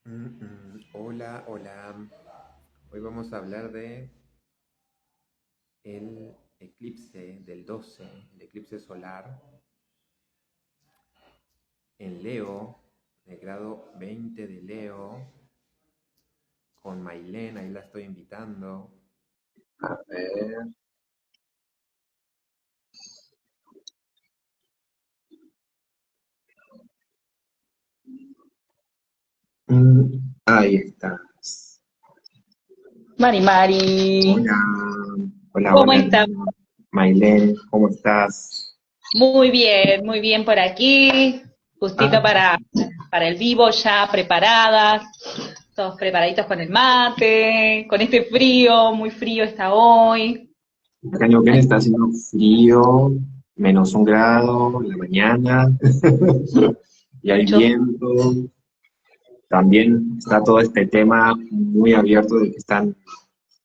Hola, hola. Hoy vamos a hablar de el eclipse del 12, el eclipse solar en Leo, el grado 20 de Leo, con Mailén, ahí la estoy invitando. A ver. Ahí estás. Mari Mari, Hola, hola, ¿cómo hola. estás? Mailén, ¿cómo estás? Muy bien por aquí, justito Ah, para el vivo ya preparadas, todos preparaditos con el mate, con este frío, muy frío está hoy. acá en Neuquén está haciendo frío, -1 grado en la mañana, y hay Mucho viento. También está todo este tema muy abierto de que están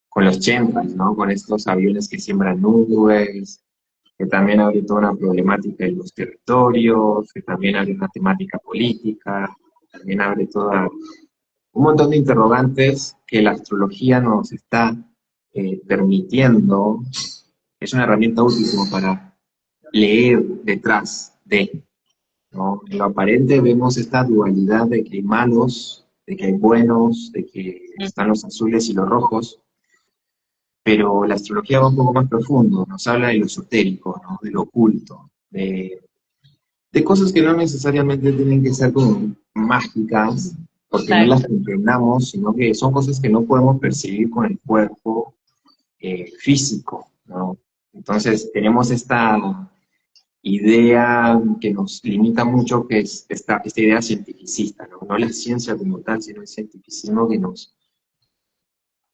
con los chemtrails, ¿no? Con estos aviones que siembran nubes, que también abre toda una problemática en los territorios, que también abre una temática política, también abre toda un montón de interrogantes que la astrología nos está permitiendo. Es una herramienta útil como para leer detrás de, ¿no? En lo aparente vemos esta dualidad de que hay malos, de que hay buenos, de que están los azules y los rojos, pero la astrología va un poco más profundo, nos habla de lo esotérico, ¿no? De lo oculto, de cosas que no necesariamente tienen que ser como mágicas, porque no las exacto. entendamos, sino que son cosas que no podemos percibir con el cuerpo físico, ¿no? Entonces tenemos esta idea que nos limita mucho, que es esta idea cientificista, ¿no? No la ciencia como tal, sino el cientificismo que nos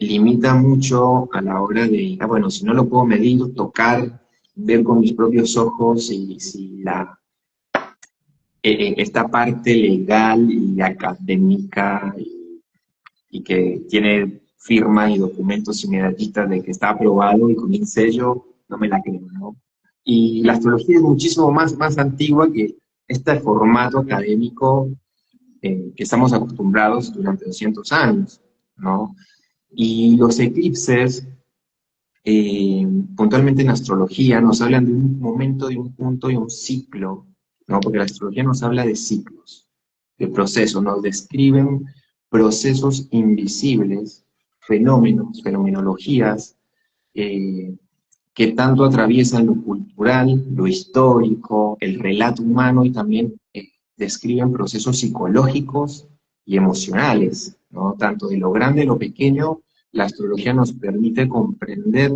limita mucho a la hora de, bueno, si no lo puedo medir, tocar, ver con mis propios ojos y si esta parte legal y académica y que tiene firmas y documentos y medallitas de que está aprobado y con un sello, no me la creo, ¿no? Y la astrología es muchísimo más antigua que este formato académico que estamos acostumbrados durante 200 años, ¿no? Y los eclipses, puntualmente en astrología, nos hablan de un momento, de un punto y un ciclo, ¿no? Porque la astrología nos habla de ciclos, de procesos, nos describen procesos invisibles, fenómenos, fenomenologías, eh, que tanto atraviesan lo cultural, lo histórico, el relato humano y también describen procesos psicológicos y emocionales, ¿no? Tanto de lo grande, lo pequeño, la astrología nos permite comprender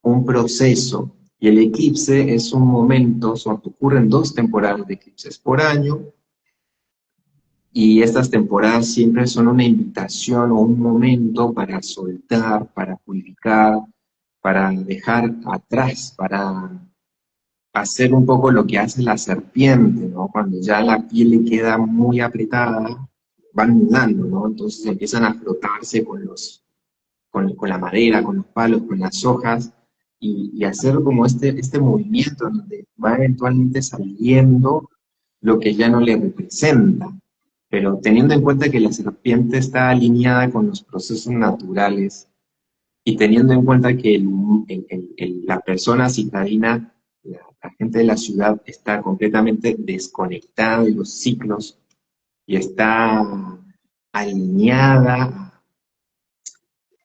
un proceso y el eclipse es un momento, ocurren 2 temporadas de eclipses por año y estas temporadas siempre son una invitación o un momento para soltar, para purificar, para dejar atrás, para hacer un poco lo que hace la serpiente, ¿no? Cuando ya la piel le queda muy apretada, van mudando, ¿no? Entonces empiezan a frotarse con la madera, con los palos, con las hojas, y hacer como este movimiento donde va eventualmente saliendo lo que ya no le representa. Pero teniendo en cuenta que la serpiente está alineada con los procesos naturales y teniendo en cuenta que la persona citadina, la gente de la ciudad, está completamente desconectada de los ciclos y está alineada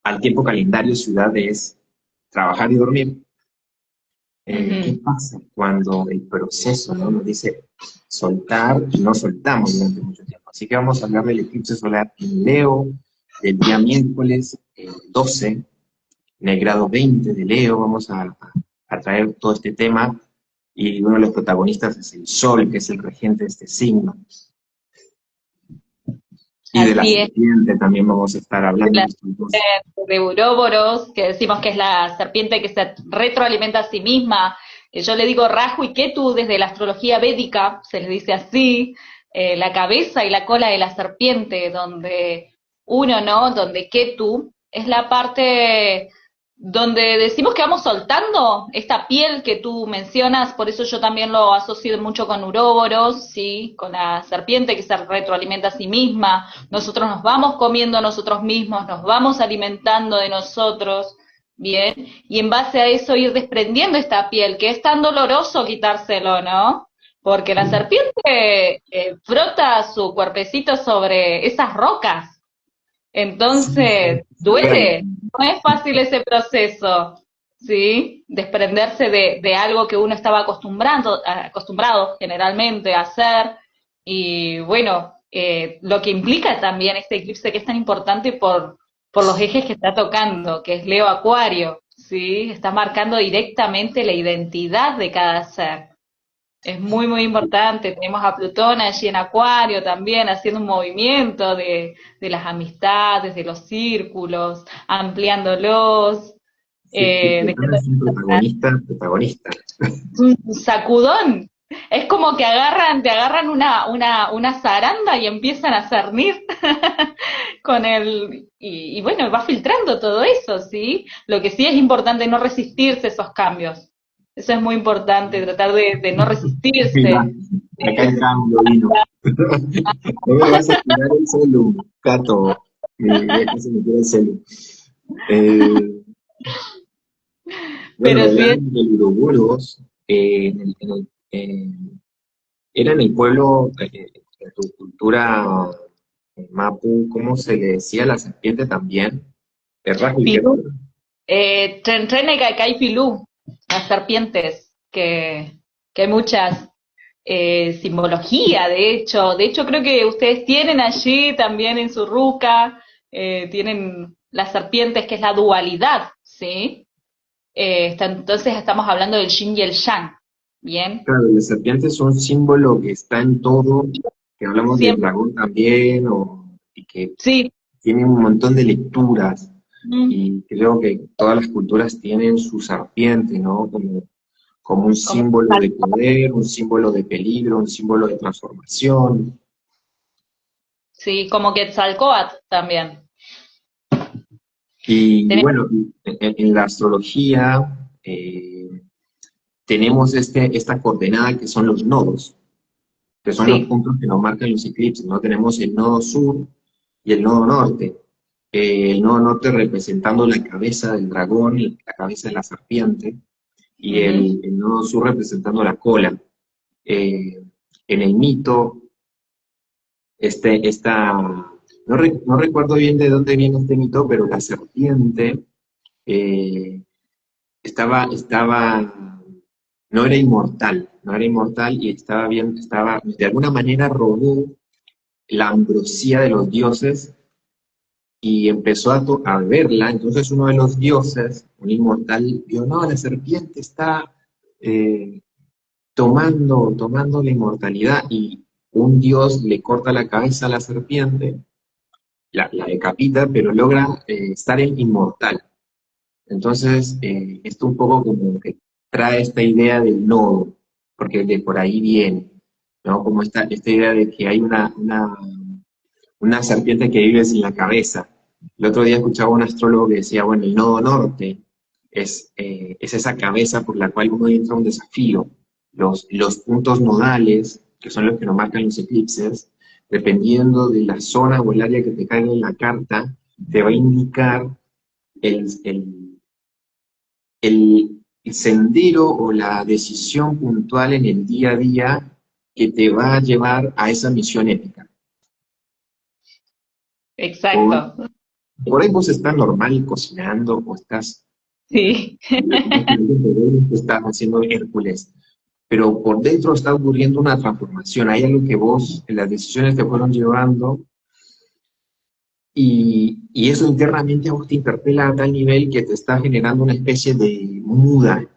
al tiempo calendario ciudad es trabajar y dormir. ¿Qué Ujú. pasa cuando el proceso, ¿no? Nos dice soltar y no soltamos durante mucho tiempo? Así que vamos a hablar del eclipse solar en Leo del día miércoles 12 en el grado 20 de Leo. Vamos a traer todo este tema y uno de los protagonistas es el Sol, que es el regente de este signo. Y de la Así es, serpiente también vamos a estar de hablando. la de Uróboros, que decimos que es la serpiente que se retroalimenta a sí misma. Yo le digo Rahu y Ketu desde la astrología védica, se le dice así, la cabeza y la cola de la serpiente, donde uno, ¿no? Donde Ketu es la parte donde decimos que vamos soltando esta piel que tú mencionas, por eso yo también lo asocio mucho con Uroboros, ¿sí? Con la serpiente que se retroalimenta a sí misma, nosotros nos vamos comiendo a nosotros mismos, nos vamos alimentando de nosotros, ¿bien? Y en base a eso ir desprendiendo esta piel, que es tan doloroso quitárselo, ¿no? Porque la serpiente frota su cuerpecito sobre esas rocas, Sí, entonces, duele, no es fácil ese proceso, ¿sí? Desprenderse de algo que uno estaba acostumbrado generalmente a hacer, y bueno, lo que implica también este eclipse que es tan importante por los ejes que está tocando, que es Leo Acuario, ¿sí? Está marcando directamente la identidad de cada ser. Es muy, muy importante. Tenemos a Plutón allí en Acuario también haciendo un movimiento de las amistades, de los círculos, ampliándolos, sí, Plutón dejando es un protagonista, protagonista. un sacudón. Es como que te agarran una zaranda y empiezan a cernir con y bueno, va filtrando todo eso, ¿sí? Lo que sí es importante no resistirse a esos cambios. Eso es muy importante, tratar de no Mira, resistirse. acá el cambio vino. No me vas a tirar el celu, Cato. Mi vieja se me tira el celu. Eh, bueno, Pero sí es hablando del Uroboros, era en el pueblo, de tu cultura Mapu, ¿cómo se le decía a la serpiente también? ¿Terrajo y qué? Pilú, Trentrene hay Pilú, las serpientes, que hay muchas simbología, de hecho creo que ustedes tienen allí también en su ruca, tienen las serpientes que es la dualidad, ¿sí? Entonces estamos hablando del yin y el yang, ¿bien? Claro, las serpientes son un símbolo que está en todo, que hablamos del Siempre, dragón también, y que sí, tiene un montón de lecturas, mm, y creo que todas las culturas tienen su serpiente, ¿no? Como un como, símbolo de poder, un símbolo de peligro, un símbolo de transformación. sí, como Quetzalcóatl también. Y Tenemos, bueno, en la astrología tenemos esta coordenada que son los nodos, que son los sí, puntos que nos marcan los eclipses, ¿no? Tenemos el nodo sur y el nodo norte. El nodo norte representando la cabeza del dragón, la cabeza de la serpiente, y ujú, el nodo sur representando la cola. En el mito, no recuerdo bien de dónde viene este mito, pero la serpiente eh, no era inmortal, no era inmortal y de alguna manera robó la ambrosía de los dioses y empezó a verla. Entonces uno de los dioses, un inmortal, vio, no, la serpiente está eh, tomando la inmortalidad y un dios le corta la cabeza a la serpiente, la decapita, pero logra estar en inmortal. Entonces, esto un poco como que trae esta idea del nodo, porque de por ahí viene, ¿no? Como esta idea de que hay una serpiente que vive en la cabeza. El otro día escuchaba un astrólogo que decía, bueno, el nodo norte es esa cabeza por la cual uno entra a un desafío. Los puntos nodales, que son los que nos marcan los eclipses, dependiendo de la zona o el área que te caiga en la carta, te va a indicar el, el, el sendero o la decisión puntual en el día a día que te va a llevar a esa misión épica. Por, exacto, por ahí vos estás normal cocinando o sí. estás haciendo Hércules, pero por dentro está ocurriendo una transformación. Hay algo que vos, en las decisiones te fueron llevando y eso internamente a vos te interpela a tal nivel que te está generando una especie de muda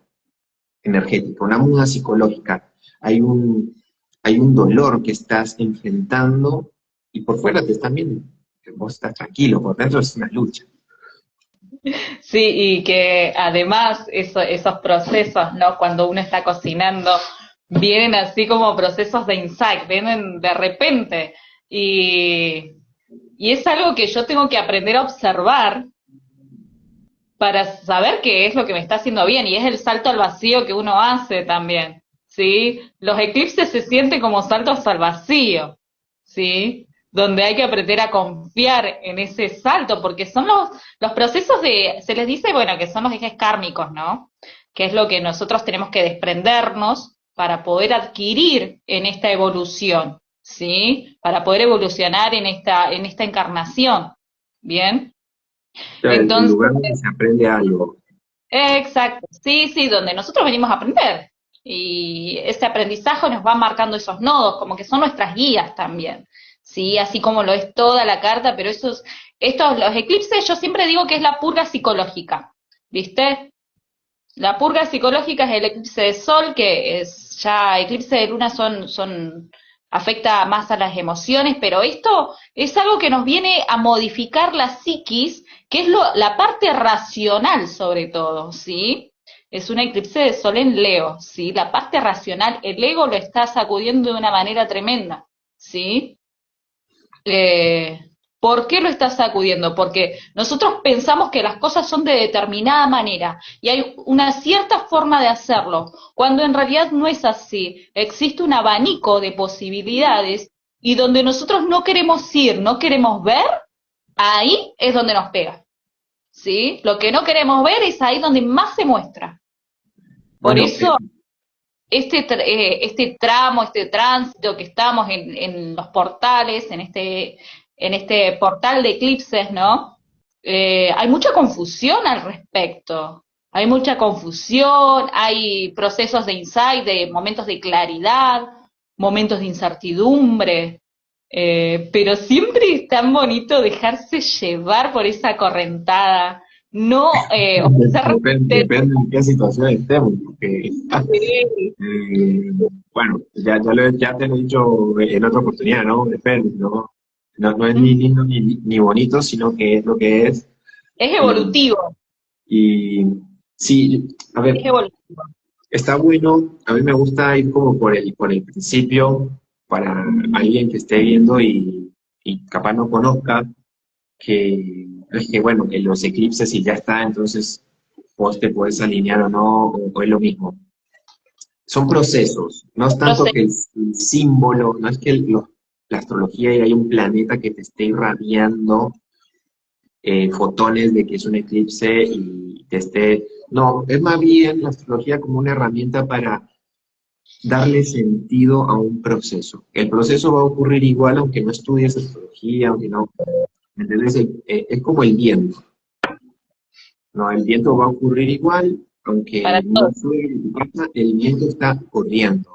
energética, una muda psicológica. Hay un dolor que estás enfrentando y por fuera te están viendo. Que vos estás tranquilo, por dentro es una lucha. Sí, y que además esos procesos, ¿no? Cuando uno está cocinando, vienen así como procesos de insight, vienen de repente. Y, y es algo que yo tengo que aprender a observar para saber qué es lo que me está haciendo bien, y es el salto al vacío que uno hace también, ¿sí? Los eclipses se sienten como saltos al vacío, ¿sí? Donde hay que aprender a confiar en ese salto, porque son los procesos se les dice, bueno, que son los ejes kármicos, ¿no? Que es lo que nosotros tenemos que desprendernos para poder adquirir en esta evolución, ¿sí? Para poder evolucionar en esta encarnación, ¿bien? O sea, el Entonces, lugar donde se aprende algo. exacto, sí, sí, donde nosotros venimos a aprender. Y ese aprendizaje nos va marcando esos nodos, como que son nuestras guías también, ¿sí? Así como lo es toda la carta, pero los eclipses, yo siempre digo que es la purga psicológica, ¿viste? La purga psicológica es el eclipse de sol, que es ya eclipse de luna afecta más a las emociones, pero esto es algo que nos viene a modificar la psiquis, que es la parte racional sobre todo, ¿sí? Es un eclipse de sol en Leo, ¿sí? La parte racional, el ego lo está sacudiendo de una manera tremenda, ¿sí? Eh, ¿Por qué lo está sacudiendo? Porque nosotros pensamos que las cosas son de determinada manera y hay una cierta forma de hacerlo, cuando en realidad no es así. Existe un abanico de posibilidades y donde nosotros no queremos ir, no queremos ver, ahí es donde nos pega, ¿sí? Lo que no queremos ver es ahí donde más se muestra. Por Bueno, eso este tramo, este tránsito que estamos en los portales, en este portal de eclipses, ¿no? Hay mucha confusión al respecto. Hay mucha confusión, hay procesos de insight, de momentos de claridad, momentos de incertidumbre, pero siempre es tan bonito dejarse llevar por esa correntada, no ofrecer depende en qué situación estemos, porque, bueno, ya te lo he dicho en otra oportunidad, ¿no? Depende, ¿no? No es ni lindo ni bonito, sino que es lo que es. es Y, evolutivo, y sí, a ver, es evolutivo. está bueno, a mí me gusta ir como por el principio, para alguien que esté viendo y capaz no conozca, que es que, bueno, en los eclipses y ya está, entonces vos te puedes alinear o no, o es lo mismo. Son procesos, no es tanto que el símbolo, no es que la astrología y hay un planeta que te esté irradiando fotones de que es un eclipse y te esté... No, es más bien la astrología como una herramienta para darle sentido a un proceso. El proceso va a ocurrir igual aunque no estudies astrología, aunque no... ¿Me entendés? Es como el viento. No, el viento va a ocurrir igual, Para aunque no todos. sube en tu casa, el viento está corriendo.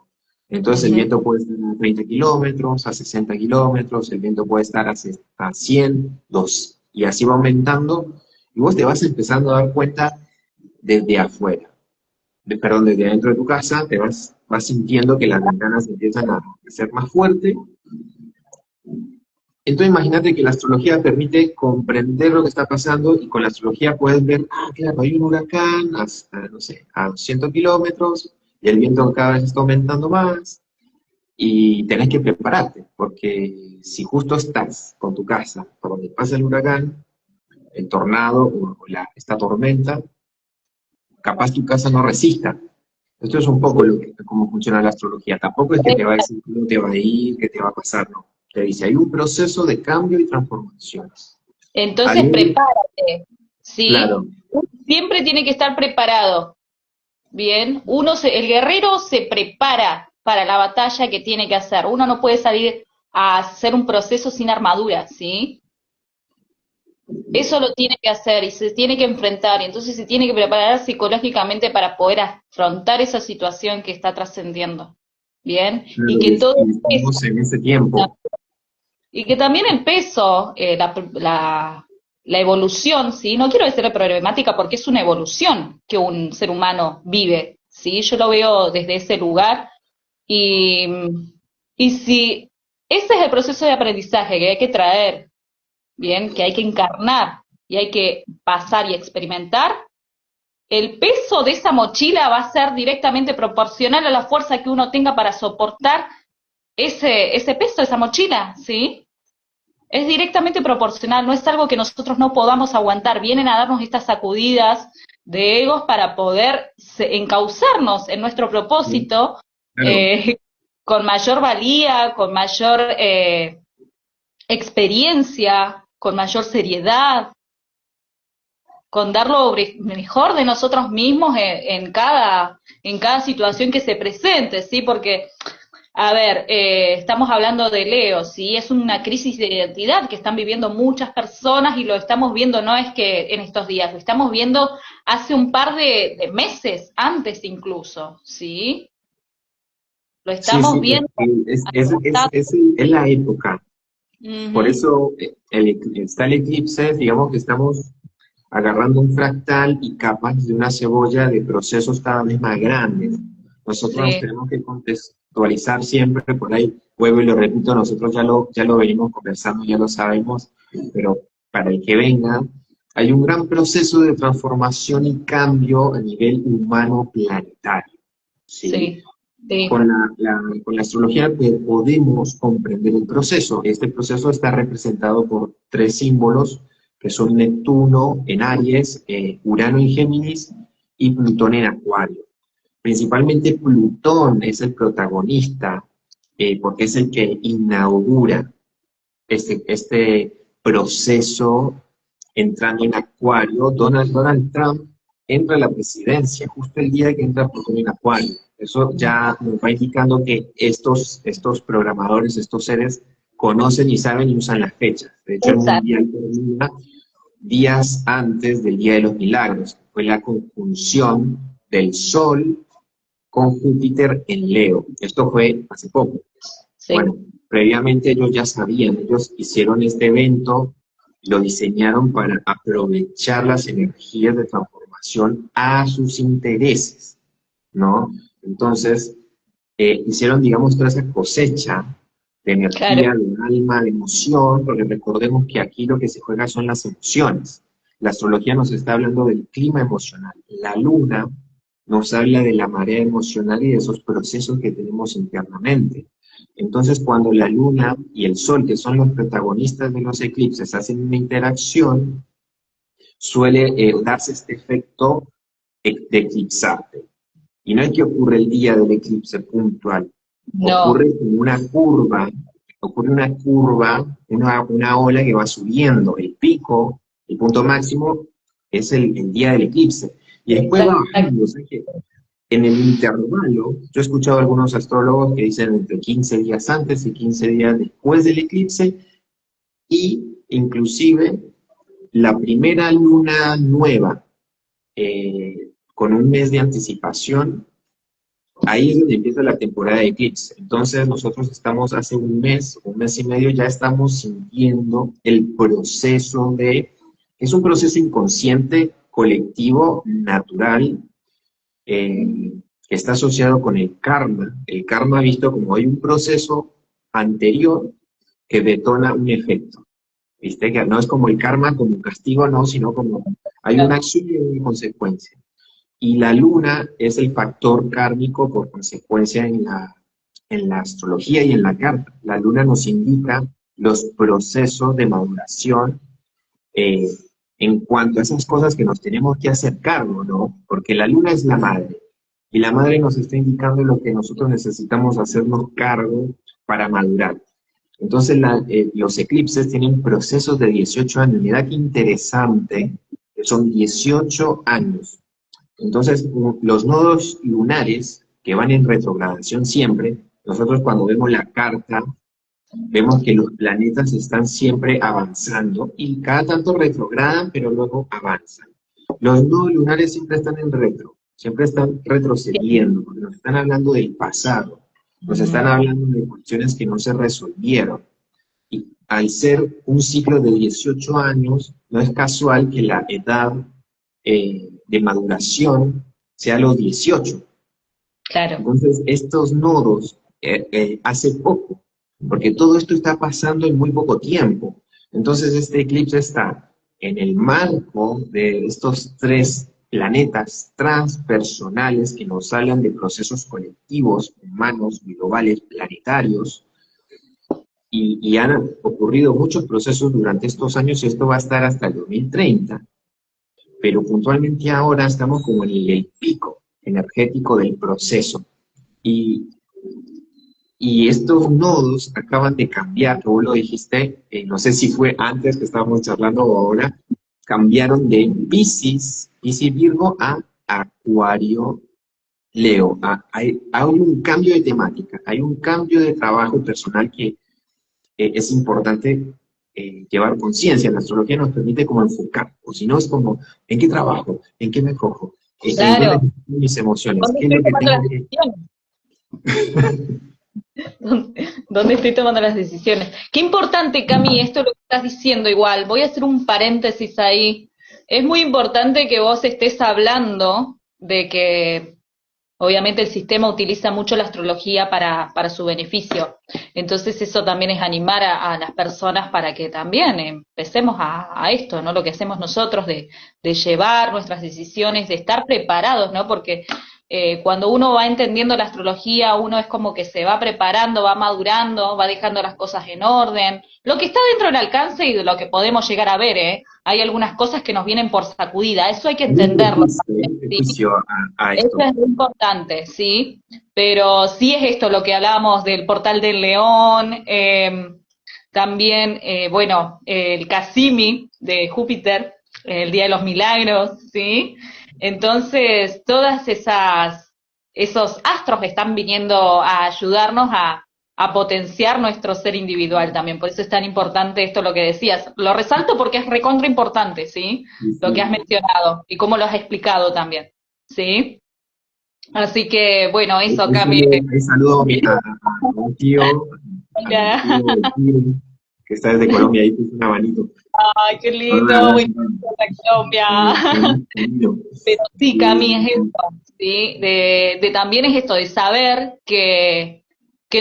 Entonces el Ujú. viento puede estar a 30 kilómetros, a 60 kilómetros, el viento puede estar a 100, 2, y así va aumentando, y vos te vas empezando a dar cuenta desde afuera, perdón, desde adentro de tu casa, vas sintiendo que las ventanas empiezan a ser más fuertes. Entonces imagínate que la astrología permite comprender lo que está pasando y con la astrología puedes ver, ah, claro, hay un huracán hasta, no sé, a 200 kilómetros y el viento cada vez está aumentando más y tenés que prepararte, porque si justo estás con tu casa por donde pasa el huracán, el tornado esta tormenta, capaz tu casa no resista. Esto es un poco cómo funciona la astrología. Tampoco es que te va a decir cómo te va a ir, qué te va a pasar, no. Te dice, hay un proceso de cambio y transformación. Entonces Hay, prepárate, ¿sí? claro, Uno siempre tiene que estar preparado, ¿bien? El guerrero se prepara para la batalla que tiene que hacer. Uno no puede salir a hacer un proceso sin armadura, ¿sí? Eso lo tiene que hacer y se tiene que enfrentar, y entonces se tiene que preparar psicológicamente para poder afrontar esa situación que está trascendiendo, ¿bien? Y claro, que todo y eso, estamos en ese tiempo. y que también el peso, la evolución, ¿sí? No quiero decir problemática porque es una evolución que un ser humano vive, ¿sí? Yo lo veo desde ese lugar y, y si ese es el proceso de aprendizaje que hay que traer, ¿bien? Que hay que encarnar y hay que pasar y experimentar, el peso de esa mochila va a ser directamente proporcional a la fuerza que uno tenga para soportar ese peso, esa mochila, ¿sí? Es directamente proporcional, no es algo que nosotros no podamos aguantar. Vienen a darnos estas sacudidas de egos para poder encauzarnos en nuestro Sí, propósito claro. eh, con mayor valía, con mayor experiencia, con mayor seriedad, con dar lo mejor de nosotros mismos en cada situación que se presente, ¿sí? Porque a ver, estamos hablando de Leo, ¿sí? Es una crisis de identidad que están viviendo muchas personas y lo estamos viendo, no es que en estos días, lo estamos viendo hace un par de meses, antes incluso, ¿sí? Lo Sí, estamos sí, viendo. es la época. Por Ujú, eso está el eclipse, digamos que estamos agarrando un fractal y capas de una cebolla de procesos cada vez más grandes. Nosotros nos sí, tenemos que contextualizar siempre, por ahí, vuelvo y lo repito, nosotros ya lo venimos conversando, ya lo sabemos, pero para el que venga, hay un gran proceso de transformación y cambio a nivel humano planetario, ¿sí? sí, sí, Con la astrología podemos comprender el proceso. Este proceso está representado por tres símbolos que son Neptuno en Aries, Urano en Géminis y Plutón en Acuario. Principalmente Plutón es el protagonista porque es el que inaugura este proceso entrando en Acuario. Donald Trump entra a la presidencia justo el día que entra Plutón en Acuario. Eso ya nos va indicando que estos programadores, estos seres, conocen y saben y usan las fechas. De hecho, el exacto, Mundial termina días antes del Día de los Milagros, que fue la conjunción del Sol con Júpiter en Leo. Esto fue hace poco. sí, Bueno, previamente ellos ya sabían, ellos hicieron este evento, lo diseñaron para aprovechar las energías de transformación a sus intereses, ¿no? Entonces, hicieron, digamos, toda esa cosecha de claro, energía, de alma, de emoción, porque recordemos que aquí lo que se juega son las emociones. La astrología nos está hablando del clima emocional. La luna nos habla de la marea emocional y de esos procesos que tenemos internamente. Entonces, cuando la luna y el sol, que son los protagonistas de los eclipses, hacen una interacción, suele darse este efecto de eclipsarte. Y no es que ocurre el día del eclipse puntual, no, ocurre una curva, una ola que va subiendo. El pico, el punto máximo, es el día del eclipse. Y después va exacto, bajando. O sea que en el intervalo, yo he escuchado a algunos astrólogos que dicen entre 15 días antes y 15 días después del eclipse, y inclusive la primera luna nueva, con un mes de anticipación, ahí es donde empieza la temporada de eclipse. Entonces nosotros estamos hace un mes y medio, ya estamos sintiendo el proceso es un proceso inconsciente, colectivo, natural, que está asociado con el karma. El karma visto como hay un proceso anterior que detona un efecto. ¿Viste? Que no es como el karma, como un castigo, no, sino como hay una acción y una consecuencia. Y la luna es el factor kármico por consecuencia en la astrología y en la carta. La luna nos indica los procesos de maduración eh, en cuanto a esas cosas que nos tenemos que hacer cargo, ¿no? Porque la luna es la madre y la madre nos está indicando lo que nosotros necesitamos hacernos cargo para madurar. Entonces los eclipses tienen procesos de 18 años. Mira qué interesante, que son 18 años. Entonces, los nodos lunares que van en retrogradación siempre, nosotros cuando vemos la carta, vemos que los planetas están siempre avanzando y cada tanto retrogradan, pero luego avanzan. Los nodos lunares siempre están en retro, siempre están retrocediendo, porque nos están hablando del pasado, nos están ujú, hablando de cuestiones que no se resolvieron. Y al ser un ciclo de 18 años, no es casual que la edad de maduración sea los 18. claro, Entonces, estos nodos hace poco, porque todo esto está pasando en muy poco tiempo. Entonces, este eclipse está en el marco de estos tres planetas transpersonales que nos hablan de procesos colectivos, humanos, globales, planetarios, y han ocurrido muchos procesos durante estos años, y esto va a estar hasta el 2030, pero puntualmente ahora estamos como en el pico energético del proceso. Y, y estos nodos acaban de cambiar, como lo dijiste, no sé si fue antes que estábamos charlando o ahora, cambiaron de Piscis Virgo a Acuario Leo. Hay un cambio de temática, hay un cambio de trabajo personal que es importante llevar conciencia. La astrología nos permite como enfocar, o si no es como, ¿en qué trabajo? ¿En qué me enfoco? ¿En dónde Claro. están mis emociones? ¿Dónde ¿Qué es estoy lo que tomando tengo las que...? decisiones? ¿Dónde estoy tomando las decisiones? Qué importante, Cami, esto lo que estás diciendo igual. Voy a hacer un paréntesis ahí. Es muy importante que vos estés hablando de que obviamente el sistema utiliza mucho la astrología para su beneficio. Entonces eso también es animar a las personas para que también empecemos a esto, ¿no? Lo que hacemos nosotros de llevar nuestras decisiones, de estar preparados, ¿no? Porque cuando uno va entendiendo la astrología, uno es como que se va preparando, va madurando, va dejando las cosas en orden. Lo que está dentro del alcance y de lo que podemos llegar a ver, ¿eh? Hay algunas cosas que nos vienen por sacudida, eso hay que entenderlo. Un ¿Sí? prejuicio a Eso esto. es muy importante, ¿sí? Pero sí es esto lo que hablábamos del portal del león, también, bueno, el Casimi de Júpiter, el Día de los Milagros, ¿sí? Entonces, esos astros están viniendo a ayudarnos a potenciar nuestro ser individual también. Por eso es tan importante esto lo que decías. Lo resalto porque es recontra importante, ¿sí? Sí, Lo que has sí. mencionado y cómo lo has explicado también, ¿sí? Así que, bueno, eso, Cami. Un saludo a un tío, a mi Hola. tío del Tigre, que está desde Colombia, ahí puso un abanico. Ay, qué Un lindo, muy abrazo, lindo la Colombia. Pero sí, Cami, es y esto, ¿sí? De también es esto, de saber que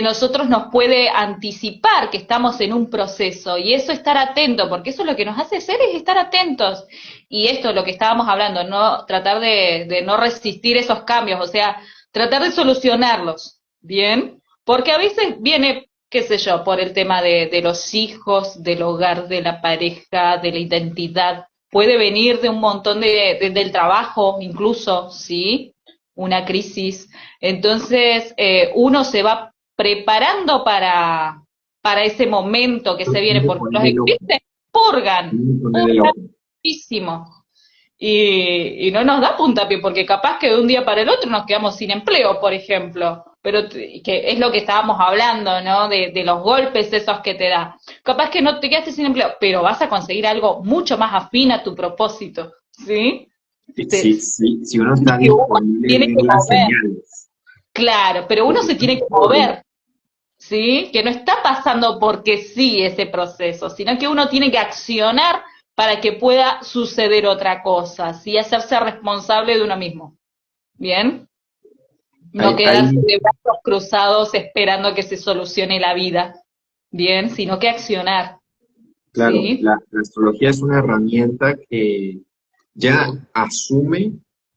nosotros nos puede anticipar que estamos en un proceso y eso estar atento, porque eso es lo que nos hace ser es estar atentos. Y esto es lo que estábamos hablando, no tratar de no resistir esos cambios, o sea, tratar de solucionarlos, ¿bien? Porque a veces viene, qué sé yo, por el tema de los hijos, del hogar, de la pareja, de la identidad, puede venir de un montón del trabajo, incluso, ¿sí? Una crisis. Entonces, uno se va preparando para ese momento que se viene, me porque los pone loco, eclipses purgan, me pone de purgan loco. muchísimo. Y no nos da puntapié, porque capaz que de un día para el otro nos quedamos sin empleo, por ejemplo. Pero que es lo que estábamos hablando, ¿no? De los golpes esos que te da. Capaz que no te quedaste sin empleo, pero vas a conseguir algo mucho más afín a tu propósito, ¿sí? Si uno está Y uno disponible, tiene ver que las mover, señales, claro, pero uno porque se tiene están que todo. mover, ¿sí? Que no está pasando porque sí ese proceso, sino que uno tiene que accionar para que pueda suceder otra cosa, ¿sí? Hacerse responsable de uno mismo, ¿bien? No quedarse Hay, de brazos cruzados esperando que se solucione la vida, ¿bien? Sino que accionar, claro, ¿sí? la astrología es una herramienta que ya asume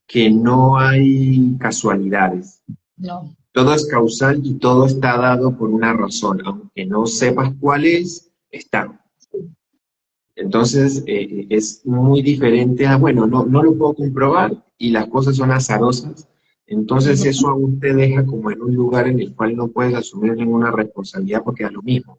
que no hay casualidades. No, Todo es causal y todo está dado por una razón, aunque no sepas cuál es, está. Entonces, es muy diferente a, bueno, no lo puedo comprobar y las cosas son azarosas. Entonces, ujú, eso aún te deja como en un lugar en el cual no puedes asumir ninguna responsabilidad porque da lo mismo.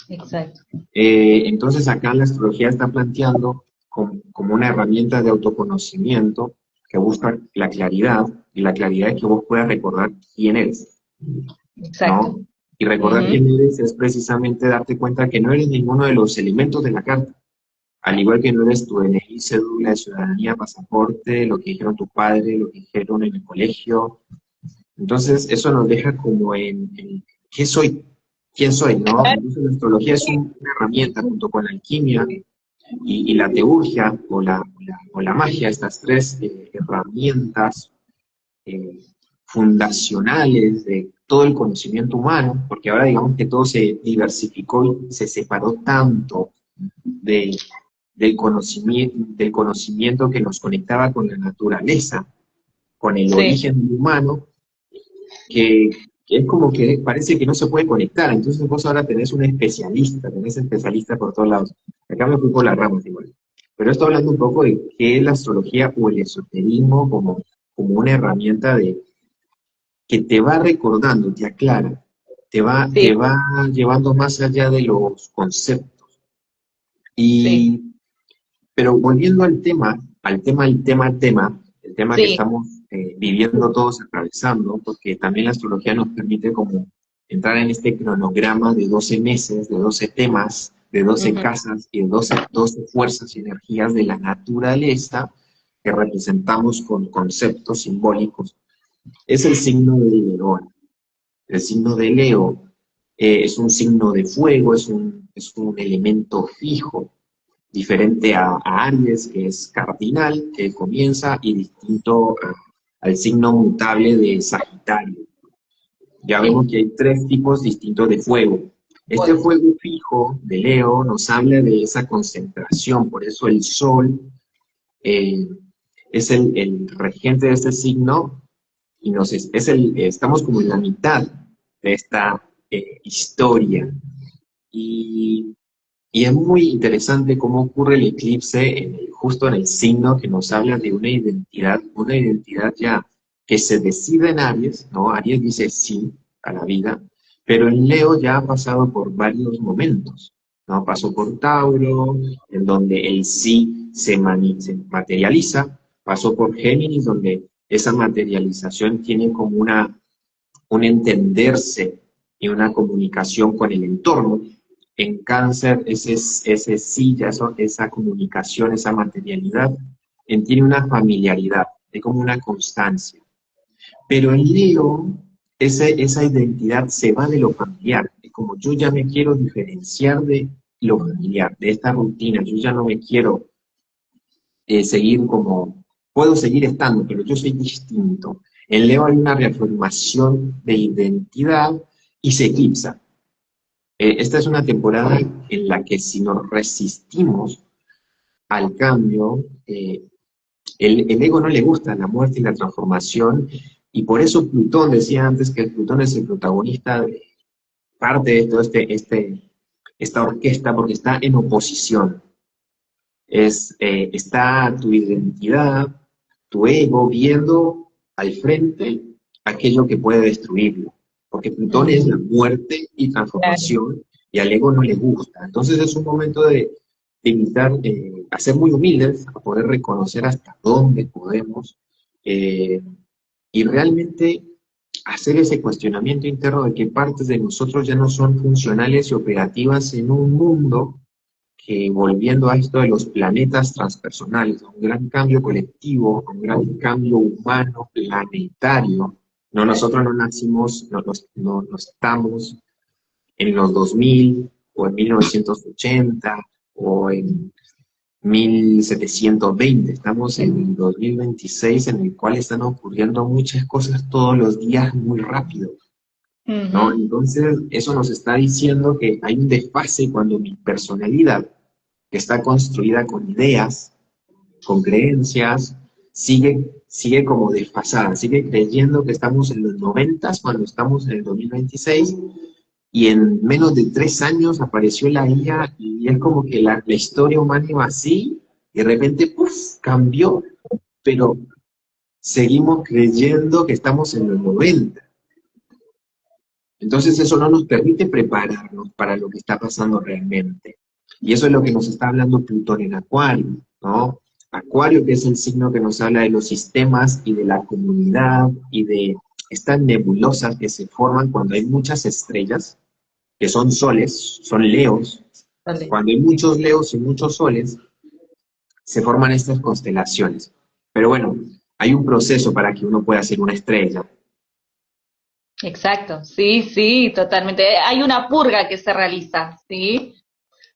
exacto. Entonces, acá la astrología está planteando como una herramienta de autoconocimiento que busca la claridad, y la claridad es que vos puedas recordar quién eres, Exacto. ¿no? Y recordar Ujú, quién eres es precisamente darte cuenta que no eres ninguno de los elementos de la carta, al igual que no eres tu DNI, cédula de ciudadanía, pasaporte, lo que dijeron tu padre, lo que dijeron en el colegio. Entonces, eso nos deja como en ¿qué soy? ¿Quién soy? ¿No? Entonces, la astrología es una herramienta junto con la alquimia y la teurgia o la magia, estas tres herramientas eh, fundacionales de todo el conocimiento humano, porque ahora digamos que todo se diversificó y se separó tanto de, del conocimiento que nos conectaba con la naturaleza, con el sí, origen humano, que que es como que parece que no se puede conectar. Entonces vos ahora tenés especialista por todos lados. Acá me fui por las ramas igual. Pero estoy hablando un poco de qué es la astrología o el esoterismo como una herramienta que te va recordando, te aclara, Sí, te va llevando más allá de los conceptos. sí, Y, pero volviendo el tema que sí, estamos viviendo todos, atravesando, porque también la astrología nos permite como entrar en este cronograma de 12 meses, de 12 temas, de 12 ujú, casas y de 12 fuerzas y energías de la naturaleza que representamos con conceptos simbólicos. Es el signo de León. El signo de Leo es un signo de fuego, es un elemento fijo, diferente a Aries, que es cardinal, que comienza, y distinto al signo mutable de Sagitario. Ya vemos sí, que hay tres tipos distintos de fuego. Este fuego. fuego fijo de Leo nos habla de esa concentración, por eso el Sol eh, es el regente de este signo y estamos como en la mitad de esta historia. Y, y es muy interesante cómo ocurre el eclipse justo en el signo que nos habla de una identidad ya que se decide en Aries, ¿no? Aries dice sí a la vida, pero en Leo ya ha pasado por varios momentos, ¿no? Pasó por Tauro, en donde el sí se materializa, pasó por Géminis, donde esa materialización tiene como un entenderse y una comunicación con el entorno. En Cáncer, ese sí, esa comunicación, esa materialidad, tiene una familiaridad, es como una constancia. Pero en Leo, esa identidad se va de lo familiar. Es como yo ya me quiero diferenciar de lo familiar, de esta rutina. Yo ya no me quiero seguir como, puedo seguir estando, pero yo soy distinto. En Leo hay una reafirmación de identidad y se eclipsa. Esta es una temporada en la que si nos resistimos al cambio, el ego no le gusta la muerte y la transformación, y por eso Plutón, decía antes que Plutón es el protagonista de parte de todo esta orquesta, porque está en oposición. Está tu identidad, tu ego, viendo al frente aquello que puede destruirlo. Porque Plutón es la Ujú, muerte y claro. transformación y al ego no le gusta. Entonces es un momento de invitar a ser muy humildes, a poder reconocer hasta dónde podemos eh, y realmente hacer ese cuestionamiento interno de qué partes de nosotros ya no son funcionales y operativas en un mundo que, volviendo a esto de los planetas transpersonales, a un gran cambio colectivo, a un gran cambio humano, planetario. No, nosotros no nacimos, no estamos en los 2000 o en 1980 o en 1720, estamos en el 2026 en el cual están ocurriendo muchas cosas todos los días muy rápido, ¿no? Ujú. Entonces, eso nos está diciendo que hay un desfase cuando mi personalidad, que está construida con ideas, con creencias, sigue como desfasada, sigue creyendo que estamos en los 90 cuando estamos en el 2026 y en menos de 3 años apareció la IA y es como que la historia humana iba así y de repente, ¡puf!, cambió, pero seguimos creyendo que estamos en los 90. Entonces eso no nos permite prepararnos para lo que está pasando realmente. Y eso es lo que nos está hablando Plutón en Acuario, ¿no? Acuario, que es el signo que nos habla de los sistemas y de la comunidad y de estas nebulosas que se forman cuando hay muchas estrellas, que son soles, son leos. Vale. Cuando hay muchos leos y muchos soles, se forman estas constelaciones. Pero bueno, hay un proceso para que uno pueda ser una estrella. Exacto, sí, sí, totalmente. Hay una purga que se realiza, ¿sí?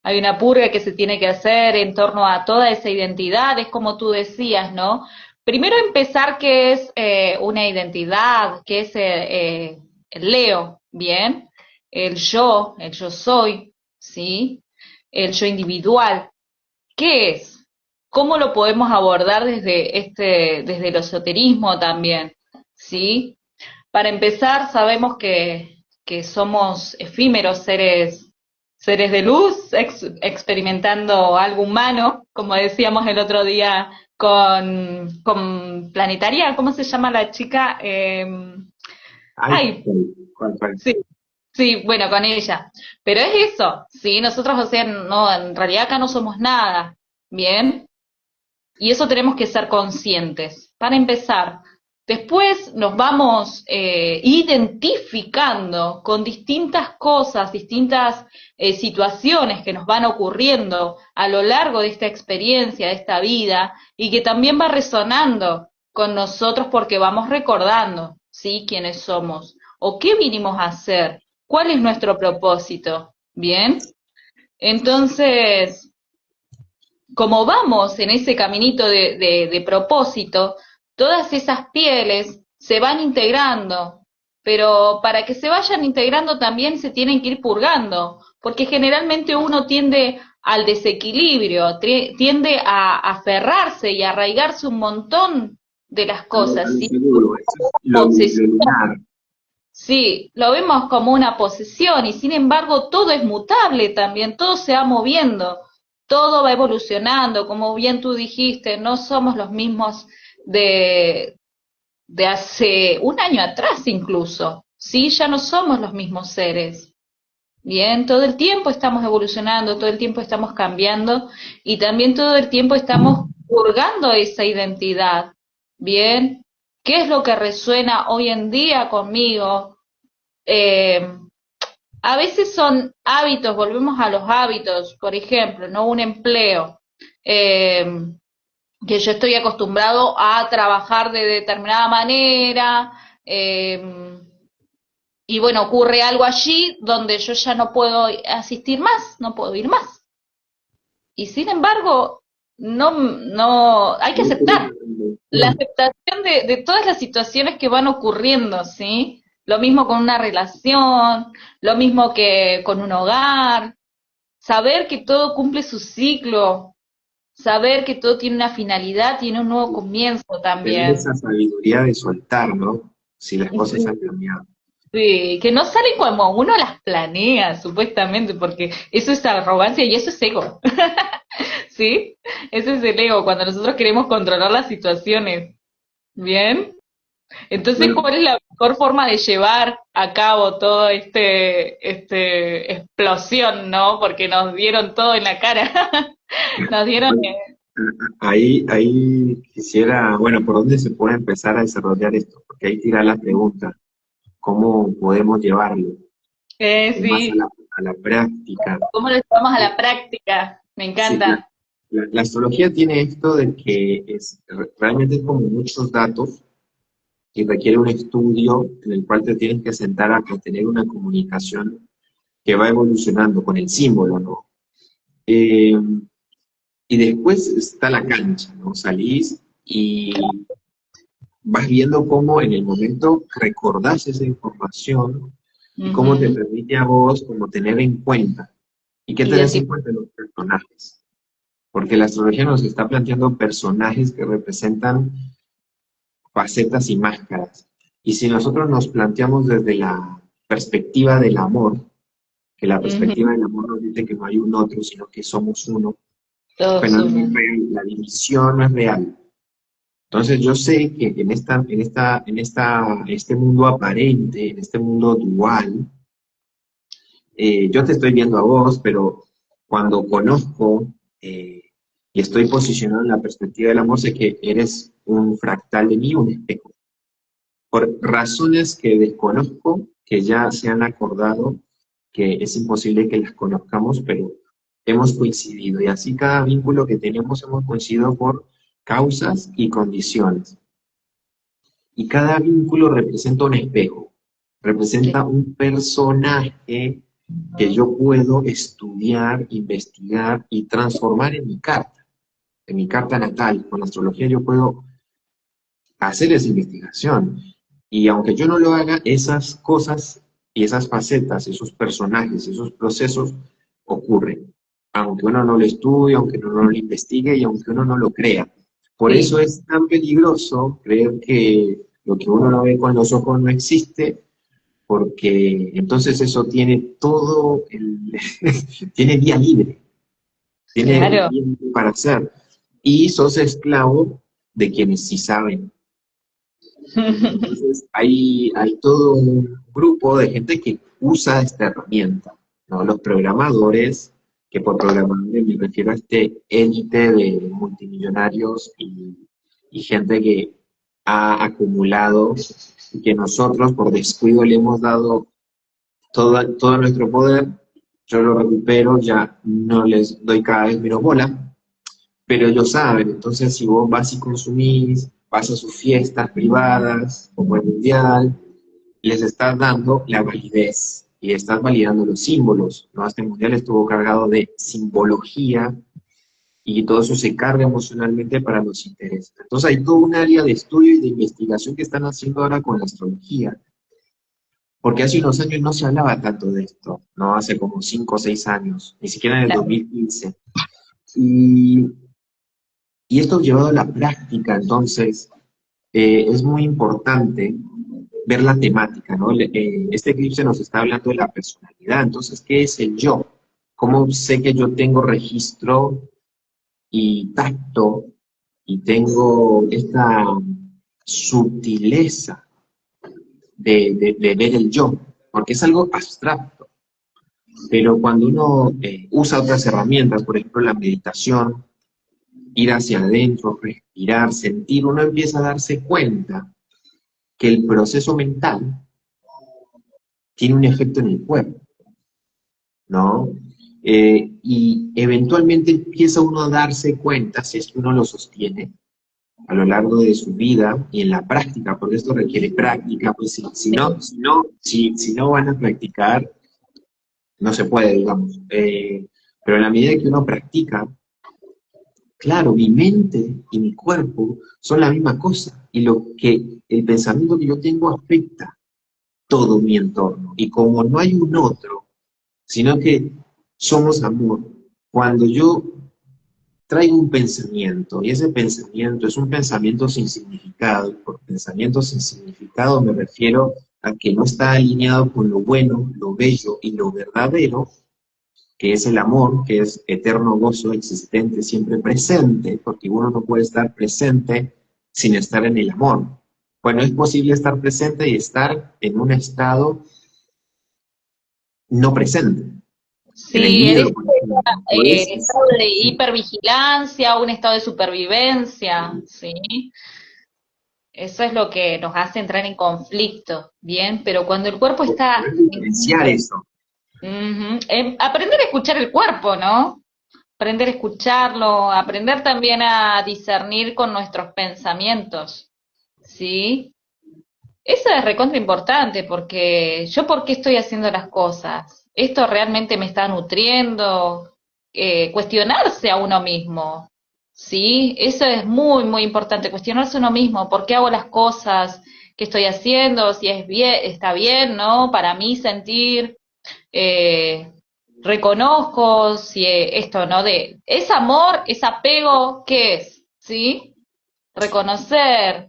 Hay una purga que se tiene que hacer en torno a toda esa identidad, es como tú decías, ¿no? Primero empezar qué es una identidad, qué es el Leo, ¿bien? El yo soy, ¿sí? El yo individual. ¿Qué es? ¿Cómo lo podemos abordar desde desde el esoterismo también? ¿Sí? Para empezar, sabemos que somos efímeros seres de luz, experimentando algo humano, como decíamos el otro día con Planetaria, ¿cómo se llama la chica? Ay, Ay, ¿cuál? sí, sí, bueno, con ella. Pero es eso, ¿sí? Nosotros, o sea, no, en realidad acá no somos nada, ¿bien? Y eso tenemos que ser conscientes. Para empezar, después nos vamos identificando con distintas cosas, distintas situaciones que nos van ocurriendo a lo largo de esta experiencia, de esta vida, y que también va resonando con nosotros porque vamos recordando, ¿sí? Quiénes somos o qué vinimos a hacer, cuál es nuestro propósito, ¿bien? Entonces, como vamos en ese caminito de propósito, todas esas pieles se van integrando, pero para que se vayan integrando también se tienen que ir purgando, porque generalmente uno tiende al desequilibrio, tiende a aferrarse y a arraigarse un montón de las cosas, Al ¿sí? seguro, eso es lo Posesión. lunar. Sí, lo vemos como una posesión y sin embargo todo es mutable también, todo se va moviendo, todo va evolucionando, como bien tú dijiste, no somos los mismos de, de hace un año atrás incluso, sí, ya no somos los mismos seres. Bien, todo el tiempo estamos evolucionando, todo el tiempo estamos cambiando y también todo el tiempo estamos purgando esa identidad. Bien, ¿qué es lo que resuena hoy en día conmigo? Eh, a veces son hábitos, volvemos a los hábitos, por ejemplo, ¿no? Un empleo, eh, que yo estoy acostumbrado a trabajar de determinada manera, y bueno, ocurre algo allí donde yo ya no puedo asistir más, no puedo ir más. Y sin embargo, no, hay que No quiero aceptar la aceptación de todas las situaciones que van ocurriendo, ¿sí? Lo mismo con una relación, lo mismo que con un hogar, saber que todo cumple su ciclo, saber que todo tiene una finalidad, tiene un nuevo comienzo tener también. esa sabiduría de soltar, ¿no? Si las cosas han cambiado. Sí, que no salen como uno las planea, supuestamente, porque eso es arrogancia y eso es ego, ¿sí? Ese es el ego, cuando nosotros queremos controlar las situaciones, ¿bien? Entonces, Bueno, ¿cuál es la mejor forma de llevar a cabo todo este explosión, ¿no? Porque nos dieron todo en la cara. Nos dieron, bueno, ahí quisiera, bueno, ¿por dónde se puede empezar a desarrollar esto? Porque ahí tira la pregunta, ¿cómo podemos llevarlo más a sí, a la práctica? ¿cómo lo llevamos a la práctica? Me Sí, encanta. la astrología tiene esto de que realmente es como muchos datos y requiere un estudio en el cual te tienes que sentar a tener una comunicación que va evolucionando con el símbolo, ¿no? Eh, y después está la cancha, ¿no? Salís y vas viendo cómo en el momento recordás esa información y cómo te Ujú. permite a vos como tener en cuenta. ¿Y qué tenés en Identificar. cuenta? Los personajes. Porque la astrología nos está planteando personajes que representan facetas y máscaras. Y si nosotros nos planteamos desde la perspectiva del amor, que la perspectiva del amor nos dice que no hay un otro, sino que somos uno, Todos pero no uno. es real, la división no es real. Entonces yo sé que este mundo aparente, en este mundo dual, yo te estoy viendo a vos, pero cuando conozco y estoy posicionado en la perspectiva del amor, sé que eres un fractal de mí, un espejo. Por razones que desconozco, que ya se han acordado, que es imposible que las conozcamos, pero hemos coincidido. Y así cada vínculo que tenemos hemos coincidido por causas y condiciones. Y cada vínculo representa un espejo, representa un personaje que yo puedo estudiar, investigar y transformar en mi carta natal. Con la astrología yo puedo hacer esa investigación. Y aunque yo no lo haga, esas cosas y esas facetas, esos personajes, esos procesos ocurren. Aunque uno no lo estudie, aunque uno no lo investigue y aunque uno no lo crea. Por eso Sí, es tan peligroso creer que Lo que uno no ve con los ojos no existe, porque entonces eso tiene todo tiene vía libre, tiene Claro. vía libre para hacer. Y sos esclavo de quienes sí saben. Entonces hay todo un grupo de gente que usa esta herramienta, ¿no? Los programadores, que por programadores me refiero a este élite de multimillonarios y gente que ha acumulado y que nosotros por descuido le hemos dado todo nuestro poder. Yo lo recupero, ya no les doy cada vez menos bola, pero ellos saben. Entonces si vos vas y consumís, vas a sus fiestas privadas, como el Mundial, les estás dando la validez y estás validando los símbolos, ¿no? Este Mundial estuvo cargado de simbología y todo eso se carga emocionalmente para los intereses. Entonces hay todo un área de estudio y de investigación que están haciendo ahora con la astrología, porque hace unos años no se hablaba tanto de esto, ¿no? Hace como 5 o 6 años, ni siquiera en el Claro. 2015. Y, y esto llevado a la práctica, entonces, es muy importante ver la temática, ¿no? Este eclipse nos está hablando de la personalidad, entonces, ¿qué es el yo? ¿Cómo sé que yo tengo registro y tacto y tengo esta sutileza de ver el yo? Porque es algo abstracto, pero cuando uno usa otras herramientas, por ejemplo, la meditación, ir hacia adentro, respirar, sentir, uno empieza a darse cuenta que el proceso mental tiene un efecto en el cuerpo, ¿no? Y eventualmente empieza uno a darse cuenta, si es que uno lo sostiene a lo largo de su vida y en la práctica, porque esto requiere práctica, pues si no van a practicar, no se puede, digamos. Pero en la medida que uno practica, claro, mi mente y mi cuerpo son la misma cosa, y el pensamiento que yo tengo afecta todo mi entorno. Y como no hay un otro, sino que somos amor, cuando yo traigo un pensamiento y ese pensamiento es un pensamiento sin significado, y por pensamiento sin significado me refiero a que no está alineado con lo bueno, lo bello y lo verdadero, que es el amor, que es eterno gozo existente, siempre presente, porque uno no puede estar presente sin estar en el amor. Bueno, es posible estar presente y estar en un estado no presente, en el Sí, miedo, por ejemplo. estado de hipervigilancia, un estado de supervivencia, ¿sí? Eso es lo que nos hace entrar en conflicto, ¿bien? Pero cuando el cuerpo está Poder diferenciar tranquilo, eso. aprender a escuchar el cuerpo, ¿no? Aprender a escucharlo, aprender también a discernir con nuestros pensamientos, ¿sí? Eso es recontra importante porque yo por qué estoy haciendo las cosas, esto realmente me está nutriendo, cuestionarse a uno mismo, ¿sí? Eso es muy, muy importante, cuestionarse a uno mismo, por qué hago las cosas que estoy haciendo, si es bien, está bien, ¿no? Para mí sentir, eh, reconozco si esto, ¿no? ¿es amor, es apego, qué es? ¿Sí? Reconocer,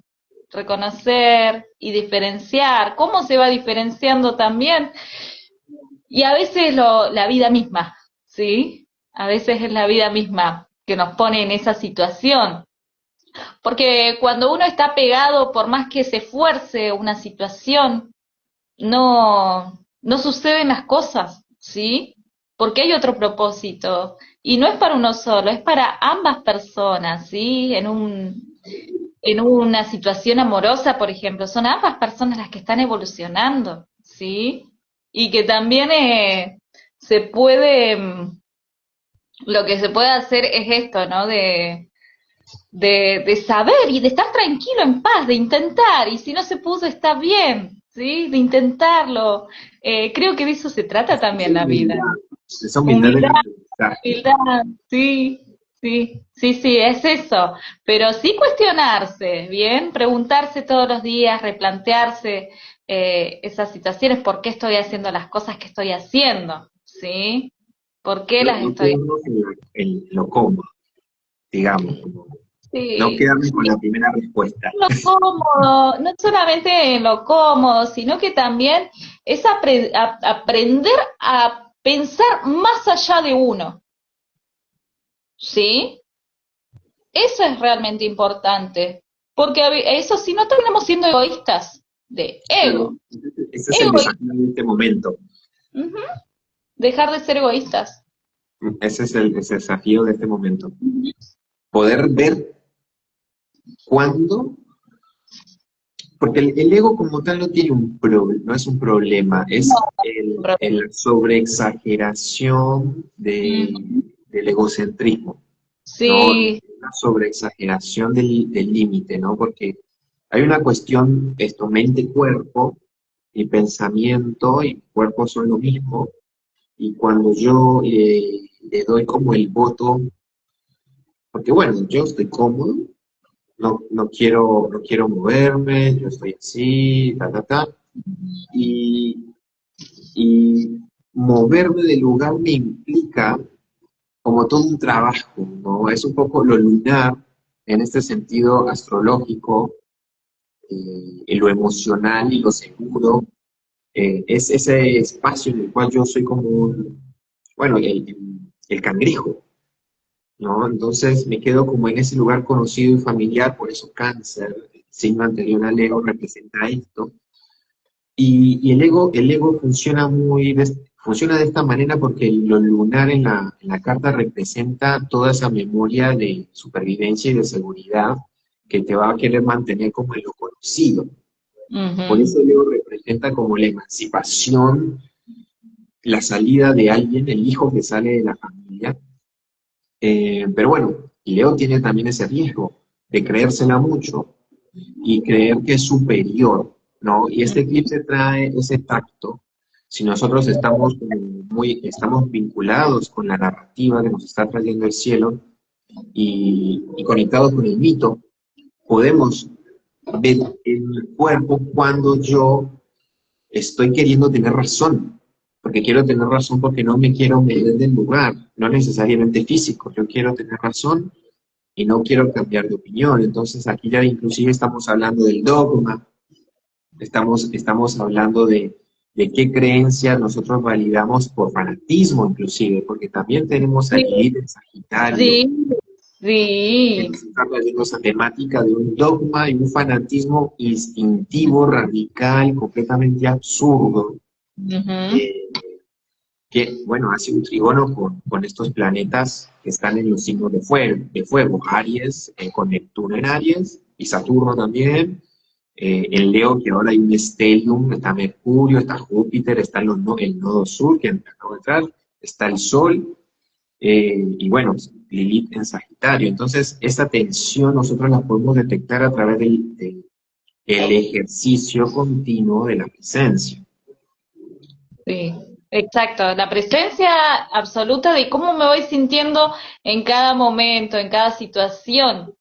reconocer y diferenciar. ¿Cómo se va diferenciando también? Y a veces la vida misma, ¿sí? A veces es la vida misma que nos pone en esa situación. Porque cuando uno está pegado, por más que se esfuerce una situación, no suceden las cosas, ¿sí? Porque hay otro propósito. Y no es para uno solo, es para ambas personas, ¿sí? En una situación amorosa, por ejemplo, son ambas personas las que están evolucionando, ¿sí? Y que también se puede, lo que se puede hacer es esto, ¿no? De saber y de estar tranquilo, en paz, de intentar, y si no se pudo, está bien, ¿sí? De intentarlo. Creo que de eso se trata también la vida. Esa humildad del Humildad, aprendizaje. humildad, sí, sí, sí, sí, es eso. Pero sí cuestionarse, ¿bien? Preguntarse todos los días, replantearse esas situaciones, ¿por qué estoy haciendo las cosas que estoy haciendo? ¿Sí? ¿Por qué las No estoy quedarnos en lo cómodo, digamos. No Sí. quedarme con la primera respuesta. Lo cómodo, no solamente en lo cómodo, sino que también es aprender a pensar más allá de uno, ¿sí? Eso es realmente importante, porque eso sí, no terminamos siendo egoístas, de Claro, ego, ese es el egoístas, desafío de este momento. dejar de ser egoístas. Ese es el desafío de este momento. Poder ver cuándo, porque el ego como tal no tiene un problema, no es un problema, es el sobreexageración del egocentrismo, ¿no? Sí, La sobreexageración del límite, ¿no? Porque hay una cuestión, esto, mente-cuerpo y pensamiento y cuerpo son lo mismo, y cuando yo le doy como el voto, porque bueno, yo estoy cómodo, no quiero moverme, yo estoy así, y, y moverme del lugar me implica como todo un trabajo, ¿no? Es un poco lo lunar en este sentido astrológico, en lo emocional y lo seguro, es ese espacio en el cual yo soy como bueno, el cangrejo, ¿no? Entonces me quedo como en ese lugar conocido y familiar, por eso cáncer, el signo anterior al ego representa esto. Y el ego funciona funciona de esta manera porque lo lunar en la carta representa toda esa memoria de supervivencia y de seguridad que te va a querer mantener como en lo conocido. Por ujú, eso el ego representa como la emancipación, la salida de alguien, el hijo que sale de la familia. Pero bueno, y Leo tiene también ese riesgo de creérsela mucho y creer que es superior, ¿no? Y este eclipse trae ese tacto. Si nosotros estamos estamos vinculados con la narrativa que nos está trayendo el cielo y conectados con el mito, podemos ver en el cuerpo cuando yo estoy queriendo tener razón, porque quiero tener razón porque no me quiero meter del lugar, no necesariamente físico, yo quiero tener razón y no quiero cambiar de opinión. Entonces aquí ya inclusive estamos hablando del dogma, estamos hablando de qué creencias nosotros validamos por fanatismo inclusive, porque también tenemos a sí, Lilith en Sagitario, sí, que sí, nos está trayendo esa temática de un dogma y un fanatismo instintivo, radical, completamente absurdo, ujú, eh, que, bueno, hace un trígono con estos planetas que están en los signos de fuego, Aries, con Neptuno en Aries, y Saturno también, en Leo, que ahora hay un stellium, está Mercurio, está Júpiter, está el nodo sur, que acabo de entrar, está el Sol, y bueno, Lilith en Sagitario. Entonces, esta tensión nosotros la podemos detectar a través el ejercicio continuo de la presencia. sí, exacto. La presencia absoluta de cómo me voy sintiendo en cada momento, en cada situación.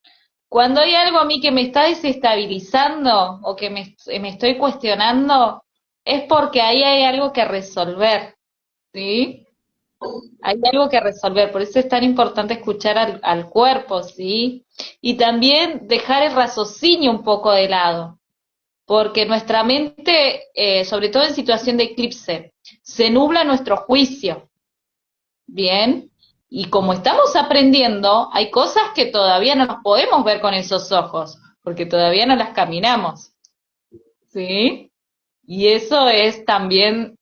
Cuando hay algo a mí que me está desestabilizando o que me estoy cuestionando, es porque ahí hay algo que resolver, ¿sí? Hay algo que resolver, por eso es tan importante escuchar al cuerpo, ¿sí? Y también dejar el raciocinio un poco de lado, porque nuestra mente, sobre todo en situación de eclipse, se nubla nuestro juicio, ¿bien? Y como estamos aprendiendo, hay cosas que todavía no nos podemos ver con esos ojos, porque todavía no las caminamos, ¿sí? Y eso es también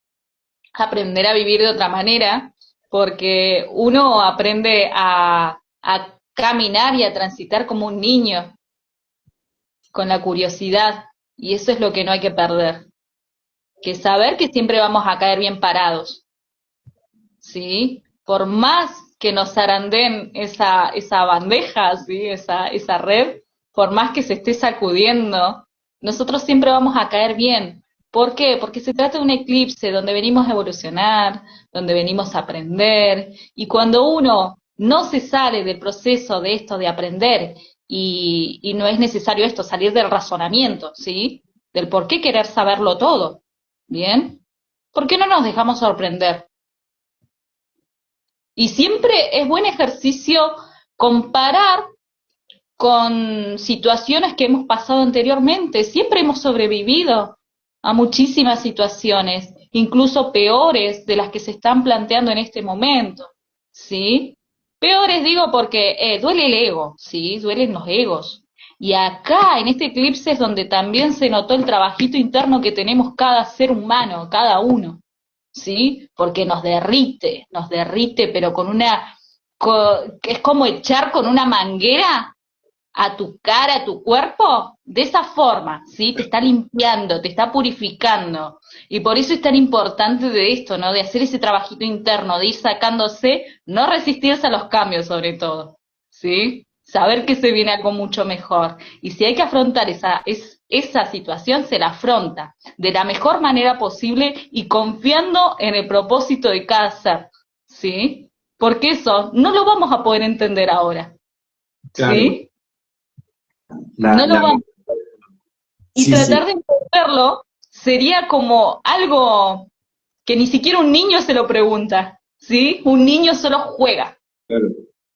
aprender a vivir de otra manera, porque uno aprende a caminar y a transitar como un niño, con la curiosidad, y eso es lo que no hay que perder, que saber que siempre vamos a caer bien parados, ¿sí? Por más que nos zarandeen esa bandeja, ¿sí? Esa red, por más que se esté sacudiendo, nosotros siempre vamos a caer bien. ¿Por qué? Porque se trata de un eclipse donde venimos a evolucionar, donde venimos a aprender, y cuando uno no se sale del proceso de esto de aprender, y no es necesario esto, salir del razonamiento, ¿sí? Del por qué querer saberlo todo, ¿bien? ¿Por qué no nos dejamos sorprender? Y siempre es buen ejercicio comparar con situaciones que hemos pasado anteriormente. Siempre hemos sobrevivido a muchísimas situaciones, incluso peores de las que se están planteando en este momento, ¿sí? Peores digo porque duele el ego, ¿sí? Duelen los egos. Y acá, en este eclipse, es donde también se notó el trabajito interno que tenemos cada ser humano, cada uno, ¿sí? Porque nos derrite, pero con una, es como echar con una manguera a tu cara, a tu cuerpo, de esa forma, ¿sí? Te está limpiando, te está purificando. Y por eso es tan importante de esto, ¿no? De hacer ese trabajito interno, de ir sacándose, no resistirse a los cambios sobre todo, ¿sí? Saber que se viene algo mucho mejor. Y si hay que afrontar esa situación, se la afronta de la mejor manera posible y confiando en el propósito de cada ser, ¿sí? Porque eso no lo vamos a poder entender ahora, Claro, ¿sí? la, No lo la, vamos. Y sí, sí, tratar de entenderlo sería como algo que ni siquiera un niño se lo pregunta, ¿sí? Un niño solo juega. claro.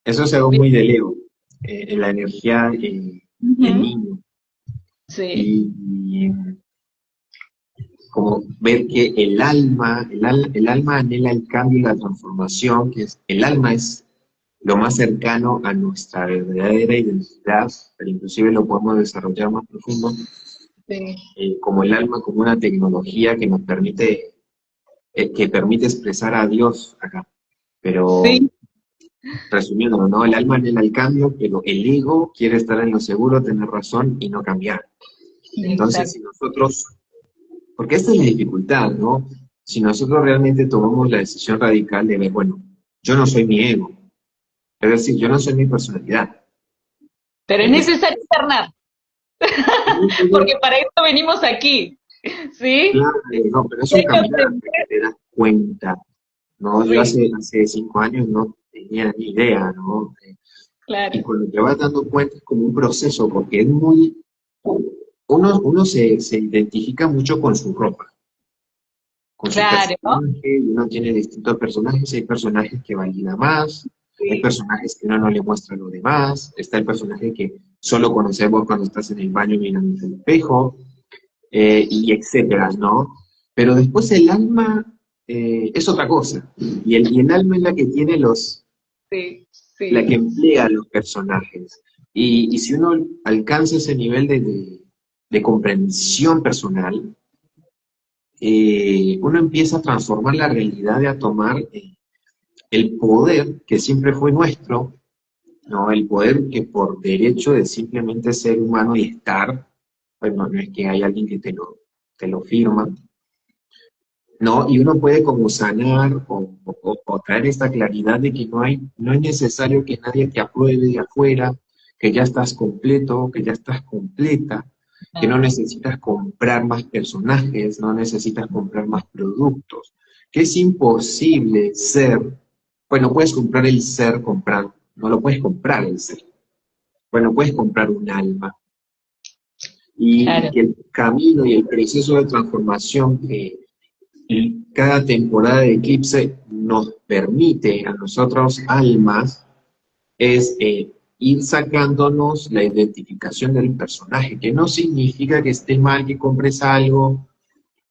Eso es algo muy de Leo, en la energía del Ujú. niño. Sí, Y como ver que el alma anhela el cambio y la transformación, el alma es lo más cercano a nuestra verdadera identidad, pero inclusive lo podemos desarrollar más profundo, sí, como el alma como una tecnología que permite expresar a Dios acá. Pero sí, resumiendo, ¿no? El alma anhela el cambio, pero el ego quiere estar en lo seguro, tener razón y no cambiar. Entonces, exacto. si nosotros, porque esta es la dificultad, ¿no? Si nosotros realmente tomamos la decisión radical de ver, bueno, yo no soy mi ego, es decir, yo no soy mi personalidad. Pero es En ese necesario internar, porque para esto venimos aquí, ¿sí? claro, no, pero es Y un hay que caminar hasta aprender, que te das cuenta, ¿no? Yo sí, hace 5 años no tenía ni idea, ¿no? Y claro, cuando te vas dando cuenta es como un proceso, porque es muy, uno se identifica mucho con su ropa, con su claro, ¿no? personaje, y uno tiene distintos personajes, hay personajes que validan más, hay Sí, personajes que uno no le muestra a los demás, está el personaje que solo conocemos cuando estás en el baño mirando el espejo, y etcétera, ¿no? Pero después el alma es otra cosa, y el alma es la que tiene sí, la que sí, emplea los personajes. Y si uno alcanza ese nivel de comprensión personal, uno empieza a transformar la realidad y a tomar el poder que siempre fue nuestro, ¿no? El poder que por derecho de simplemente ser humano y estar, pues no es que hay alguien que te lo firma, ¿no? Y uno puede como sanar o traer esta claridad de que no es necesario que nadie te apruebe de afuera, que ya estás completo, que ya estás completa, que no no, necesitas comprar más personajes, no necesitas comprar más productos, que es imposible ser, bueno, puedes comprar el ser comprando, no lo puedes comprar el ser, bueno, puedes comprar un alma, y claro, que el camino y el proceso de transformación y cada temporada de eclipse nos permite a nosotros, almas, es ir sacándonos la identificación del personaje, que no significa que esté mal que compres algo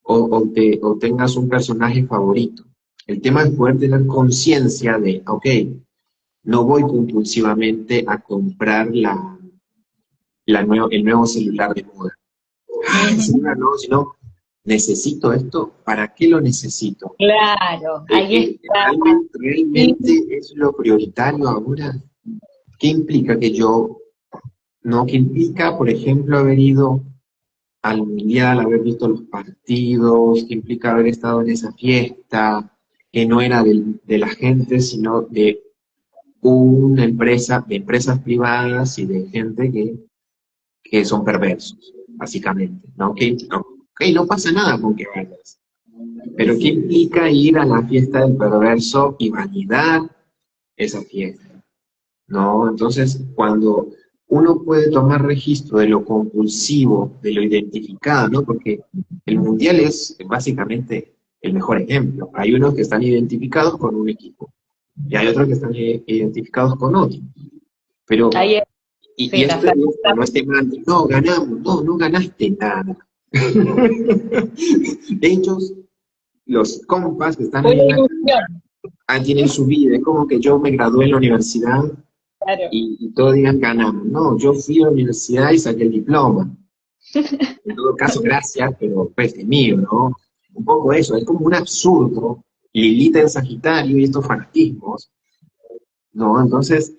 o tengas un personaje favorito. El tema es poder tener conciencia de, ok, no voy compulsivamente a comprar el nuevo celular de moda. Ah, el ujú, celular no, sino necesito esto, ¿para qué lo necesito? claro, ahí está, sí, Realmente es lo prioritario ahora. ¿Qué implica que yo, no? ¿Qué implica, por ejemplo, haber ido al mundial, haber visto los partidos? ¿Qué implica haber estado en esa fiesta que no era de la gente, sino de una empresa, de empresas privadas y de gente que son perversos, básicamente, ¿no? No pasa nada con que vayas. Pero ¿qué implica ir a la fiesta del perverso y validar esa fiesta? ¿No? Entonces, cuando uno puede tomar registro de lo compulsivo, de lo identificado, ¿no? Porque el mundial es básicamente el mejor ejemplo. Hay unos que están identificados con un equipo y hay otros que están identificados con otro. Pero ahí está. Y Sí, la esto es fractura. no este mantra, no, ganamos, no, no ganaste nada. Ellos, los compas que están Fue ahí una en la ilusión, cancha, tienen su vida. Es como que yo me gradué en la universidad claro. y todos digan ganamos. No, yo fui a la universidad y saqué el diploma. En todo caso, gracias, pero pues es mío, ¿no? Un poco eso, es como un absurdo, Lilita en Sagitario y estos fanatismos, ¿no? Entonces,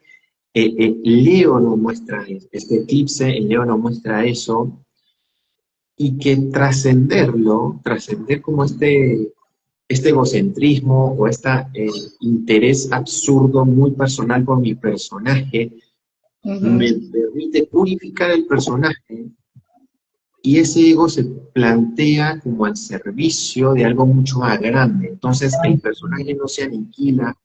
Leo nos muestra este eclipse, el Leo nos muestra eso, y que trascenderlo, trascender como este egocentrismo o este interés absurdo muy personal por mi personaje, me Ujú. permite purificar el personaje y ese ego se plantea como al servicio de algo mucho más grande. Entonces el personaje no se aniquila,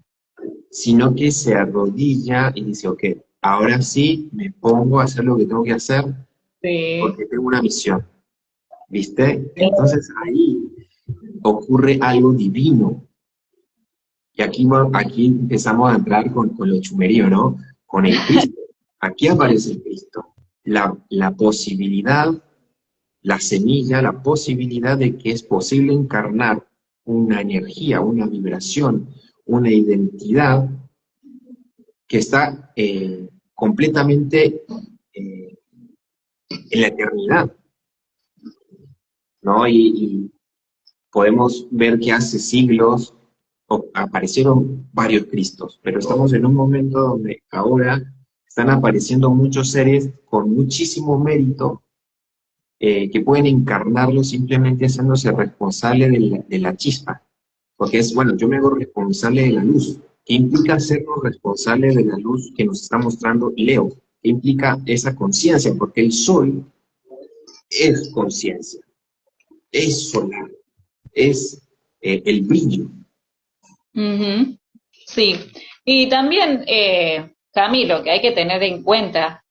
sino que se arrodilla y dice, ok, ahora sí me pongo a hacer lo que tengo que hacer Sí. porque tengo una misión, ¿viste? Entonces ahí ocurre algo divino. Y aquí empezamos a entrar con lo chumerío, ¿no? Con el Cristo. Aquí aparece el Cristo. La posibilidad, la semilla, la posibilidad de que es posible encarnar una energía, una vibración, una identidad que está completamente en la eternidad, ¿no? Y podemos ver que hace siglos aparecieron varios Cristos, pero estamos en un momento donde ahora están apareciendo muchos seres con muchísimo mérito que pueden encarnarlo simplemente haciéndose responsable de la chispa. Porque es, bueno, yo me hago responsable de la luz. ¿Qué implica hacernos responsables de la luz que nos está mostrando Leo? ¿Qué implica esa conciencia? Porque el sol es conciencia, es solar, es el brillo. Ujú. Sí. Y también, Camilo, que hay que tener en cuenta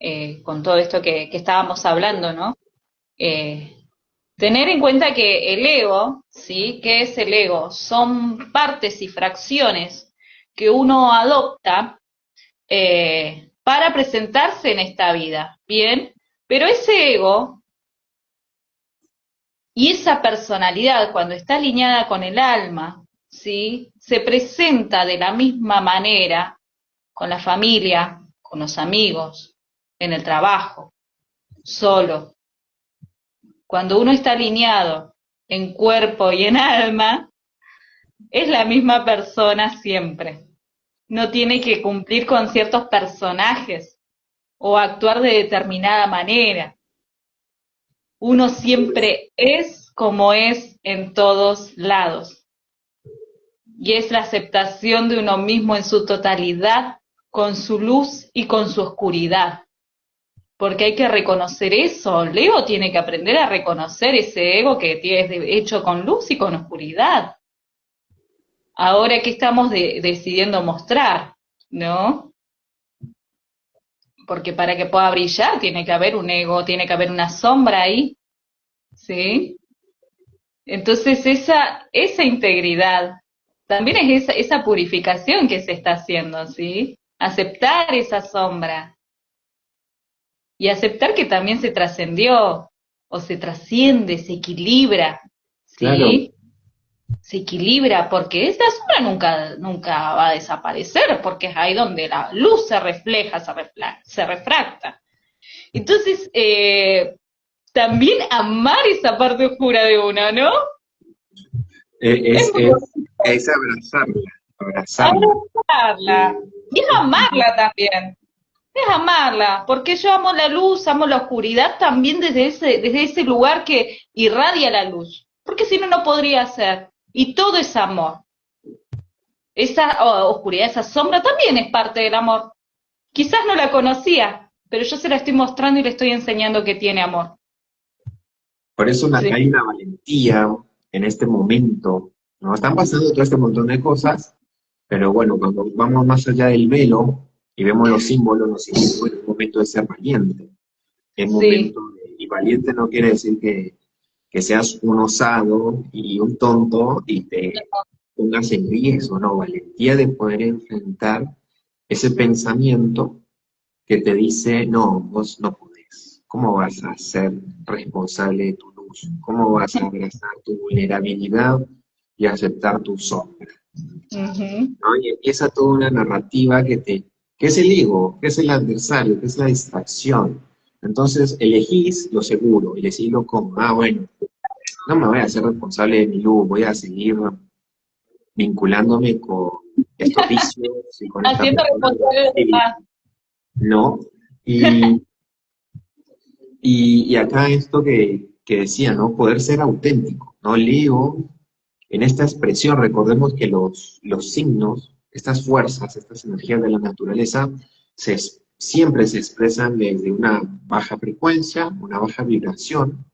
con todo esto que estábamos hablando, ¿no? Eh, Tener en cuenta que el ego, ¿sí? ¿Qué es el ego? Son partes y fracciones que uno adopta para presentarse en esta vida, ¿bien? Pero ese ego y esa personalidad, cuando está alineada con el alma, ¿sí? Se presenta de la misma manera con la familia, con los amigos, en el trabajo, solo. Cuando uno está alineado en cuerpo y en alma, es la misma persona siempre. No tiene que cumplir con ciertos personajes o actuar de determinada manera. Uno siempre es como es en todos lados. Y es la aceptación de uno mismo en su totalidad, con su luz y con su oscuridad. Porque hay que reconocer eso. Leo tiene que aprender a reconocer ese ego que tiene hecho con luz y con oscuridad. Ahora que estamos decidiendo mostrar, ¿no? Porque para que pueda brillar tiene que haber un ego, tiene que haber una sombra ahí, ¿sí? Entonces esa integridad también es esa purificación que se está haciendo, ¿sí? Aceptar esa sombra y aceptar que también se trascendió o se trasciende, se equilibra, Claro, ¿sí? Se equilibra porque esta sombra nunca va a desaparecer porque es ahí donde la luz se refleja, se refracta. Entonces, también amar esa parte oscura de uno, ¿no? Es es, muy es, es abrazarla, abrazarla. abrazarla. Y es amarla también. Es amarla, porque yo amo la luz, amo la oscuridad también desde ese lugar que irradia la luz. Porque si no, no podría ser. Y todo es amor. Esa oscuridad, esa sombra también es parte del amor. Quizás no la conocía, pero yo se la estoy mostrando y le estoy enseñando que tiene amor. Por eso Sí, hay una valentía en este momento. Nos están pasando todo este montón de cosas, pero bueno, cuando vamos más allá del velo y vemos los símbolos, nos significa bueno, es momento de ser valiente. Es sí, momento y valiente no quiere decir que seas un osado y un tonto y te pongas en riesgo, no, valentía de poder enfrentar ese pensamiento que te dice, no, vos no podés. ¿Cómo vas a ser responsable de tu luz? ¿Cómo vas a abrazar tu vulnerabilidad y aceptar tu sombra? Ujú. ¿No? Y empieza toda una narrativa que es el ego, que es el adversario, que es la distracción. Entonces elegís lo seguro, elegís lo cómodo. Ah, bueno, no me voy a hacer responsable de mi luz, voy a seguir vinculándome con estos vicios y con esta Haciendo persona responsable de los débil, demás. ¿no? Y, y acá esto que decía, ¿no? Poder ser auténtico, ¿no? Leo, en esta expresión, recordemos que los signos, estas fuerzas, estas energías de la naturaleza, siempre se expresan desde una baja frecuencia, una baja vibración,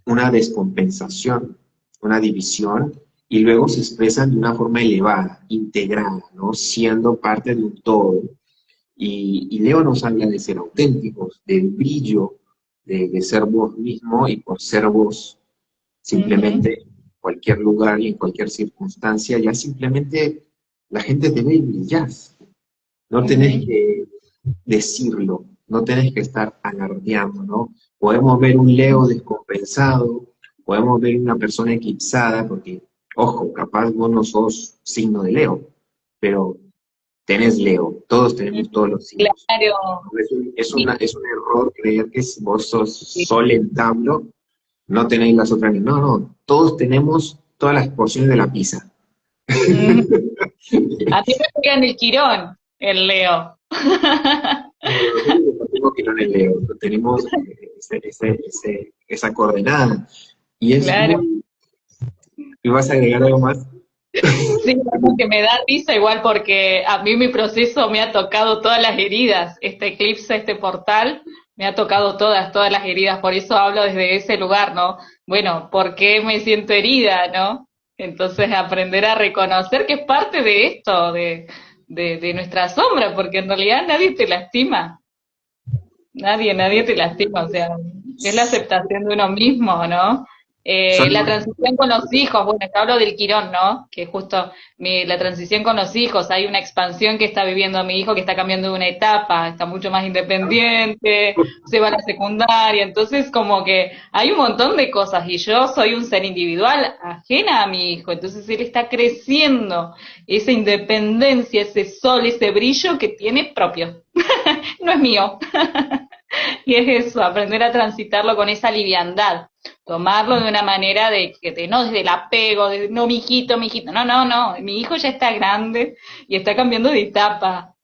una descompensación, una división, y luego se expresan de una forma elevada, integrada, ¿no? Siendo parte de un todo. Y Leo nos habla de ser auténticos, del brillo, de ser vos mismo, y por ser vos, Ujú, simplemente en cualquier lugar y en cualquier circunstancia, ya simplemente la gente te ve y brillás. No tenés ujú. que decirlo, no tenés que estar alardeando, ¿no? Podemos ver un Leo descompensado, podemos ver una persona eclipsada, porque, ojo, capaz vos no sos signo de Leo, pero tenés Leo, todos tenemos todos los signos. Claro. Es un error creer que si vos sos Sí. Sol en Tablo, no tenéis las otras. No, no, todos tenemos todas las porciones de la pizza. Ujú. A mí me toca en el Quirón, el Leo. Nosotros compartimos que no en el Leo, tenemos esa coordenada. Y es Claro. muy. ¿Y vas a agregar algo más? Sí, algo que me da risa igual porque a mí mi proceso me ha tocado todas las heridas. Este eclipse, este portal, me ha tocado todas las heridas. Por eso hablo desde ese lugar, ¿no? Bueno, ¿por qué me siento herida, no? Entonces aprender a reconocer que es parte de esto, de nuestra sombra, porque en realidad nadie te lastima. Nadie te lastima, o sea, es la aceptación de uno mismo, ¿no? Son La transición con los hijos, bueno, te hablo del Quirón, ¿no? Que justo la transición con los hijos, hay una expansión que está viviendo mi hijo que está cambiando de una etapa, está mucho más independiente, se va a la secundaria, entonces como que hay un montón de cosas y yo soy un ser individual ajena a mi hijo, entonces él está creciendo esa independencia, ese sol, ese brillo que tiene propio, no es mío. Y es eso, aprender a transitarlo con esa liviandad, tomarlo de una manera no desde el apego, de no, mijito, no, mi hijo ya está grande y está cambiando de etapa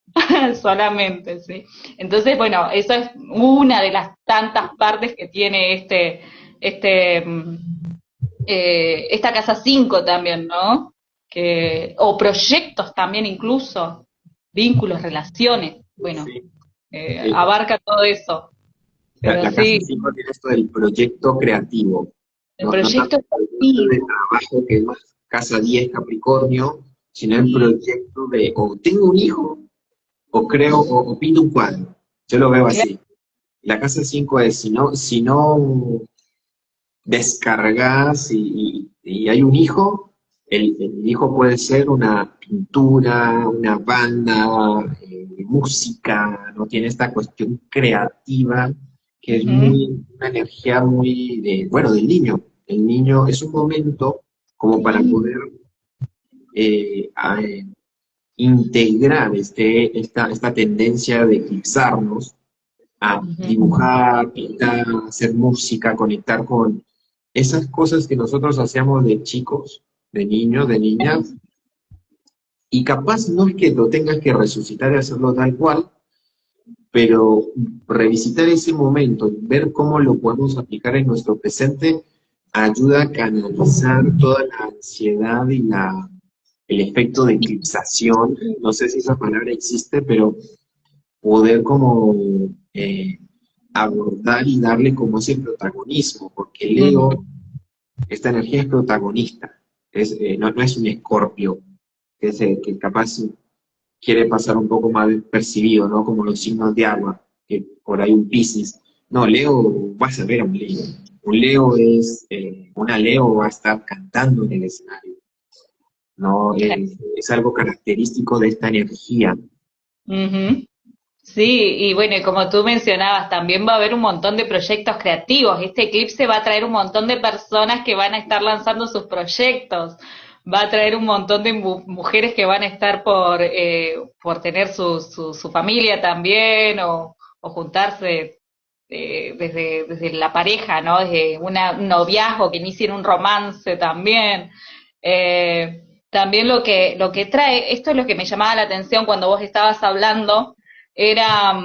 solamente, ¿sí? Entonces, bueno, eso es una de las tantas partes que tiene este, mm, esta casa 5 también, ¿no? O proyectos también incluso, vínculos, relaciones, bueno, sí, eh, abarca todo eso. Pero la casa sí, 5 tiene esto del proyecto creativo, el no tanto proyecto el proyecto de creativo. trabajo que es más casa 10 Capricornio, sino el Sí, proyecto de o tengo un hijo o creo o pinto un cuadro. Yo lo veo claro. así. La casa 5 es, si no descargas y hay un hijo, el hijo puede ser una pintura, una banda, música, no tiene esta cuestión creativa que es Ujú, muy, una energía muy de, bueno, del niño. El niño es un momento como para sí, poder eh, a- eh, integrar esta tendencia de eclipsarnos a ujú, dibujar, pintar, hacer música, conectar con esas cosas que nosotros hacíamos de chicos, de niños, de niñas, y capaz no es que lo tengas que resucitar y hacerlo tal cual, pero revisitar ese momento, ver cómo lo podemos aplicar en nuestro presente, ayuda a canalizar toda la ansiedad y el efecto de eclipsación, no sé si esa palabra existe, pero poder como abordar y darle como ese protagonismo, porque ujú. Leo, esta energía es protagonista, no es un escorpio, que capaz quiere pasar un poco más percibido, ¿no? Como los signos de agua, que por ahí un Piscis. No, Leo, vas a ver a un Leo. Un Leo una Leo va a estar cantando en el escenario, ¿no? Es algo característico de esta energía. Ujú. Sí, y bueno, y como tú mencionabas, también va a haber un montón de proyectos creativos. Este eclipse va a traer un montón de personas que van a estar lanzando sus proyectos. Va a traer un montón de mujeres que van a estar por tener su familia también o juntarse desde la pareja, ¿no? Desde un noviazgo, que inicien un romance también. También lo que trae, esto es lo que me llamaba la atención cuando vos estabas hablando, era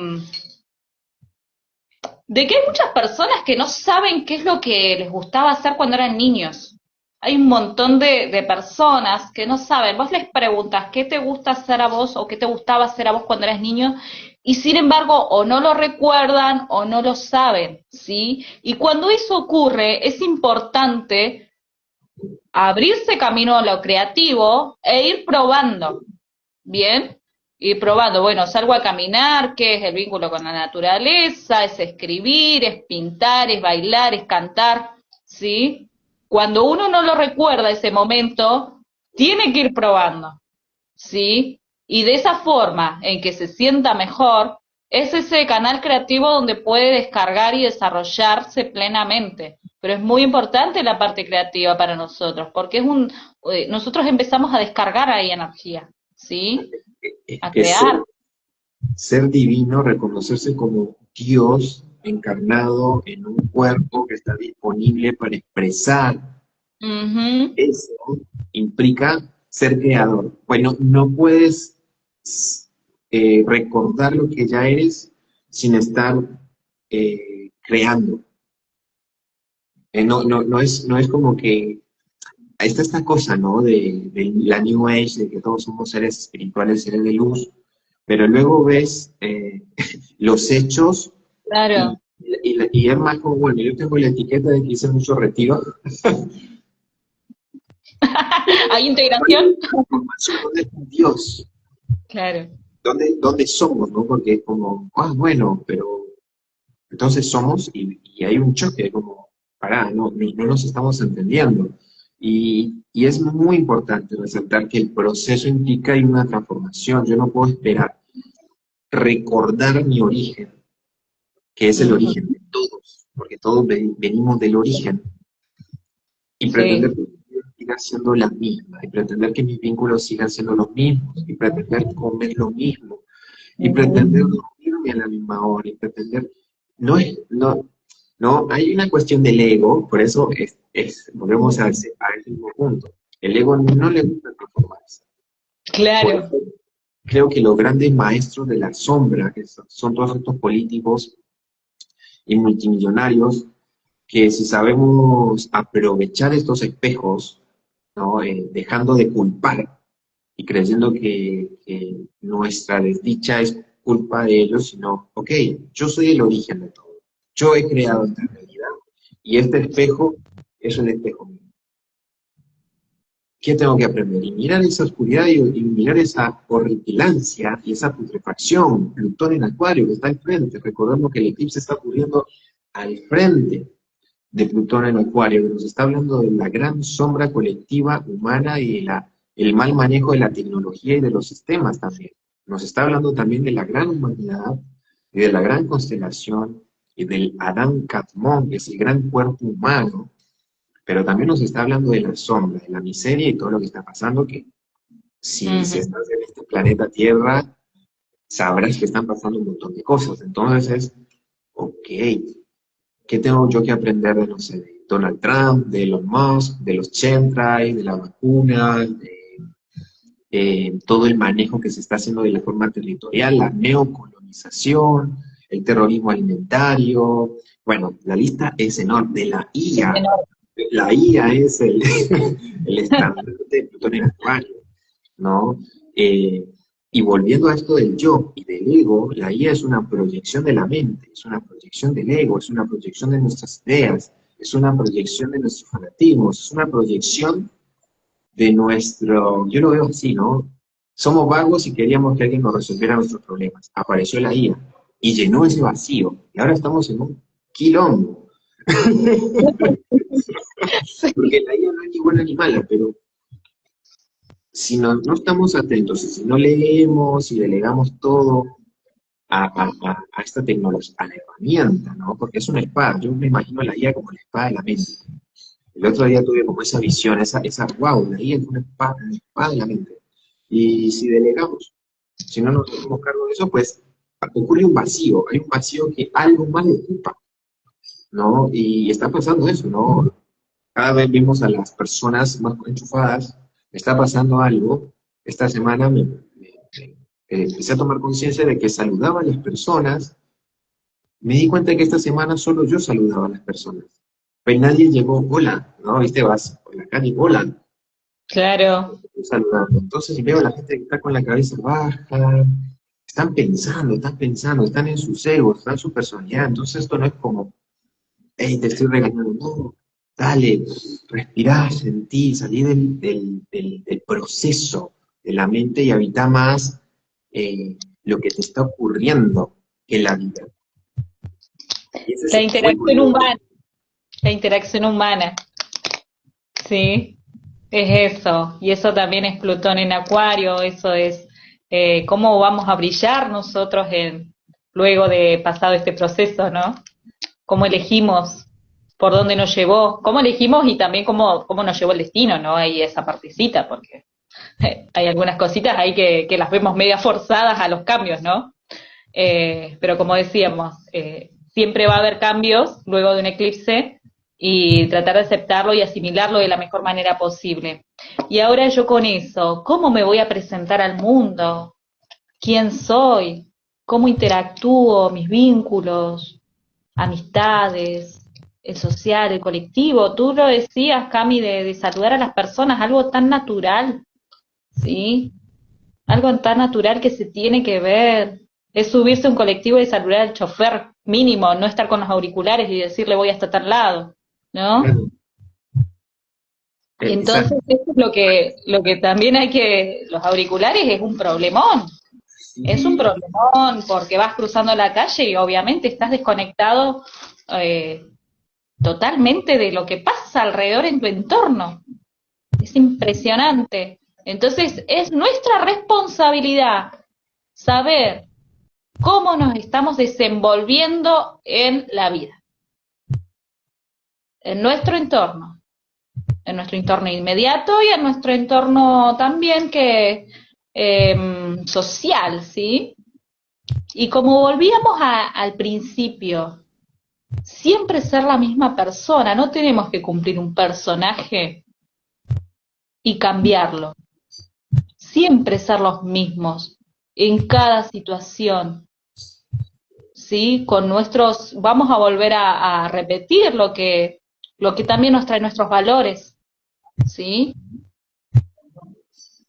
de que hay muchas personas que no saben qué es lo que les gustaba hacer cuando eran niños. Hay un montón de personas que no saben. Vos les preguntas qué te gusta hacer a vos o qué te gustaba hacer a vos cuando eras niño y sin embargo o no lo recuerdan o no lo saben, ¿sí? Y cuando eso ocurre es importante abrirse camino a lo creativo e ir probando. Bien, y probando, bueno, salgo a caminar, ¿qué es el vínculo con la naturaleza? Es escribir, es pintar, es bailar, es cantar, ¿sí? Cuando uno no lo recuerda ese momento, tiene que ir probando, ¿sí? Y de esa forma en que se sienta mejor, es ese canal creativo donde puede descargar y desarrollarse plenamente. Pero es muy importante la parte creativa para nosotros, porque nosotros empezamos a descargar ahí energía, ¿sí? Es A que crear. ser divino, reconocerse como Dios encarnado en un cuerpo que está disponible para expresar, Ujú. eso implica ser creador. Bueno, no puedes recordar lo que ya eres sin estar creando. No es como que está esta cosa, ¿no? De la New Age, de que todos somos seres espirituales, seres de luz, pero luego ves los hechos y, Claro. y es más como, bueno, yo tengo la etiqueta de que hice mucho retiro, pero ¿Hay ¿cuál es integración? la transformación? ¿Dónde está Dios? Claro. ¿Dónde somos, no? Porque es como, bueno, pero entonces somos y hay un choque, como, pará, no nos estamos entendiendo. Y es muy importante resaltar que el proceso implica una transformación. Yo no puedo esperar recordar mi origen, que es el Ujú. origen de todos, porque todos venimos del origen, y pretender Sí. que mi vida siga siendo la misma, y pretender que mis vínculos sigan siendo los mismos, y pretender comer lo mismo, y pretender dormirme a la misma hora, y pretender, no, hay una cuestión del ego, por eso volvemos a ese mismo punto. El ego no le gusta transformarse. Por Claro. eso creo que los grandes maestros de la sombra, que son todos estos políticos y multimillonarios, que si sabemos aprovechar estos espejos, ¿no? Dejando de culpar y creyendo que nuestra desdicha es culpa de ellos, sino, ok, yo soy el origen de todo. Yo he creado esta realidad y este espejo es un espejo mío. ¿Qué tengo que aprender? Y mirar esa oscuridad y mirar esa horripilancia y esa putrefacción, Plutón en Acuario que está al frente. Recordemos que el eclipse está ocurriendo al frente de Plutón en Acuario, que nos está hablando de la gran sombra colectiva humana y el mal manejo de la tecnología y de los sistemas también. Nos está hablando también de la gran humanidad y de la gran constelación y del Adán Catmón, que es el gran cuerpo humano, pero también nos está hablando de la sombra, de la miseria y todo lo que está pasando, que si Ujú. estás en este planeta Tierra, sabrás que están pasando un montón de cosas. Entonces, ok, ¿qué tengo yo que aprender de, no sé, de Donald Trump, de Elon Musk, de los chemtrails, de la vacuna, de todo el manejo que se está haciendo de la forma territorial, la neocolonización, el terrorismo alimentario? Bueno, la lista es enorme. De la Es IA, enorme. la IA es el estandarte de Plutón en Acuario, ¿no? Eh, y volviendo a esto del yo y del ego, la IA es una proyección de la mente, es una proyección del ego, es una proyección de nuestras ideas, es una proyección de nuestros fanatismos, es una proyección de nuestro, yo lo veo así, ¿no? Somos vagos y queríamos que alguien nos resolviera nuestros problemas. Apareció la IA y llenó ese vacío. Y ahora estamos en un quilombo. Porque la IA no es ni buena ni mala, pero si no estamos atentos, si no leemos y delegamos todo, a esta tecnología, a la herramienta, ¿no? Porque es una espada, yo me imagino la IA como la espada de la mente. El otro día tuve como esa visión, wow, la IA es una espada de la mente. Y si delegamos, si no nos hacemos cargo de eso, pues ocurre un vacío, hay un vacío que algo más lo ocupa, ¿no? Y está pasando eso, ¿no? Cada vez vimos a las personas más enchufadas, me está pasando algo. Esta semana empecé a tomar conciencia de que saludaba a las personas, me di cuenta que esta semana solo yo saludaba a las personas. Pues nadie llegó, hola, ¿no? ¿Viste? Vas por la calle, hola, Claro. saludando. Entonces, si veo a la gente que está con la cabeza baja, están en sus egos, están en su personalidad. Entonces, esto no es como, hey, te estoy regañando, no, dale, respirá, sentí, salí del proceso de la mente y habita más lo que te está ocurriendo en la vida. Y ese es La el juego interacción de hoy. humana, la interacción humana, ¿sí? Es eso, y eso también es Plutón en Acuario, eso es cómo vamos a brillar nosotros luego de pasado este proceso, ¿no? Cómo elegimos, por dónde nos llevó, cómo elegimos y también cómo nos llevó el destino, ¿no? Ahí esa partecita, porque hay algunas cositas ahí que las vemos media forzadas a los cambios, ¿no? Pero como decíamos, siempre va a haber cambios luego de un eclipse y tratar de aceptarlo y asimilarlo de la mejor manera posible. Y ahora yo con eso, ¿cómo me voy a presentar al mundo? ¿Quién soy? ¿Cómo interactúo? Mis vínculos, amistades, el social, el colectivo. Tú lo decías, Cami, de saludar a las personas, algo tan natural, ¿sí? Algo tan natural que se tiene que ver. Es subirse a un colectivo y saludar al chofer mínimo, no estar con los auriculares y decirle voy hasta tal lado, ¿no? Claro, Entonces, exacto. eso es lo que también hay que, los auriculares es un Sí, problemón porque vas cruzando la calle y obviamente estás desconectado eh, totalmente de lo que pasa alrededor en tu entorno. Es impresionante. Entonces, es nuestra responsabilidad saber cómo nos estamos desenvolviendo en la vida, en nuestro entorno inmediato y en nuestro entorno también social, ¿sí? Y como volvíamos al principio, siempre ser la misma persona, no tenemos que cumplir un personaje y cambiarlo, siempre ser los mismos en cada situación, ¿sí? Vamos a volver a repetir lo que también nos trae nuestros valores, ¿sí?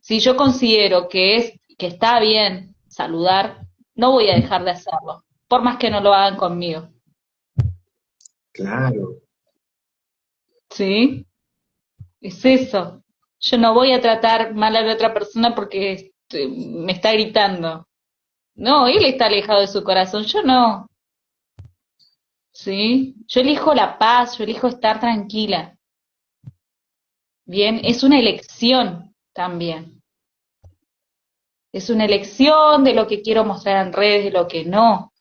Si yo considero que está bien saludar, no voy a dejar de hacerlo, por más que no lo hagan conmigo, claro. ¿sí? Es eso. Yo no voy a tratar mal a la otra persona porque me está gritando. No, él está alejado de su corazón, yo no, ¿sí? Yo elijo la paz, yo elijo estar tranquila. Bien, es una elección también. Es una elección de lo que quiero mostrar en redes, de lo que no.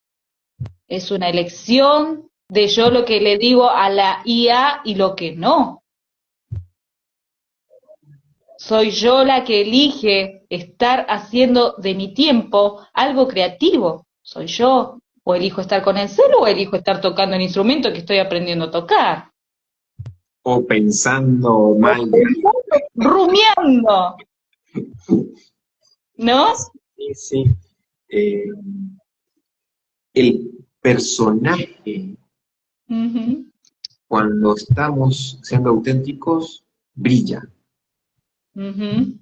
Es una elección de yo lo que le digo a la IA y lo que no. Soy yo la que elige estar haciendo de mi tiempo algo creativo. Soy yo. O elijo estar con el celu o elijo estar tocando el instrumento que estoy aprendiendo a tocar. O pensando O mal de algo. rumiando, ¿no? Sí, sí. Eh, el personaje, Ujú, cuando estamos siendo auténticos, brilla. ujú,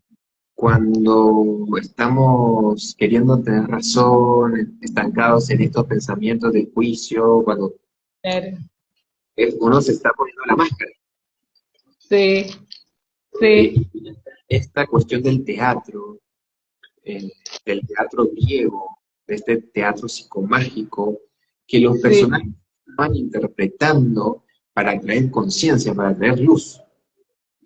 Cuando estamos queriendo tener razón, estancados en estos pensamientos de juicio, cuando claro. uno se está poniendo la máscara. Sí, sí, Esta cuestión del teatro, eh, del teatro griego, de este teatro psicomágico, que los sí, personajes van interpretando para traer conciencia, para traer luz,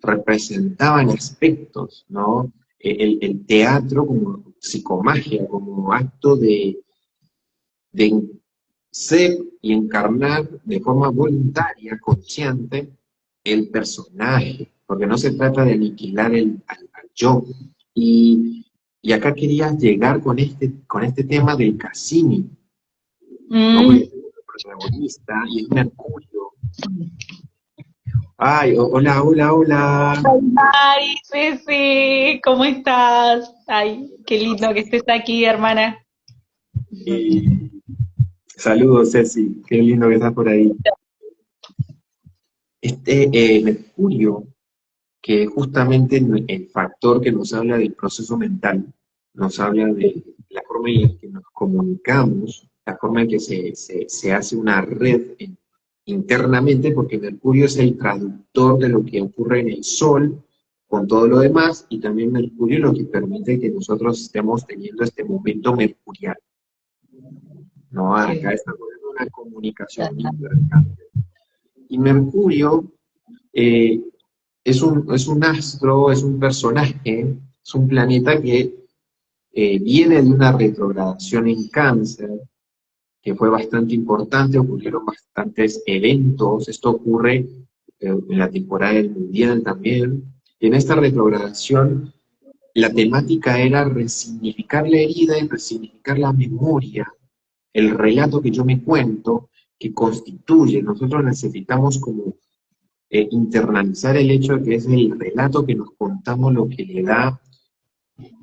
representaban aspectos, ¿no? El teatro como psicomagia, como acto de ser y encarnar de forma voluntaria, consciente, el personaje, porque no se trata de aniquilar al yo. Y acá quería llegar con este tema del Cassini, ¿no? Porque Mm. es el protagonista y es Mercurio. Ay, hola, hola, hola. Ay, Ceci, ¿cómo estás? Ay, qué lindo que estés aquí, hermana. Eh, Saludos, Ceci, qué lindo que estás por ahí. Mercurio, que justamente el factor que nos habla del proceso mental, nos habla de la forma en la que nos comunicamos, la forma en que se hace una red internamente, porque Mercurio es el traductor de lo que ocurre en el Sol con todo lo demás, y también Mercurio es lo que permite que nosotros estemos teniendo este momento mercurial, ¿no? Acá Qué estamos en una comunicación, un intercambio. Y Mercurio eh, es un astro, es un personaje, es un planeta que viene de una retrogradación en Cáncer, que fue bastante importante, ocurrieron bastantes eventos, esto ocurre en la temporada del Mundial también, y en esta retrogradación la temática era resignificar la herida y resignificar la memoria, el relato que yo me cuento, que constituye, nosotros necesitamos como internalizar el hecho de que es el relato que nos contamos lo que le da,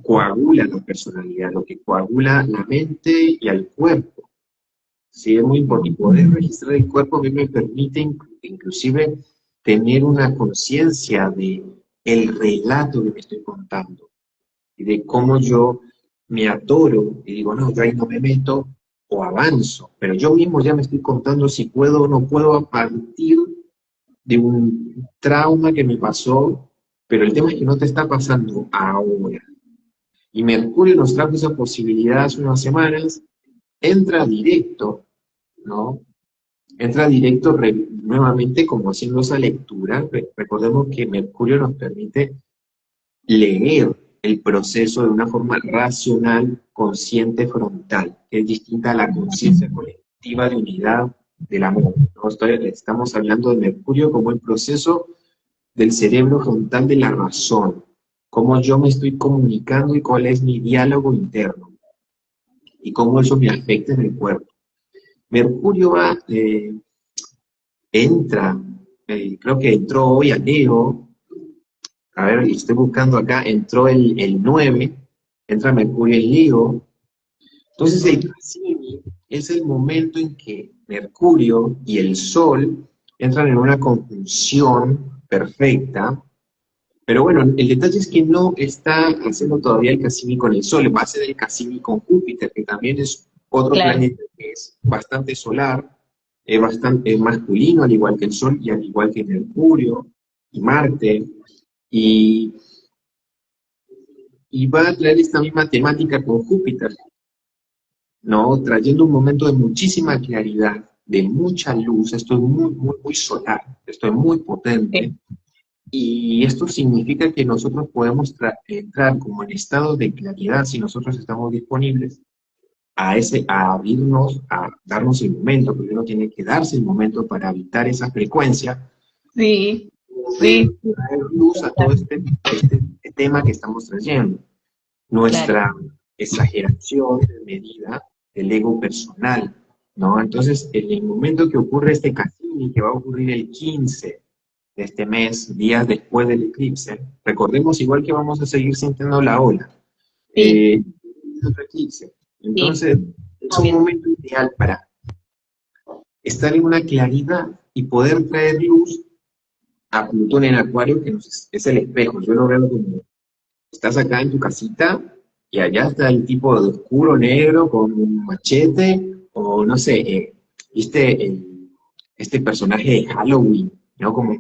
coagula la personalidad, lo que coagula la mente y al cuerpo. Sí, es muy importante. Y poder registrar el cuerpo a mí me permite inclusive tener una conciencia de el relato que me estoy contando y de cómo yo me atoro y digo, no, yo ahí no me meto o avanzo, pero yo mismo ya me estoy contando si puedo o no puedo a partir de un trauma que me pasó, pero el tema es que no te está pasando ahora. Y Mercurio nos trajo esa posibilidad hace unas semanas, entra directo, ¿no? Entra directo nuevamente como haciendo esa lectura. Recordemos que Mercurio nos permite leer el proceso de una forma racional, consciente, frontal, que es distinta a la conciencia colectiva de unidad del amor, ¿no? Estamos hablando de Mercurio como el proceso del cerebro frontal de la razón, cómo yo me estoy comunicando y cuál es mi diálogo interno, y cómo eso me afecta en el cuerpo. Mercurio entra, creo que entró hoy a Leo, a ver, estoy buscando acá, entró el 9, entra Mercurio en Leo. Entonces el Cassini es el momento en que Mercurio y el Sol entran en una conjunción perfecta. Pero bueno, el detalle es que no está haciendo todavía el Cassini con el Sol, va a ser el Cassini con Júpiter, que también es otro claro. planeta que es bastante solar, es bastante masculino, al igual que el Sol y al igual que Mercurio y Marte, y, y va a traer esta misma temática con Júpiter, ¿no? Trayendo un momento de muchísima claridad, de mucha luz, esto es muy, muy, muy solar, esto es muy potente. Y esto significa que nosotros podemos entrar como en estado de claridad si nosotros estamos disponibles a abrirnos, a darnos el momento, porque uno tiene que darse el momento para habitar esa frecuencia, Sí, poder sí, sí, traer luz a todo este tema que estamos trayendo. claro. Nuestra exageración de medida del ego personal, ¿no? Entonces, en el momento que ocurre este Cassini, que va a ocurrir el 15 de este mes, días después del eclipse, recordemos igual que vamos a seguir sintiendo la ola, Sí, otro eclipse. sí, Entonces, es muy un bien. momento ideal para estar en una claridad y poder traer luz a Plutón en Acuario, que es el espejo. Yo lo veo como, estás acá en tu casita y allá está el tipo de oscuro negro con un machete, o no sé, ¿viste este personaje de Halloween? ¿No? Como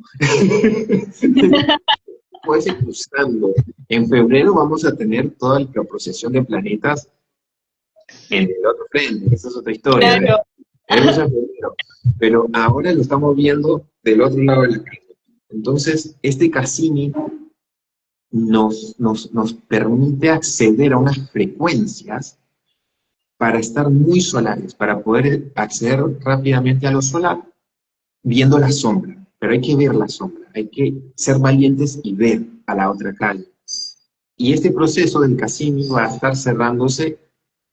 puede ir cruzando. En febrero vamos a tener toda la procesión de planetas en Sí, el otro frente, esa es otra historia, ¿eh? claro. Eso es en febrero. Pero ahora lo estamos viendo del otro lado de la calle. Entonces, este Cassini nos permite acceder a unas frecuencias para estar muy solares, para poder acceder rápidamente a lo solar, viendo la sombra. Pero hay que ver la sombra, hay que ser valientes y ver a la otra calle. Y este proceso del Cassini va a estar cerrándose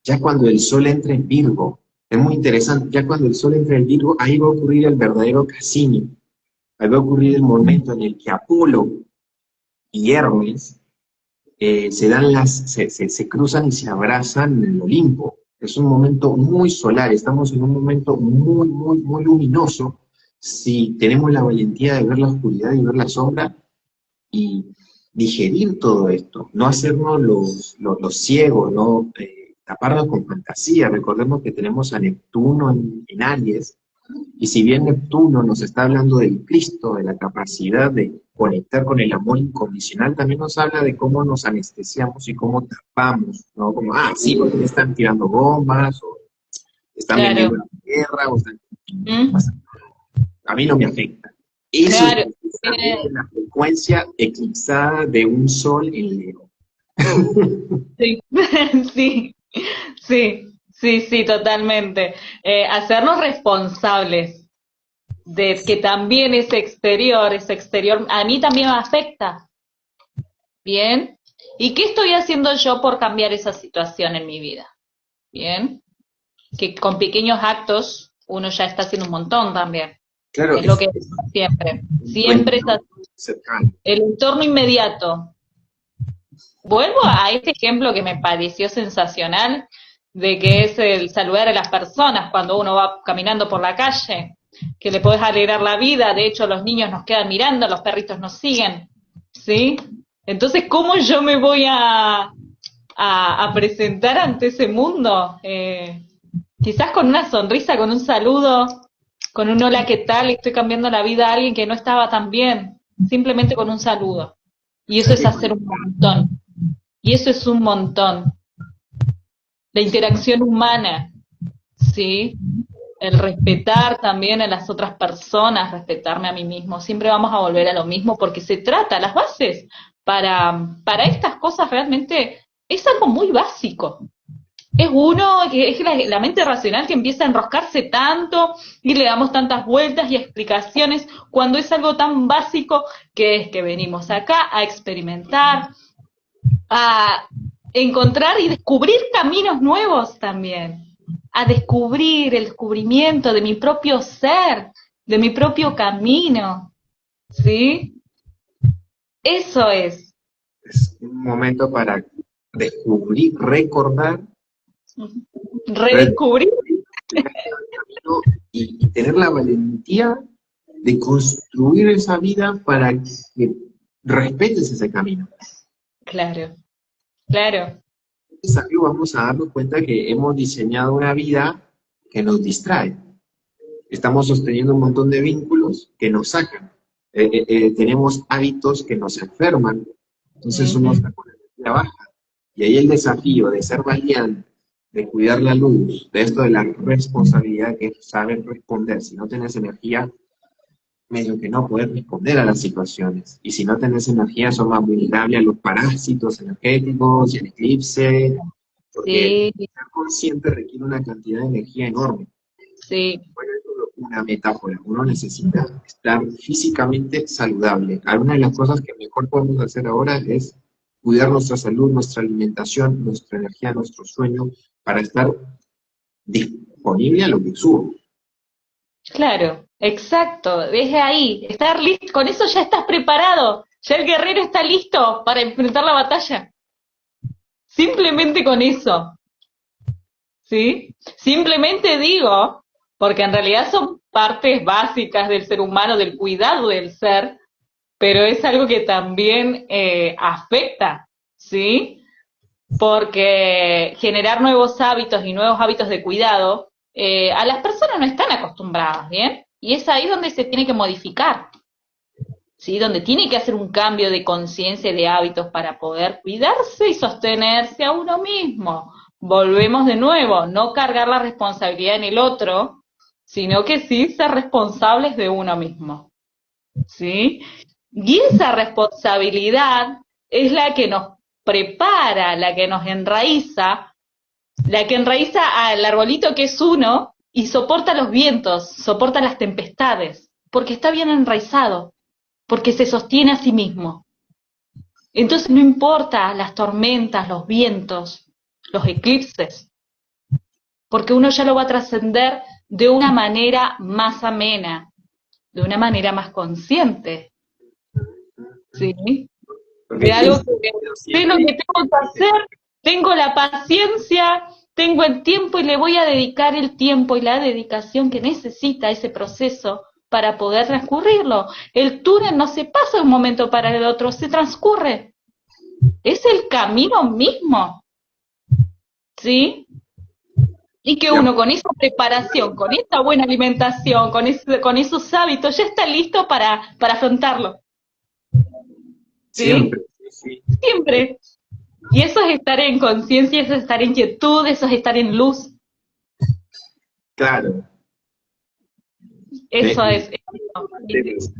ya cuando el Sol entre en Virgo. Es muy interesante, ya cuando el Sol entre en Virgo, ahí va a ocurrir el verdadero Cassini. Ahí va a ocurrir el momento en el que Apolo y Hermes se cruzan y se abrazan en el Olimpo. Es un momento muy solar, estamos en un momento muy, muy, muy luminoso. Si tenemos la valentía de ver la oscuridad y ver la sombra y digerir todo esto, no hacernos los ciegos, no taparnos con fantasía. Recordemos que tenemos a Neptuno en Aries, y si bien Neptuno nos está hablando del Cristo, de la capacidad de conectar con el amor incondicional, también nos habla de cómo nos anestesiamos y cómo tapamos, ¿no? Como, sí, porque están tirando bombas, o están Claro. vendiendo la guerra, o están... ¿Mm? A mí no me afecta. Eso Claro. es precisamente la frecuencia eclipsada de un sol en Leo. Sí, sí, sí, totalmente. Hacernos responsables de que también ese exterior, a mí también me afecta, ¿bien? ¿Y qué estoy haciendo yo por cambiar esa situación en mi vida? ¿Bien? Que con pequeños actos uno ya está haciendo un montón también. Claro, Es lo que siempre, siempre es cercano. el entorno inmediato. Vuelvo a este ejemplo que me pareció sensacional, de que es el saludar a las personas cuando uno va caminando por la calle, que le podés alegrar la vida. De hecho, los niños nos quedan mirando, los perritos nos siguen, ¿sí? Entonces, ¿cómo yo me voy a presentar ante ese mundo? Quizás con una sonrisa, con un saludo, con un hola, ¿qué tal? Estoy cambiando la vida a alguien que no estaba tan bien, simplemente con un saludo. Y eso es hacer un montón. Y eso es un montón. La interacción humana, ¿sí? El respetar también a las otras personas, respetarme a mí mismo. Siempre vamos a volver a lo mismo porque se trata, las bases para estas cosas realmente es algo muy básico. Es la mente racional que empieza a enroscarse tanto y le damos tantas vueltas y explicaciones cuando es algo tan básico, que es que venimos acá a experimentar, a encontrar y descubrir caminos nuevos también, a descubrir el descubrimiento de mi propio ser, de mi propio camino, ¿sí? Eso es. Es un momento para descubrir, recordar, Redescubrir. y tener la valentía de construir esa vida para que respetes ese camino. Claro, claro. Desafío vamos a darnos cuenta que hemos diseñado una vida que nos distrae. Estamos sosteniendo un montón de vínculos que nos sacan. Tenemos hábitos que nos enferman. Entonces uno está con la energía baja. Y ahí el desafío de ser valiente, de cuidar la luz, de esto de la responsabilidad, que es saber responder. Si no tienes energía, medio que no puedes responder a las situaciones. Y si no tenés energía, sos más vulnerable a los parásitos energéticos y al eclipse, porque Sí, ser consciente requiere una cantidad de energía enorme. sí, Bueno, es una metáfora. Uno necesita estar físicamente saludable. Alguna de las cosas que mejor podemos hacer ahora es cuidar nuestra salud, nuestra alimentación, nuestra energía, nuestro sueño, para estar disponible a lo que subo. claro, exacto. Desde ahí, estar listo, con eso ya estás preparado. Ya el guerrero está listo para enfrentar la batalla. Simplemente con eso, ¿sí? Simplemente digo, porque en realidad son partes básicas del ser humano, del cuidado del ser, pero es algo que también afecta, ¿sí? Porque generar nuevos hábitos y nuevos hábitos de cuidado, a las personas no están acostumbradas, ¿bien? Y es ahí donde se tiene que modificar, ¿sí? Donde tiene que hacer un cambio de conciencia y de hábitos para poder cuidarse y sostenerse a uno mismo. Volvemos de nuevo, no cargar la responsabilidad en el otro, sino que sí ser responsables de uno mismo, ¿sí? Y esa responsabilidad es la que nos prepara, la que nos enraiza La que enraiza al arbolito que es uno y soporta los vientos, soporta las tempestades, porque está bien enraizado, porque se sostiene a sí mismo. Entonces no importa las tormentas, los vientos, los eclipses, porque uno ya lo va a trascender de una manera más amena, de una manera más consciente, ¿sí? Porque De algo existe que sé lo siempre. que tengo que hacer, tengo la paciencia, tengo el tiempo y le voy a dedicar el tiempo y la dedicación que necesita ese proceso para poder transcurrirlo. El túnel no se pasa de un momento para el otro, se transcurre. Es el camino mismo, ¿sí? Y que Ya, uno con esa preparación, con esa buena alimentación, con esos hábitos, ya está listo para afrontarlo, ¿sí? siempre, sí, sí. Siempre. Y eso es estar en conciencia, eso es estar en quietud, eso es estar en luz. Claro. Eso Me es, interesa.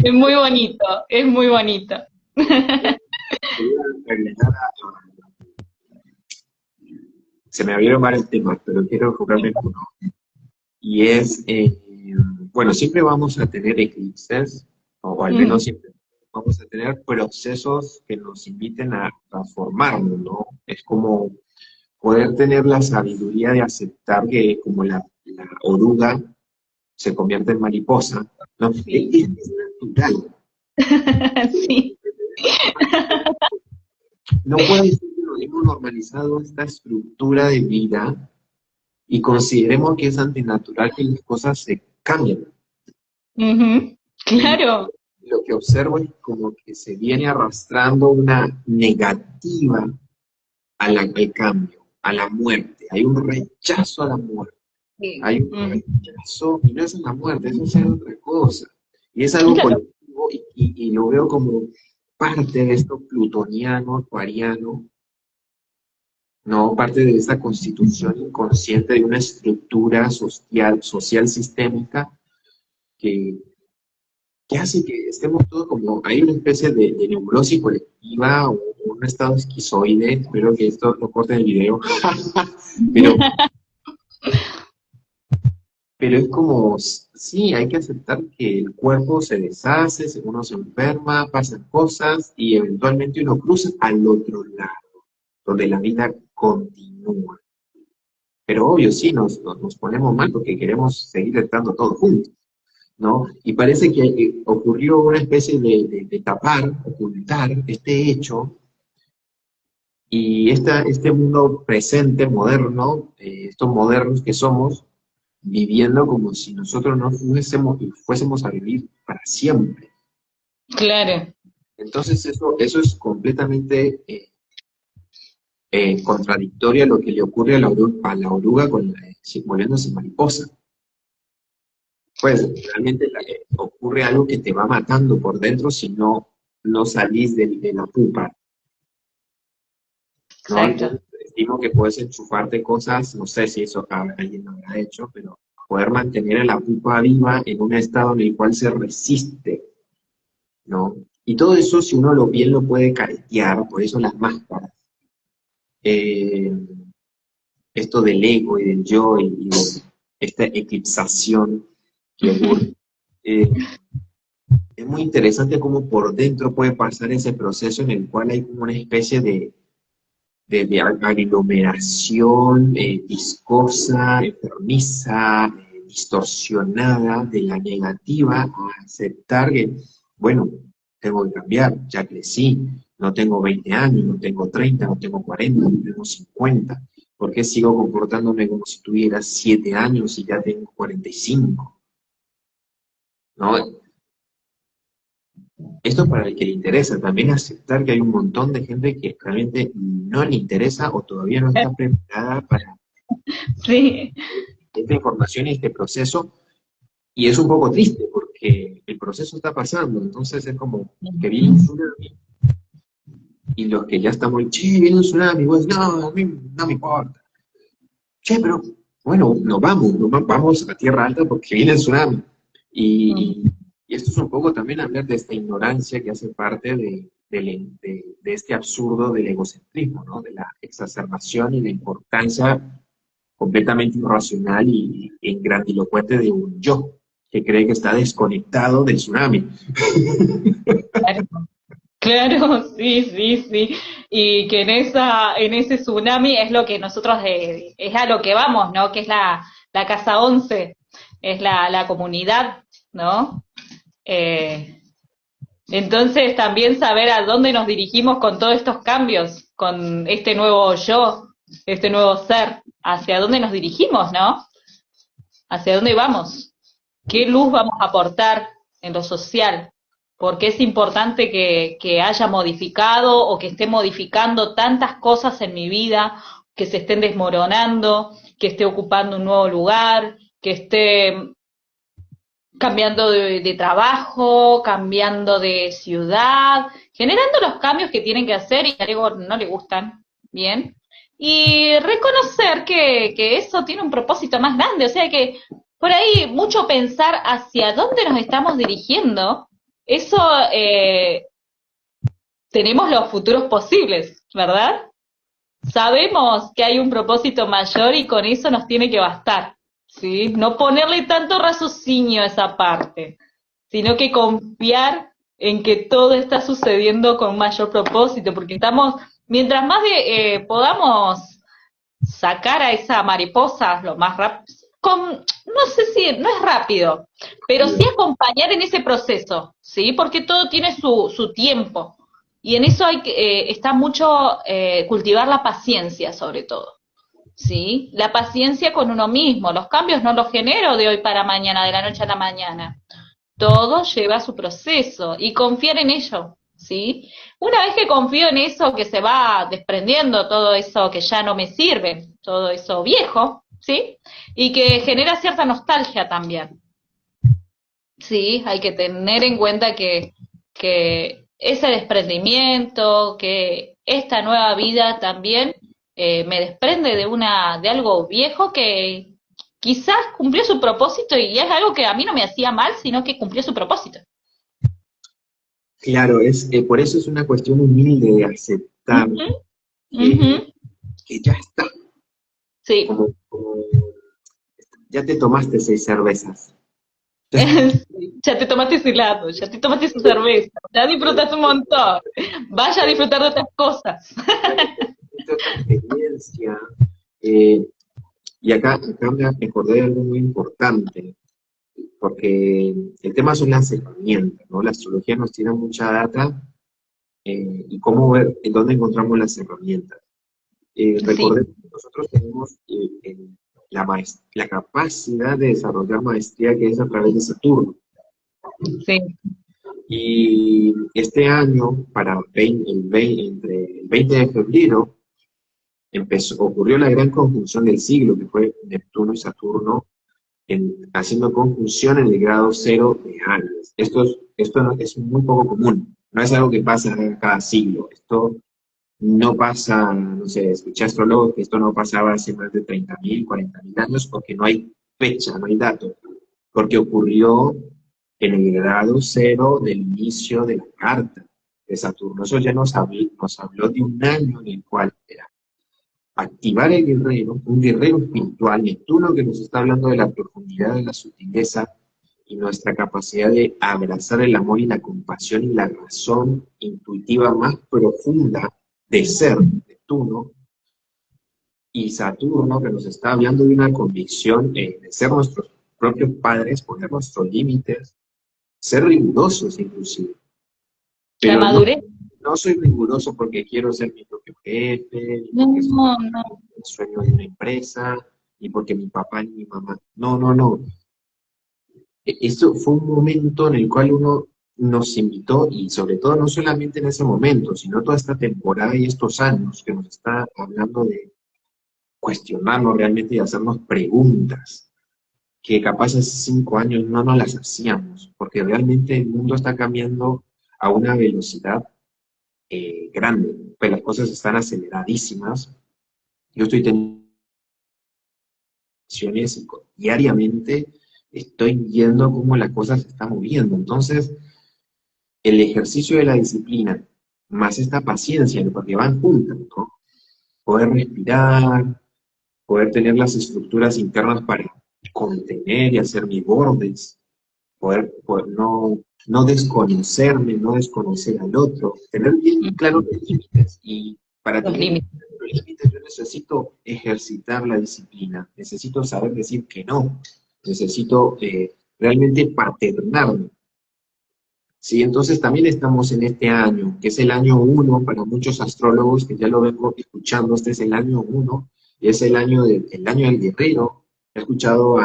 es muy bonito, es muy bonito. Quería agregar se me abrieron varios temas, pero quiero enfocarme en uno. Y es, bueno, siempre vamos a tener eclipses, o al menos Mm, siempre vamos a tener procesos que nos inviten a transformarnos, ¿no? Es como poder tener la sabiduría de aceptar que como la oruga se convierte en mariposa, ¿no? sí. Es natural. Sí, No puede ser que nos hemos normalizado esta estructura de vida y consideremos que es antinatural que las cosas se cambien. ujú, Y claro, lo que observo es como que se viene arrastrando una negativa al cambio, a la muerte. Hay un rechazo a la muerte. sí, Hay un ujú, rechazo, y no es a la muerte, eso es otra cosa. Y es algo claro, colectivo y lo veo como parte de esto plutoniano, acuariano, ¿no? Parte de esa constitución inconsciente de una estructura social sistémica que, que hace que estemos todos como, hay una especie de neurosis colectiva o un estado esquizoide, espero que esto no corte el video, pero, pero es como, sí, hay que aceptar que el cuerpo se deshace, uno se enferma, pasan cosas y eventualmente uno cruza al otro lado, donde la vida continúa. Pero obvio, sí, nos ponemos mal porque queremos seguir estando todos juntos, ¿no? Y parece que ocurrió una especie de tapar, ocultar este hecho, y este mundo presente, moderno, estos modernos que somos, viviendo como si nosotros no fuésemos a vivir para siempre. claro, Entonces eso es completamente contradictorio a lo que le ocurre a la oruga con volviéndose mariposa. Pues realmente ocurre algo que te va matando por dentro si no salís de la pupa, ¿no? exacto. Entonces, estimo que puedes enchufarte cosas, no sé si eso alguien lo habrá hecho, pero poder mantener a la pupa viva en un estado en el cual se resiste, ¿no? Y todo eso, si uno lo bien lo puede caretear, por eso las máscaras. Eh, esto del ego y del yo y de esta eclipsación que ocurre. Eh, es muy interesante cómo por dentro puede pasar ese proceso en el cual hay como una especie de aglomeración viscosa, enfermiza, distorsionada de la negativa a aceptar que, bueno, tengo que cambiar, ya crecí, no tengo 20 años, no tengo 30, no tengo 40, no tengo 50. ¿Por qué sigo comportándome como si tuviera 7 años y ya tengo 45? ¿No? Esto para el que le interesa, también aceptar que hay un montón de gente que realmente no le interesa o todavía no está preparada para Sí, esta información y este proceso, y es un poco triste porque el proceso está pasando, entonces es como que viene un tsunami y los que ya estamos, che, viene un tsunami, pues no, a mí no me importa, che, pero bueno, vamos a tierra alta porque viene el tsunami. Y, y esto es un poco también hablar de esta ignorancia que hace parte de este absurdo del egocentrismo, ¿no? De la exacerbación y la importancia completamente irracional y grandilocuente de un yo, que cree que está desconectado del tsunami. Claro, claro, sí, sí, sí. Y que en ese tsunami es lo que nosotros, es a lo que vamos, ¿no? Que es la Casa 11, es la comunidad, ¿no? Eh, entonces también saber a dónde nos dirigimos con todos estos cambios, con este nuevo yo, este nuevo ser, hacia dónde nos dirigimos, ¿no? Hacia dónde vamos, qué luz vamos a aportar en lo social, porque es importante que haya modificado o que esté modificando tantas cosas en mi vida, que se estén desmoronando, que esté ocupando un nuevo lugar, que esté cambiando de trabajo, cambiando de ciudad, generando los cambios que tienen que hacer y a Diego no le gustan, ¿bien? Y reconocer que eso tiene un propósito más grande, o sea que por ahí mucho pensar hacia dónde nos estamos dirigiendo, eso tenemos los futuros posibles, ¿verdad? Sabemos que hay un propósito mayor y con eso nos tiene que bastar, ¿sí? No ponerle tanto raciocinio a esa parte, sino que confiar en que todo está sucediendo con mayor propósito, porque estamos, mientras más podamos sacar a esa mariposa lo más rápido, no sé si, no es rápido, pero sí acompañar en ese proceso, ¿sí? Porque todo tiene su tiempo. Y en eso hay está mucho cultivar la paciencia, sobre todo, ¿sí? La paciencia con uno mismo. Los cambios no los genero de hoy para mañana, de la noche a la mañana. Todo lleva su proceso y confiar en ello, ¿sí? Una vez que confío en eso, que se va desprendiendo todo eso que ya no me sirve, todo eso viejo, ¿sí? Y que genera cierta nostalgia también. Sí, hay que tener en cuenta que ese desprendimiento, que esta nueva vida también me desprende de algo viejo que quizás cumplió su propósito y es algo que a mí no me hacía mal, sino que cumplió su propósito. Claro, por eso es una cuestión humilde de aceptar Ujú, ujú. que, que ya está, Sí. como ya te tomaste 6 cervezas. Ya te tomaste ese helado, ya te tomaste su cerveza, ya disfrutaste un montón. Vaya a disfrutar de otras cotras. Esta otra experiencia. eh, y acá me acordé de algo muy importante, porque el tema son las herramientas, ¿no? La astrología nos tiene mucha data y cómo ver en dónde encontramos las herramientas. Sí, Recordemos que nosotros tenemos la capacidad de desarrollar maestría que es a través de Saturno. sí, Y este año, entre el 20 de febrero, ocurrió la gran conjunción del siglo, que fue Neptuno y Saturno haciendo conjunción en el grado 0 de Aries. Esto es muy poco común, no es algo que pasa cada siglo. Esto no pasa, no sé, escuché astrólogos que esto no pasaba hace más de 30.000, 40.000 años porque no hay fecha, no hay dato, porque ocurrió en el grado 0 del inicio de la carta de Saturno. Eso ya nos habló de un año en el cual era activar el guerrero, un guerrero espiritual, Neptuno que nos está hablando de la profundidad, de la sutileza y nuestra capacidad de abrazar el amor y la compasión y la razón intuitiva más profunda de ser, Neptuno, y Saturno que nos está hablando de una convicción de ser nuestros propios padres, poner nuestros límites, ser rigurosos inclusive, la pero no, madurez. no soy riguroso porque quiero ser mi propio jefe, ni No, porque es no. el sueño de una empresa, ni porque mi papá ni mi mamá. No, no, no. Esto fue un momento en el cual uno nos invitó, y sobre todo no solamente en ese momento, sino toda esta temporada y estos años que nos está hablando de cuestionarnos realmente y hacernos preguntas que capaz hace 5 años no nos las hacíamos, porque realmente el mundo está cambiando a una velocidad grande, pues las cosas están aceleradísimas. Yo estoy teniendo acciones diariamente, estoy viendo cómo la cosa se está moviendo. Entonces, el ejercicio de la disciplina, más esta paciencia, ¿no? Porque van juntas, ¿no? Poder respirar, poder tener las estructuras internas para contener y hacer mis bordes, poder no desconocerme, no desconocer al otro, tener bien claros los límites. Y para Los tener límites. los límites yo necesito ejercitar la disciplina, necesito saber decir que no, necesito realmente paternarme. Sí, entonces también estamos en este año, que es el año uno para muchos astrólogos, que ya lo vengo escuchando, este es el año uno, y es el año del guerrero. He escuchado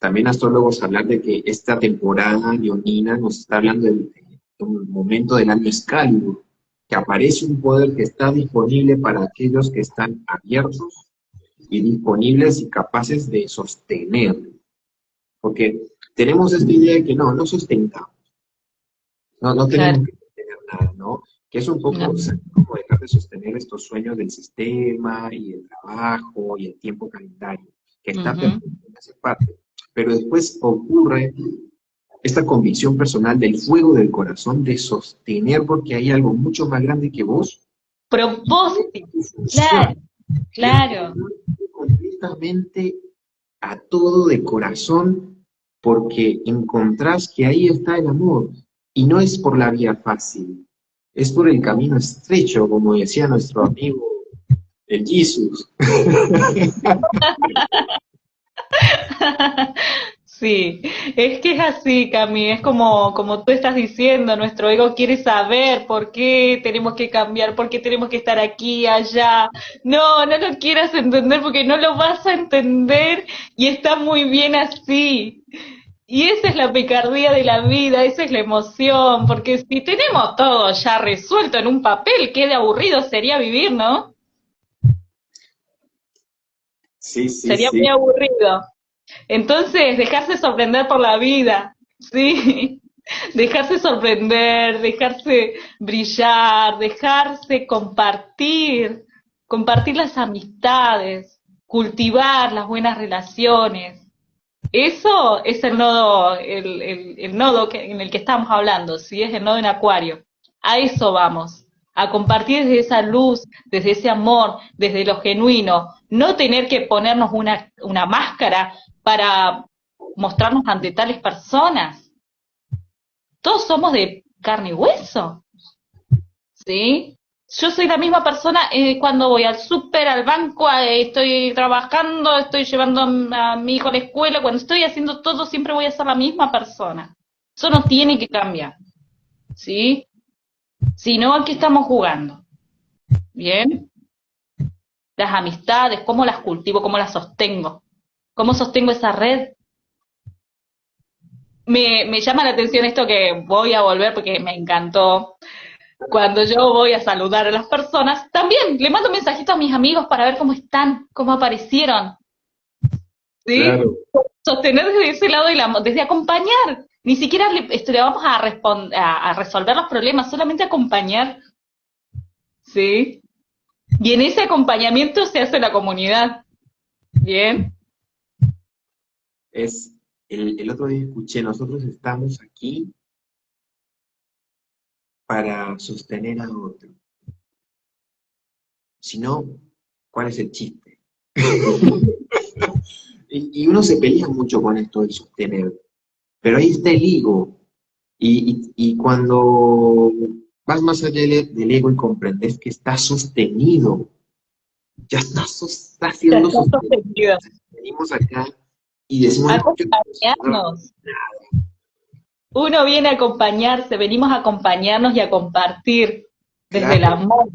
también astrólogos hablar de que esta temporada leonina nos está hablando de un momento del año Excalibur, que aparece un poder que está disponible para aquellos que están abiertos y disponibles y capaces de sostener. Porque tenemos esta idea de que no sostengamos, no Claro. tenemos que sostener nada, ¿no? Que es un No. poco, o sea, como dejar de sostener estos sueños del sistema y el trabajo y el tiempo calendario, que está Ujú. perfecto en esa parte. Pero después ocurre esta convicción personal del fuego del corazón de sostener porque hay algo mucho más grande que vos Propósito. que Claro, funciona, que es claro. completamente a todo de corazón porque encontrás que ahí está el amor y no es por la vía fácil, es por el camino estrecho, como decía nuestro amigo el Jesús. Sí, es que es así, Cami, es como tú estás diciendo, nuestro ego quiere saber por qué tenemos que cambiar, por qué tenemos que estar aquí, allá. No, no lo quieras entender porque no lo vas a entender y está muy bien así. Y esa es la picardía de la vida, esa es la emoción, porque si tenemos todo ya resuelto en un papel, qué de aburrido sería vivir, ¿no? Sí, sí, Sería muy sí. aburrido. Entonces, dejarse sorprender por la vida, ¿sí? Dejarse sorprender, dejarse brillar, dejarse compartir, compartir las amistades, cultivar las buenas relaciones. Eso es el nodo, el nodo en el que estamos hablando, ¿sí? Es el nodo en Acuario. A eso vamos, a compartir desde esa luz, desde ese amor, desde lo genuino, no tener que ponernos una máscara para mostrarnos ante tales personas. Todos somos de carne y hueso, ¿sí? Yo soy la misma persona cuando voy al súper, al banco, estoy trabajando, estoy llevando a mi hijo a la escuela, cuando estoy haciendo todo siempre voy a ser la misma persona. Eso no tiene que cambiar, ¿sí? Si no, aquí estamos jugando, ¿bien? Las amistades, cómo las cultivo, cómo las sostengo, cómo sostengo esa red. Me llama la atención esto que voy a volver porque me encantó. Cuando yo voy a saludar a las personas, también le mando mensajitos a mis amigos para ver cómo están, cómo aparecieron, ¿sí? Claro. Sostener desde ese lado, desde acompañar. Ni siquiera le vamos a resolver los problemas, solamente acompañar, ¿sí? Y en ese acompañamiento se hace la comunidad, ¿bien? El otro día escuché, nosotros estamos aquí para sostener a otro. Si no, ¿cuál es el chiste? Y uno se pelea mucho con esto de sostener, pero ahí está el ego. Y cuando vas más allá del ego y comprendes que está sostenido, ya está Ya siendo está sostenido. sostenido. Venimos acá y decimos, no, yo no puedo sostener Acompañarnos. Uno viene a acompañarse, venimos a acompañarnos y a compartir desde el claro, amor.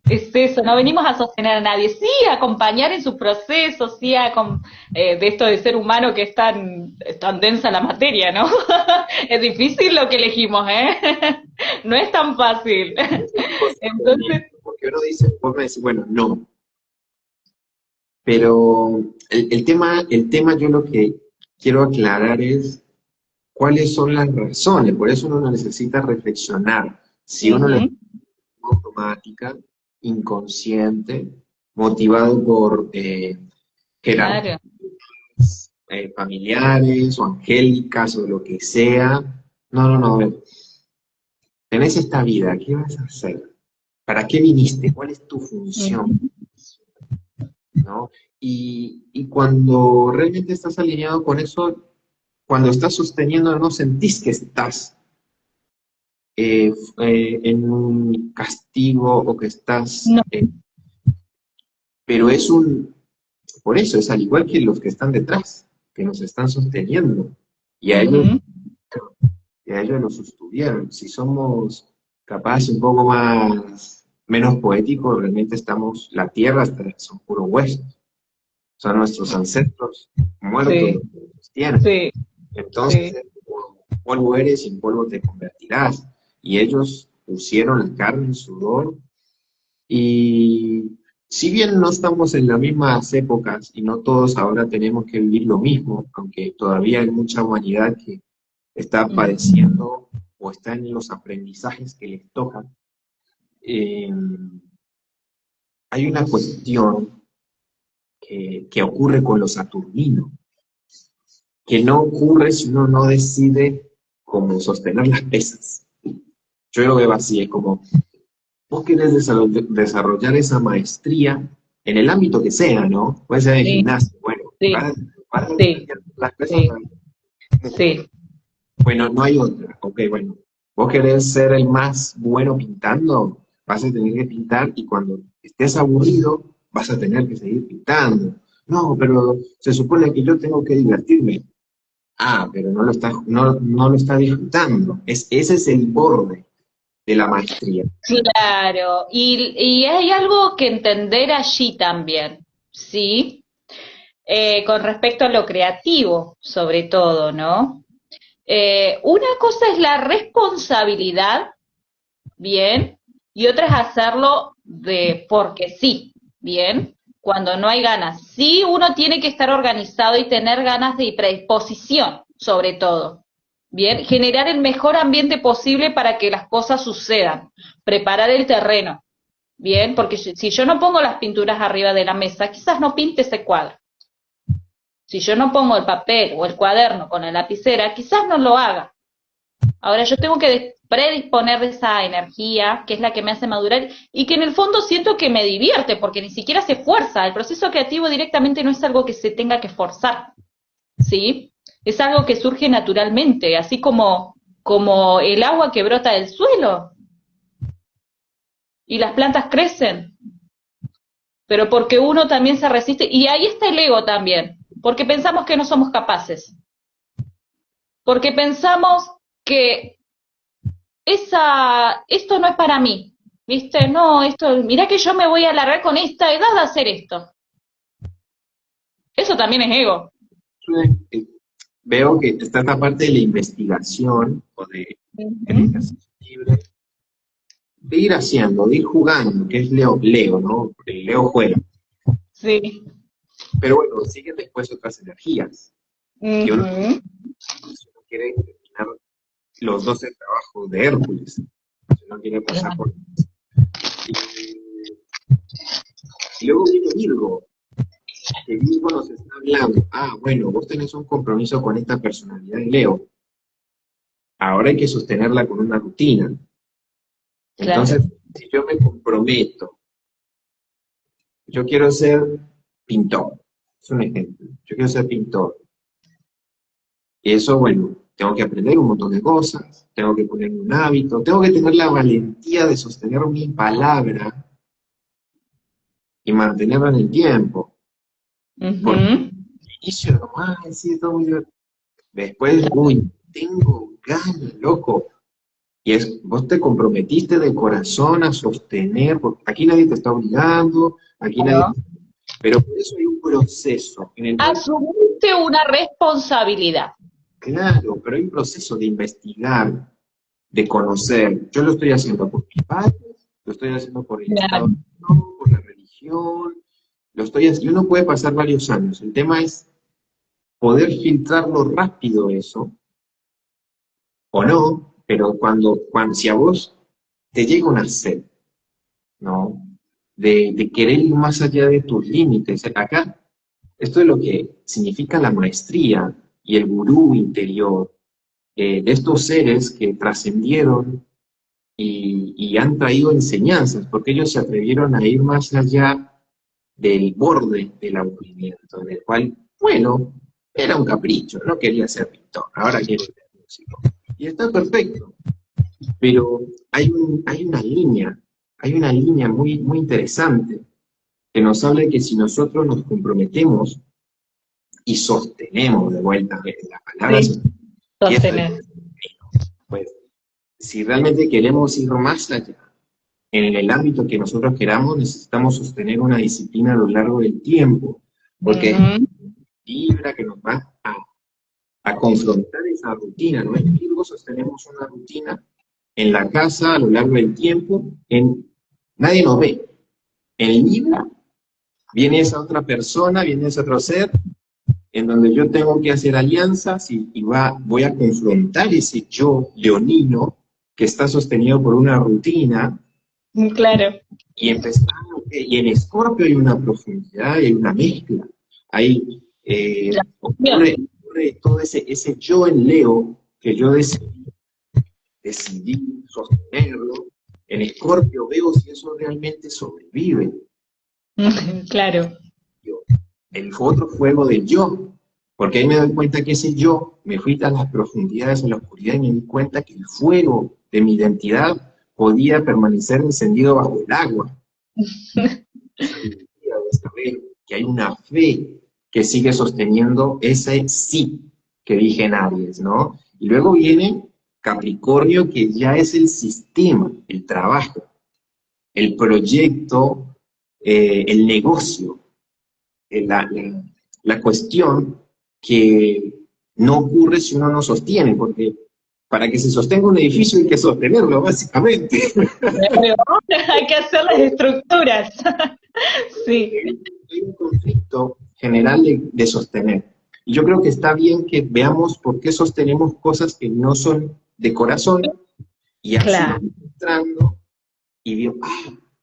Es eso, no venimos a sostener a nadie, sí a acompañar en su proceso, sí de esto de ser humano que es tan densa la materia, ¿no? Es difícil lo que elegimos, ¿eh? No es tan fácil. es el Entonces, posicionamiento, porque uno dice, vos me decís, bueno, no, pero el tema yo lo que quiero aclarar es cuáles son las razones, por eso uno necesita reflexionar. Si uno le ujú, automática, inconsciente, motivado por jerarquías claro, familiares o angélicas o lo que sea. No, no, no. A ver. tenés esta vida, ¿qué vas a hacer? ¿Para qué viniste? ¿Cuál es tu función? ¿No? Y cuando realmente estás alineado con eso, cuando estás sosteniendo, no sentís que estás en un castigo o que estás, No. pero es un, por eso es al igual que los que están detrás, que nos están sosteniendo, y Ujú. a ellos los sostuvieron. Si somos capaces un poco más, menos poéticos, realmente estamos, la tierra son puros huesos, son nuestros ancestros muertos Sí, los que nos sostienen. sí, Entonces, sí. polvo eres y en polvo te convertirás. Y ellos pusieron la carne, el sudor, y si bien no estamos en las mismas épocas y no todos ahora tenemos que vivir lo mismo, aunque todavía hay mucha humanidad que está Mm. padeciendo o está en los aprendizajes que les tocan, eh, hay una cuestión que ocurre con los saturninos, que no ocurre si uno no decide cómo sostener las pesas. Yo lo veo así, es como, vos querés desarrollar esa maestría en el ámbito que sea, ¿no? Puede ser en el Sí, gimnasio, bueno, sí, para sí, las pesas, sí, sí. bueno, no hay otra, ok, bueno, vos querés ser el más bueno pintando, vas a tener que pintar y cuando estés aburrido, vas a tener que seguir pintando. No, pero se supone que yo tengo que divertirme. Ah, pero no lo está disfrutando. Ese es el borde de la maestría. Claro, y hay algo que entender allí también, ¿sí? Con respecto a lo creativo, sobre todo, ¿no? Una cosa es la responsabilidad, bien, y otra es hacerlo de porque sí, bien, cuando no hay ganas. Sí, uno tiene que estar organizado y tener ganas de predisposición, sobre todo. Bien, generar el mejor ambiente posible para que las cosas sucedan, preparar el terreno, bien, porque si yo no pongo las pinturas arriba de la mesa, quizás no pinte ese cuadro. Si yo no pongo el papel o el cuaderno con la lapicera, quizás no lo haga. Ahora yo tengo que predisponer de esa energía, que es la que me hace madurar y que en el fondo siento que me divierte, porque ni siquiera se fuerza. El proceso creativo directamente no es algo que se tenga que forzar, ¿sí? Es algo que surge naturalmente, así como el agua que brota del suelo y las plantas crecen, pero porque uno también se resiste, y ahí está el ego también, porque pensamos que no somos capaces, porque pensamos que esto no es para mí, ¿viste? No, mirá que yo me voy a alargar con esta edad a hacer esto. Eso también es ego. Veo que está esta parte de la investigación o del Ujú. ejercicio libre, de ir haciendo, de ir jugando, que es Leo, ¿no? El Leo juega. Sí. Pero bueno, siguen después otras energías, que uno, Ujú. si uno quiere terminar los 12 trabajos de Hércules, si uno quiere pasar Claro. por... Y, y luego viene Virgo, que Virgo nos está hablando, ah, bueno, vos tenés un compromiso con esta personalidad de Leo, ahora hay que sostenerla con una rutina. Entonces, Claro. si yo me comprometo, yo quiero ser pintor, es un ejemplo, yo quiero ser pintor, y eso, bueno, tengo que aprender un montón de cosas, tengo que ponerme un hábito, tengo que tener la valentía de sostener mi palabra y mantenerla en el tiempo, porque Ujú. al inicio, no, ay, sí, está muy divertido. Después, uy, tengo ganas, loco. Y es, vos te comprometiste de corazón a sostener, porque aquí nadie te está obligando, aquí nadie, Claro. pero por eso hay un proceso en el cual, Asumiste una responsabilidad. claro, pero hay un proceso de investigar, de conocer. Yo lo estoy haciendo por mis padres, lo estoy haciendo por el Claro. Estado, por la religión, lo estoy haciendo, y uno puede pasar varios años. El tema es poder filtrarlo rápido eso, o no, pero cuando si a vos te llega una sed, ¿no? De querer ir más allá de tus límites. Acá, esto es lo que significa la maestría y el gurú interior, estos seres que trascendieron y han traído enseñanzas, porque ellos se atrevieron a ir más allá del borde del aburrimiento, en el cual, bueno, era un capricho, no quería ser pintor, ahora quiero ser músico. Y está perfecto, pero hay una línea muy, muy interesante que nos habla de que si nosotros nos comprometemos y sostenemos de vuelta la palabra, Sí, y esto es, sostener. pues, si realmente queremos ir más allá, en el ámbito que nosotros queramos, necesitamos sostener una disciplina a lo largo del tiempo, porque es Ujú. vibra que nos va a confrontar esa rutina, ¿no? En Virgo sostenemos una rutina en la casa a lo largo del tiempo, nadie nos ve. En Libra viene esa otra persona, viene ese otro ser, en donde yo tengo que hacer alianzas y voy a confrontar ese yo leonino que está sostenido por una rutina Claro. y empezar, y en Escorpio hay una profundidad, hay una mezcla, hay, La ocurre, acción. ocurre todo ese yo en Leo que yo decidí sostenerlo, en Escorpio veo si eso realmente sobrevive. Claro. El otro fuego del yo, porque ahí me doy cuenta que ese yo, me fui a las profundidades, a la oscuridad y me di cuenta que el fuego de mi identidad podía permanecer encendido bajo el agua. Sabiduría de saber que hay una fe que sigue sosteniendo ese sí que dije en Aries, ¿no? Y luego viene Capricornio, que ya es el sistema, el trabajo, el proyecto, el negocio, la cuestión que no ocurre si uno no sostiene, porque para que se sostenga un edificio hay que sostenerlo, básicamente. Claro. Hay que hacer las estructuras. Sí, Hay un conflicto general de sostener. Y yo creo que está bien que veamos por qué sostenemos cosas que no son de corazón y así claro. vamos entrando y digo,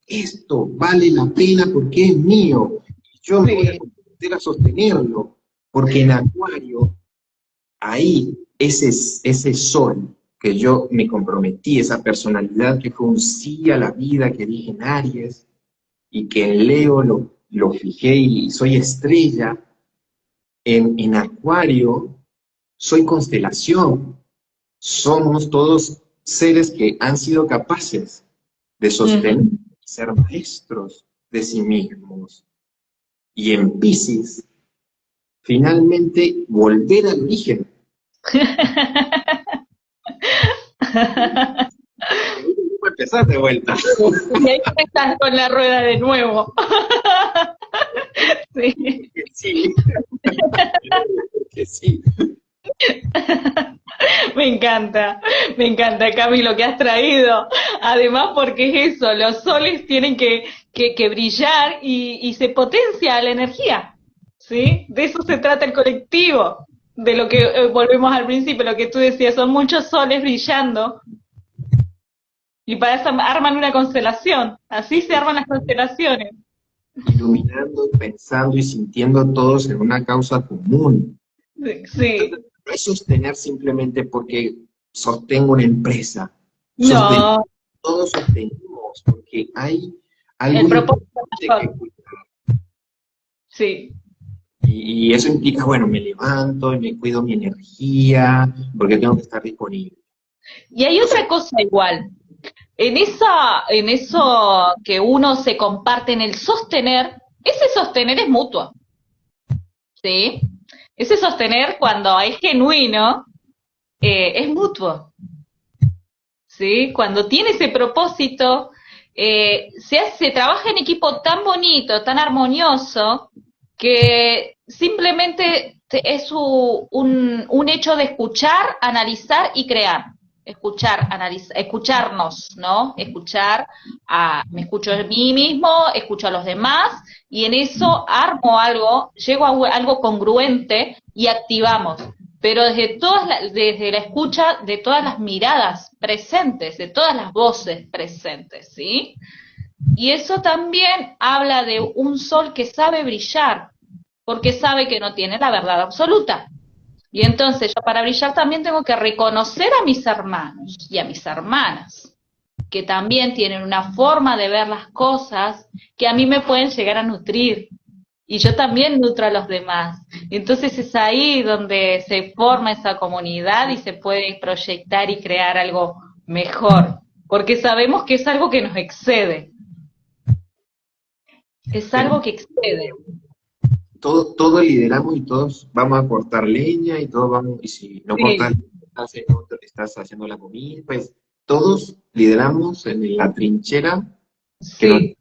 esto vale la pena porque es mío. Y yo me voy a Sí. comprometer a sostenerlo, porque en Acuario, ahí, ese sol que yo me comprometí, esa personalidad que fue un sí a la vida que dije en Aries, y que en Leo lo fijé y soy estrella, en Acuario soy constelación. Somos todos seres que han sido capaces de Ujú. sostener, ser maestros de sí mismos. Y en Piscis, finalmente, volver al origen. Y ahí tenemos que empezar de vuelta. Y ahí estás con la rueda de nuevo. Sí. Porque sí, porque sí. Me encanta, Cami, lo que has traído. Además, porque es eso, los soles tienen que brillar y se potencia la energía, ¿sí? De eso se trata el colectivo, de lo que volvemos al principio, lo que tú decías, son muchos soles brillando y para eso arman una constelación, así se arman las constelaciones. Iluminando, pensando y sintiendo todos en una causa común. Sí, No es sostener simplemente porque sostengo una empresa. no, Todos sostenemos porque hay algo el propósito importante que mayor, cuidar. sí. Y eso implica, bueno, me levanto y me cuido mi energía porque tengo que estar disponible. Y hay otra cosa igual. En eso que uno se comparte en el sostener, ese sostener es mutuo, ¿sí? Ese sostener cuando es genuino, es mutuo, ¿sí? Cuando tiene ese propósito, se trabaja en equipo tan bonito, tan armonioso, que simplemente es un hecho de escuchar, analizar y crear. Escuchar, analizar, escucharnos, ¿no? Me escucho a mí mismo, escucho a los demás, y en eso armo algo, llego a algo congruente y activamos. Pero desde la escucha de todas las miradas presentes, de todas las voces presentes, ¿sí? Y eso también habla de un sol que sabe brillar, porque sabe que no tiene la verdad absoluta. Y entonces yo para brillar también tengo que reconocer a mis hermanos y a mis hermanas. que también tienen una forma de ver las cosas que a mí me pueden llegar a nutrir. Y yo también nutro a los demás. Entonces es ahí donde se forma esa comunidad y se puede proyectar y crear algo mejor, porque sabemos que es algo que nos excede, es algo que excede. Todo lideramos y todos vamos a cortar leña y todos vamos, y si no Sí, cortas, estás haciendo la comida, pues todos lideramos en la trinchera que nos, sí,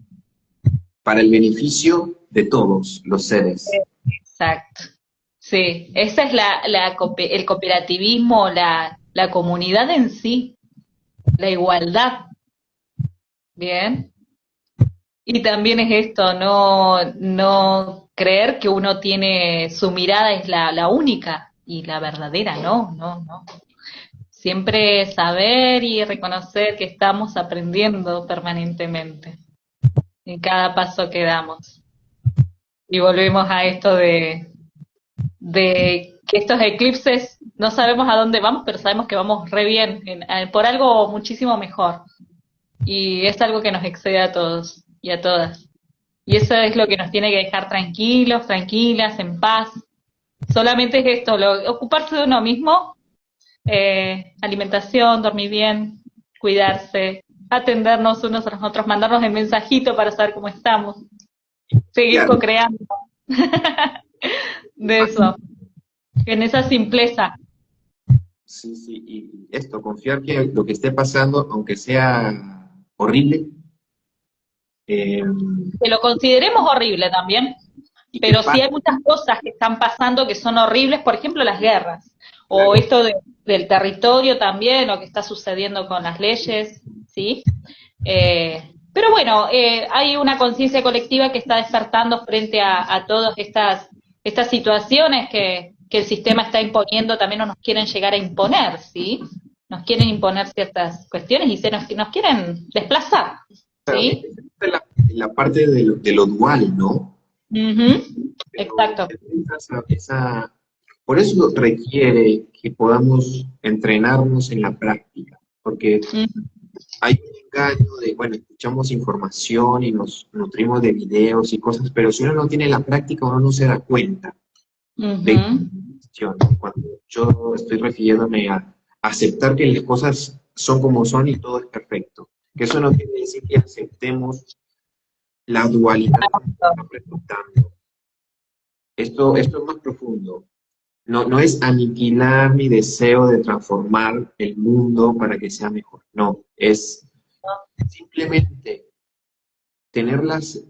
para el beneficio de todos los seres. exacto. Sí, esa es el cooperativismo, la comunidad en sí, la igualdad, ¿bien? Y también es esto, no creer que uno tiene, su mirada es la única y la verdadera, no. Siempre saber y reconocer que estamos aprendiendo permanentemente en cada paso que damos. Y volvemos a esto de que estos eclipses no sabemos a dónde vamos, pero sabemos que vamos re bien, por algo muchísimo mejor. Y es algo que nos excede a todos y a todas. Y eso es lo que nos tiene que dejar tranquilos, tranquilas, en paz. Solamente es esto, ocuparse de uno mismo, alimentación, dormir bien, cuidarse, atendernos unos a los otros, mandarnos el mensajito para saber cómo estamos, seguir Claro, co-creando de eso, en esa simpleza. sí, sí, y esto, confiar que lo que esté pasando, aunque sea horrible, eh, Que lo consideremos horrible también, y que pero sí pase, hay muchas cosas que están pasando que son horribles, por ejemplo las guerras, o claro, esto del territorio también, lo que está sucediendo con las leyes, ¿sí? Pero bueno, hay una conciencia colectiva que está despertando frente a todas estas situaciones que el sistema está imponiendo, también no nos quieren llegar a imponer, ¿sí? Nos quieren imponer ciertas cuestiones y nos quieren desplazar, claro, ¿sí? esta es la parte de lo dual, ¿no? Ujú, Pero exacto. por eso requiere que podamos entrenarnos en la práctica, porque Ujú, hay un engaño de, bueno, escuchamos información y nos nutrimos de videos y cosas, pero si uno no tiene la práctica, uno no se da cuenta de ujú, cuestión. Cuando yo estoy refiriéndome a aceptar que las cosas son como son y todo es perfecto. Que eso no quiere decir que aceptemos la dualidad que nos está presentando. Esto es más profundo. No es aniquilar mi deseo de transformar el mundo para que sea mejor. No, es simplemente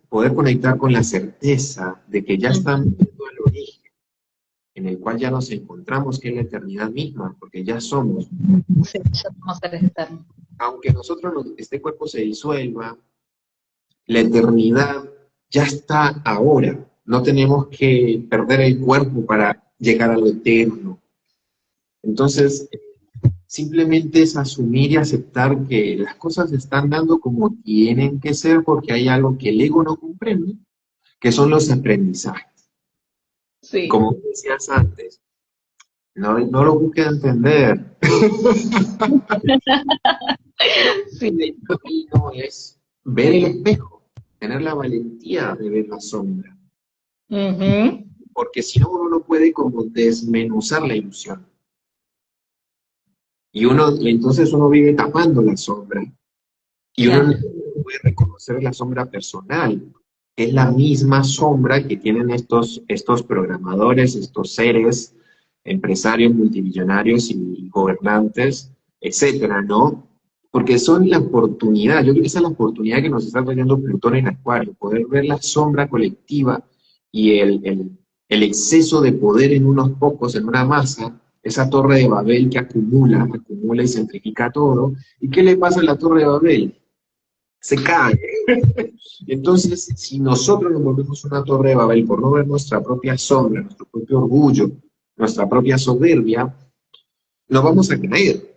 poder conectar con la certeza de que ya estamos ujú. yendo al origen, en el cual ya nos encontramos, que es la eternidad misma, porque ya somos. Sí, ya somos seres eternos. Aunque este cuerpo se disuelva, la eternidad ya está ahora. No tenemos que perder el cuerpo para llegar a lo eterno. Entonces, simplemente es asumir y aceptar que las cosas se están dando como tienen que ser porque hay algo que el ego no comprende, que son los aprendizajes. Sí, Como decías antes, no lo busques entender. sí. El camino es ver el espejo, tener la valentía de ver la sombra, Ujú. porque si no uno no puede como desmenuzar la ilusión. Y entonces uno vive tapando la sombra y uno no Claro. puede reconocer la sombra personal. Es la misma sombra que tienen estos programadores, estos seres, empresarios, multimillonarios y gobernantes, etcétera, ¿no? Porque son la oportunidad, yo creo que esa es la oportunidad que nos está trayendo Plutón en Acuario, poder ver la sombra colectiva y el exceso de poder en unos pocos, en una masa, esa torre de Babel que acumula y centrifica todo. ¿Y qué le pasa a la torre de Babel? Se cae. Entonces, si nosotros nos volvemos una torre de Babel por no ver nuestra propia sombra, nuestro propio orgullo, nuestra propia soberbia, nos vamos a caer.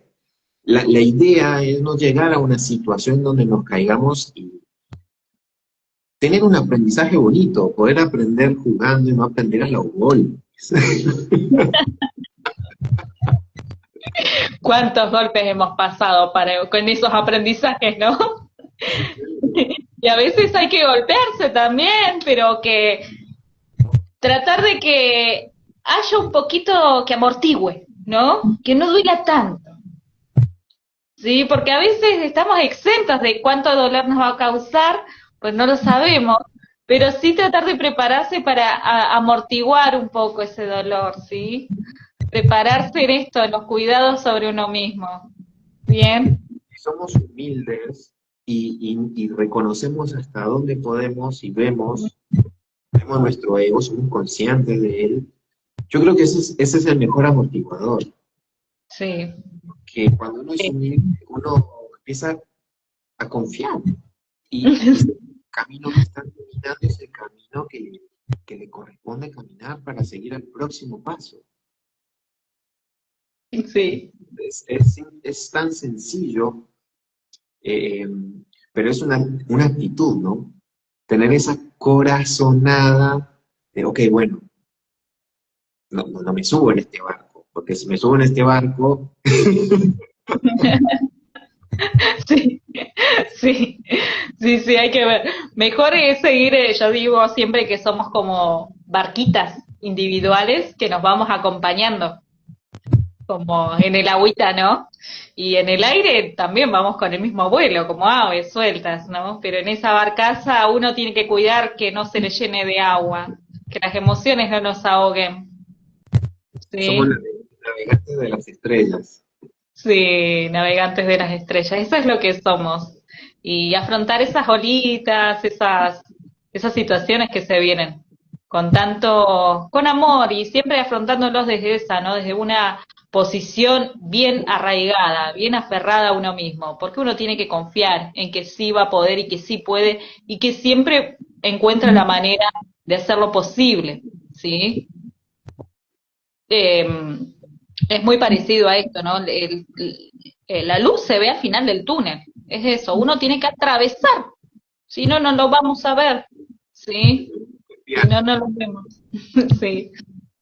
La idea es no llegar a una situación donde nos caigamos y tener un aprendizaje bonito, poder aprender jugando y no aprender a los golpes. ¿Cuántos golpes hemos pasado con esos aprendizajes, no? Y a veces hay que golpearse también, pero que tratar de que haya un poquito que amortigüe, ¿no? Que no duela tanto, ¿sí? Porque a veces estamos exentos de cuánto dolor nos va a causar, pues no lo sabemos, pero sí tratar de prepararse para amortiguar un poco ese dolor, ¿sí? Prepararse en esto, en los cuidados sobre uno mismo. ¿Bien? Somos humildes y reconocemos hasta dónde podemos y vemos nuestro ego, somos conscientes de él. Yo creo que ese es el mejor amortiguador, Sí. que cuando uno es humilde, uno empieza a confiar y el camino que está caminando es el camino que le corresponde caminar para seguir al próximo paso. Sí. Es tan sencillo, pero es una actitud, ¿no? Tener esa corazonada de, ok, bueno, no me subo en este barco, porque si me subo en este barco, Sí, sí, sí, sí, hay que ver. Mejor es seguir, yo digo siempre que somos como barquitas individuales que nos vamos acompañando, como en el agüita, ¿no? Y en el aire también vamos con el mismo vuelo, como aves sueltas, ¿no? Pero en esa barcaza uno tiene que cuidar que no se le llene de agua, que las emociones no nos ahoguen, somos ¿sí? navegantes de las estrellas. Sí, navegantes de las estrellas, eso es lo que somos. Y afrontar esas olitas, esas situaciones que se vienen con tanto, con amor y siempre afrontándolos desde esa, ¿no? Desde una posición bien arraigada, bien aferrada a uno mismo, porque uno tiene que confiar en que sí va a poder y que sí puede y que siempre encuentra la manera de hacerlo posible, ¿sí? Eh, es muy parecido a esto, ¿no? La luz se ve al final del túnel, es eso, uno tiene que atravesar, si no, no lo vamos a ver, ¿sí? Si Confiar. no, no lo vemos, sí.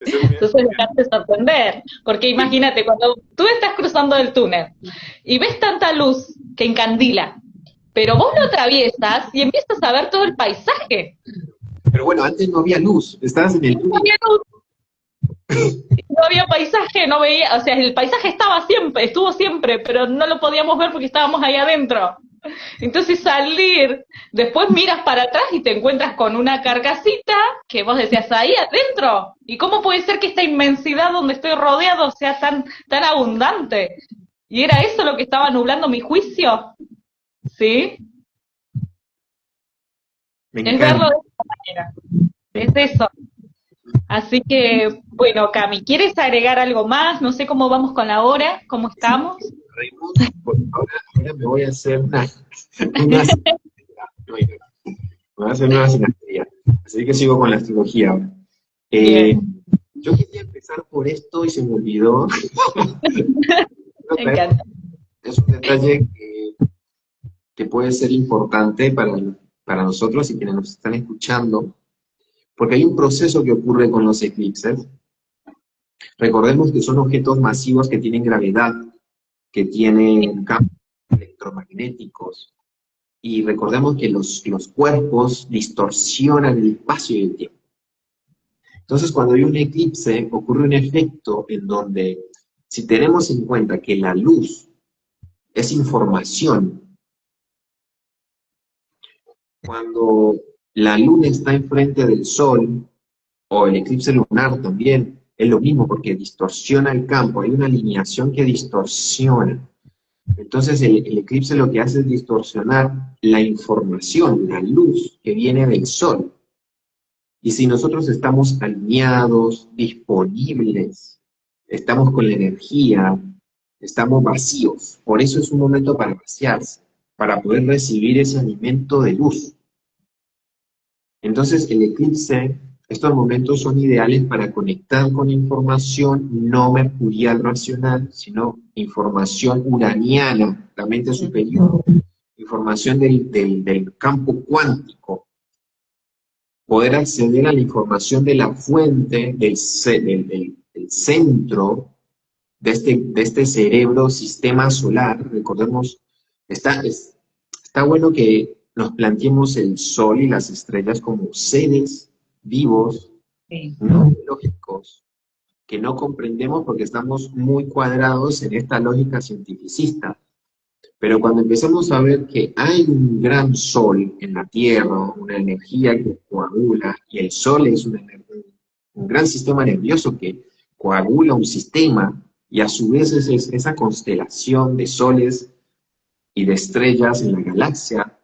Eso es muy Entonces confiar. dejarte sorprender, porque imagínate, cuando tú estás cruzando el túnel y ves tanta luz que encandila, pero vos lo atraviesas y empiezas a ver todo el paisaje. Pero bueno, antes no había luz, estabas en el No túnel. había luz, no había paisaje, no veía, o sea, el paisaje estaba siempre, estuvo siempre, pero no lo podíamos ver porque estábamos ahí adentro. Entonces salir, después miras para atrás y te encuentras con una carcasita que vos decías ahí adentro. ¿Y cómo puede ser que esta inmensidad donde estoy rodeado sea tan abundante? Y era eso lo que estaba nublando mi juicio, ¿sí? Me Es verlo encanta, de esta manera, me es encanta. eso. Así que, bueno, Cami, ¿quieres agregar algo más? No sé cómo vamos con la hora, cómo Sí, estamos. ahora me voy a hacer una sinastría. Me voy a hacer una sinastría. Así que sigo con la astrología ahora. Eh, Bien, yo quería empezar por esto y se me olvidó. me encanta. Es un detalle que puede ser importante para nosotros y quienes nos están escuchando, porque hay un proceso que ocurre con los eclipses. Recordemos que son objetos masivos que tienen gravedad, que tienen campos electromagnéticos, y recordemos que los cuerpos distorsionan el espacio y el tiempo. Entonces, cuando hay un eclipse, ocurre un efecto en donde, si tenemos en cuenta que la luz es información, cuando la luna está enfrente del sol, o el eclipse lunar también, es lo mismo porque distorsiona el campo, hay una alineación que distorsiona. Entonces el eclipse lo que hace es distorsionar la información, la luz que viene del sol. Y si nosotros estamos alineados, disponibles, estamos con la energía, estamos vacíos. Por eso es un momento para vaciarse, para poder recibir ese alimento de luz. Entonces el eclipse, estos momentos son ideales para conectar con información no mercurial racional, sino información uraniana, la mente superior, información del campo cuántico, poder acceder a la información de la fuente, del centro de este cerebro sistema solar. Recordemos, está bueno que nos planteemos el Sol y las estrellas como seres vivos, Sí. no lógicos, que no comprendemos porque estamos muy cuadrados en esta lógica cientificista. Pero cuando empezamos a ver que hay un gran sol en la Tierra, una energía que coagula, y el sol es un gran sistema nervioso que coagula un sistema, y a su vez es esa constelación de soles y de estrellas en la galaxia,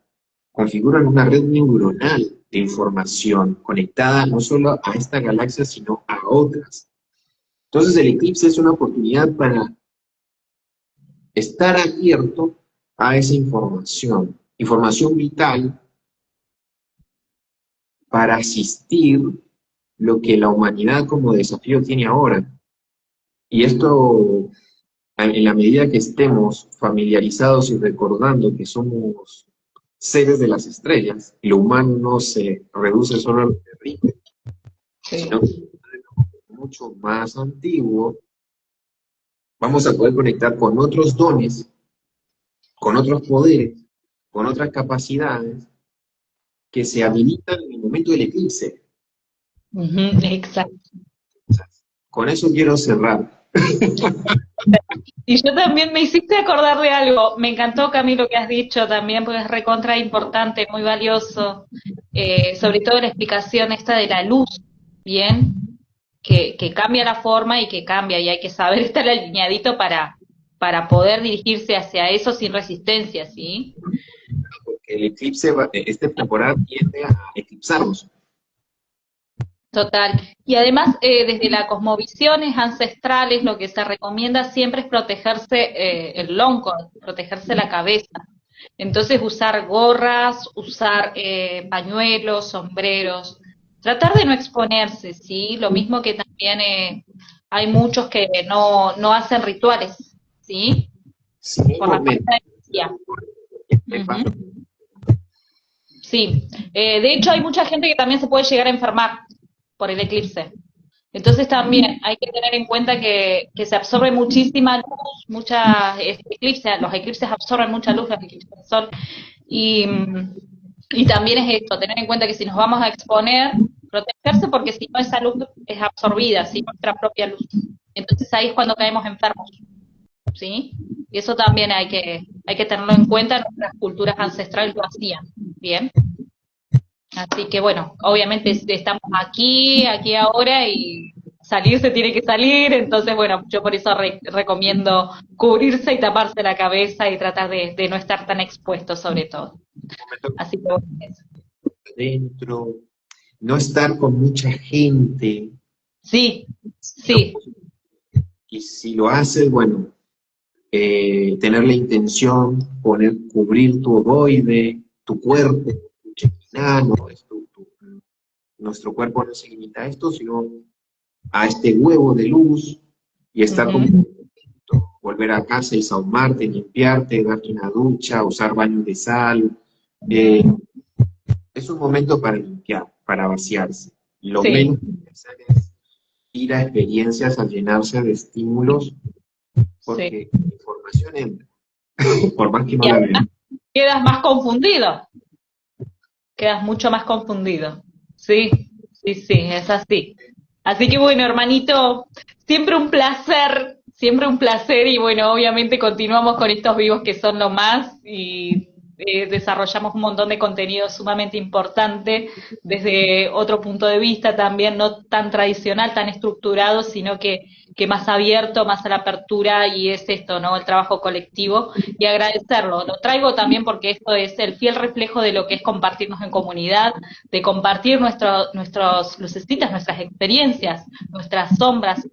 configuran una red neuronal de información conectada no solo a esta galaxia, sino a otras. Entonces el eclipse es una oportunidad para estar abierto a esa información vital para asistir lo que la humanidad como desafío tiene ahora. Y esto, en la medida que estemos familiarizados y recordando que somos seres de las estrellas, y lo humano no se reduce solo a lo terrestre, sino que es mucho más antiguo, vamos a poder conectar con otros dones, con otros poderes, con otras capacidades que se habilitan en el momento del eclipse. Exacto. Con eso quiero cerrar. Y yo también me hiciste acordar de algo. Me encantó, Camilo, que has dicho también, porque es recontra importante, muy valioso. Sobre todo la explicación esta de la luz, ¿bien? Que cambia la forma y que cambia, y hay que saber estar alineadito para poder dirigirse hacia eso sin resistencia, ¿sí? Porque el eclipse, esta temporada tiende a eclipsarnos. Total. Y además, desde las cosmovisiones ancestrales, lo que se recomienda siempre es protegerse el lonco, protegerse la cabeza. Entonces, usar gorras, usar pañuelos, sombreros, tratar de no exponerse, ¿sí? Lo mismo que también hay muchos que no hacen rituales, ¿sí? Sí, Por la momento. falta de energía. Ujú. Sí, de hecho hay mucha gente que también se puede llegar a enfermar por el eclipse. Entonces también hay que tener en cuenta que se absorbe muchísima luz, los eclipses absorben mucha luz, los eclipses del sol, y, y también es esto, tener en cuenta que si nos vamos a exponer, protegerse porque si no esa luz es absorbida, ¿sí? Nuestra propia luz. Entonces ahí es cuando caemos enfermos, ¿sí? Y eso también hay que tenerlo en cuenta, nuestras culturas ancestrales lo hacían, ¿bien? Así que bueno, obviamente estamos aquí ahora y salir se tiene que salir, entonces bueno, yo por eso recomiendo cubrirse y taparse la cabeza y tratar de no estar tan expuesto sobre todo. Así que bueno, eso. Dentro, no estar con mucha gente, Sí, y, no- sí, y si lo haces, bueno, tener la intención, cubrir tu ovoide, tu cuerpo, tu chequina, no, nuestro cuerpo no se limita a esto, sino a este huevo de luz y estar con ujú, volver a casa y sahumarte, limpiarte, darte una ducha, usar baños de sal. eh, es un momento para limpiar, para vaciarse. Lo sí. menos que hay que hacer es ir a experiencias, a llenarse de estímulos, Sí. porque la información entra, por más que no Y la además vean. quedas más confundido, quedas mucho más confundido. Sí, sí, sí, es así. Así que bueno, hermanito, siempre un placer y bueno, obviamente continuamos con estos vivos que son lo más y desarrollamos un montón de contenido sumamente importante desde otro punto de vista también, no tan tradicional, tan estructurado, sino que más abierto, más a la apertura y es esto, ¿no? El trabajo colectivo y agradecerlo. Lo traigo también porque esto es el fiel reflejo de lo que es compartirnos en comunidad, de compartir nuestros lucecitas, nuestras experiencias, nuestras sombras,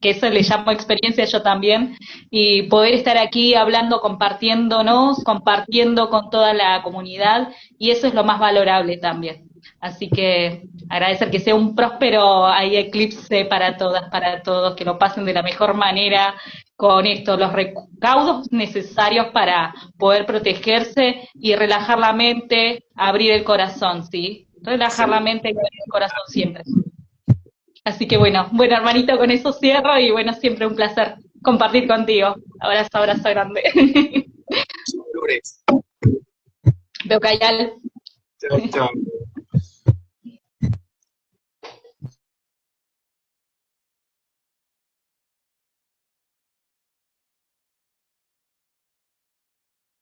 que eso le llamo experiencia yo también, y poder estar aquí hablando, compartiéndonos, compartiendo con toda la comunidad, y eso es lo más valorable también. Así que agradecer que sea un próspero ahí eclipse para todas, para todos, que lo pasen de la mejor manera con esto, los recaudos necesarios para poder protegerse y relajar la mente, abrir el corazón, ¿sí? Relajar la mente y abrir el corazón siempre. Así que bueno, hermanito, con eso cierro y bueno, siempre un placer compartir contigo. Abrazo, abrazo grande. Flores. Veo que hay al... Chao, chao.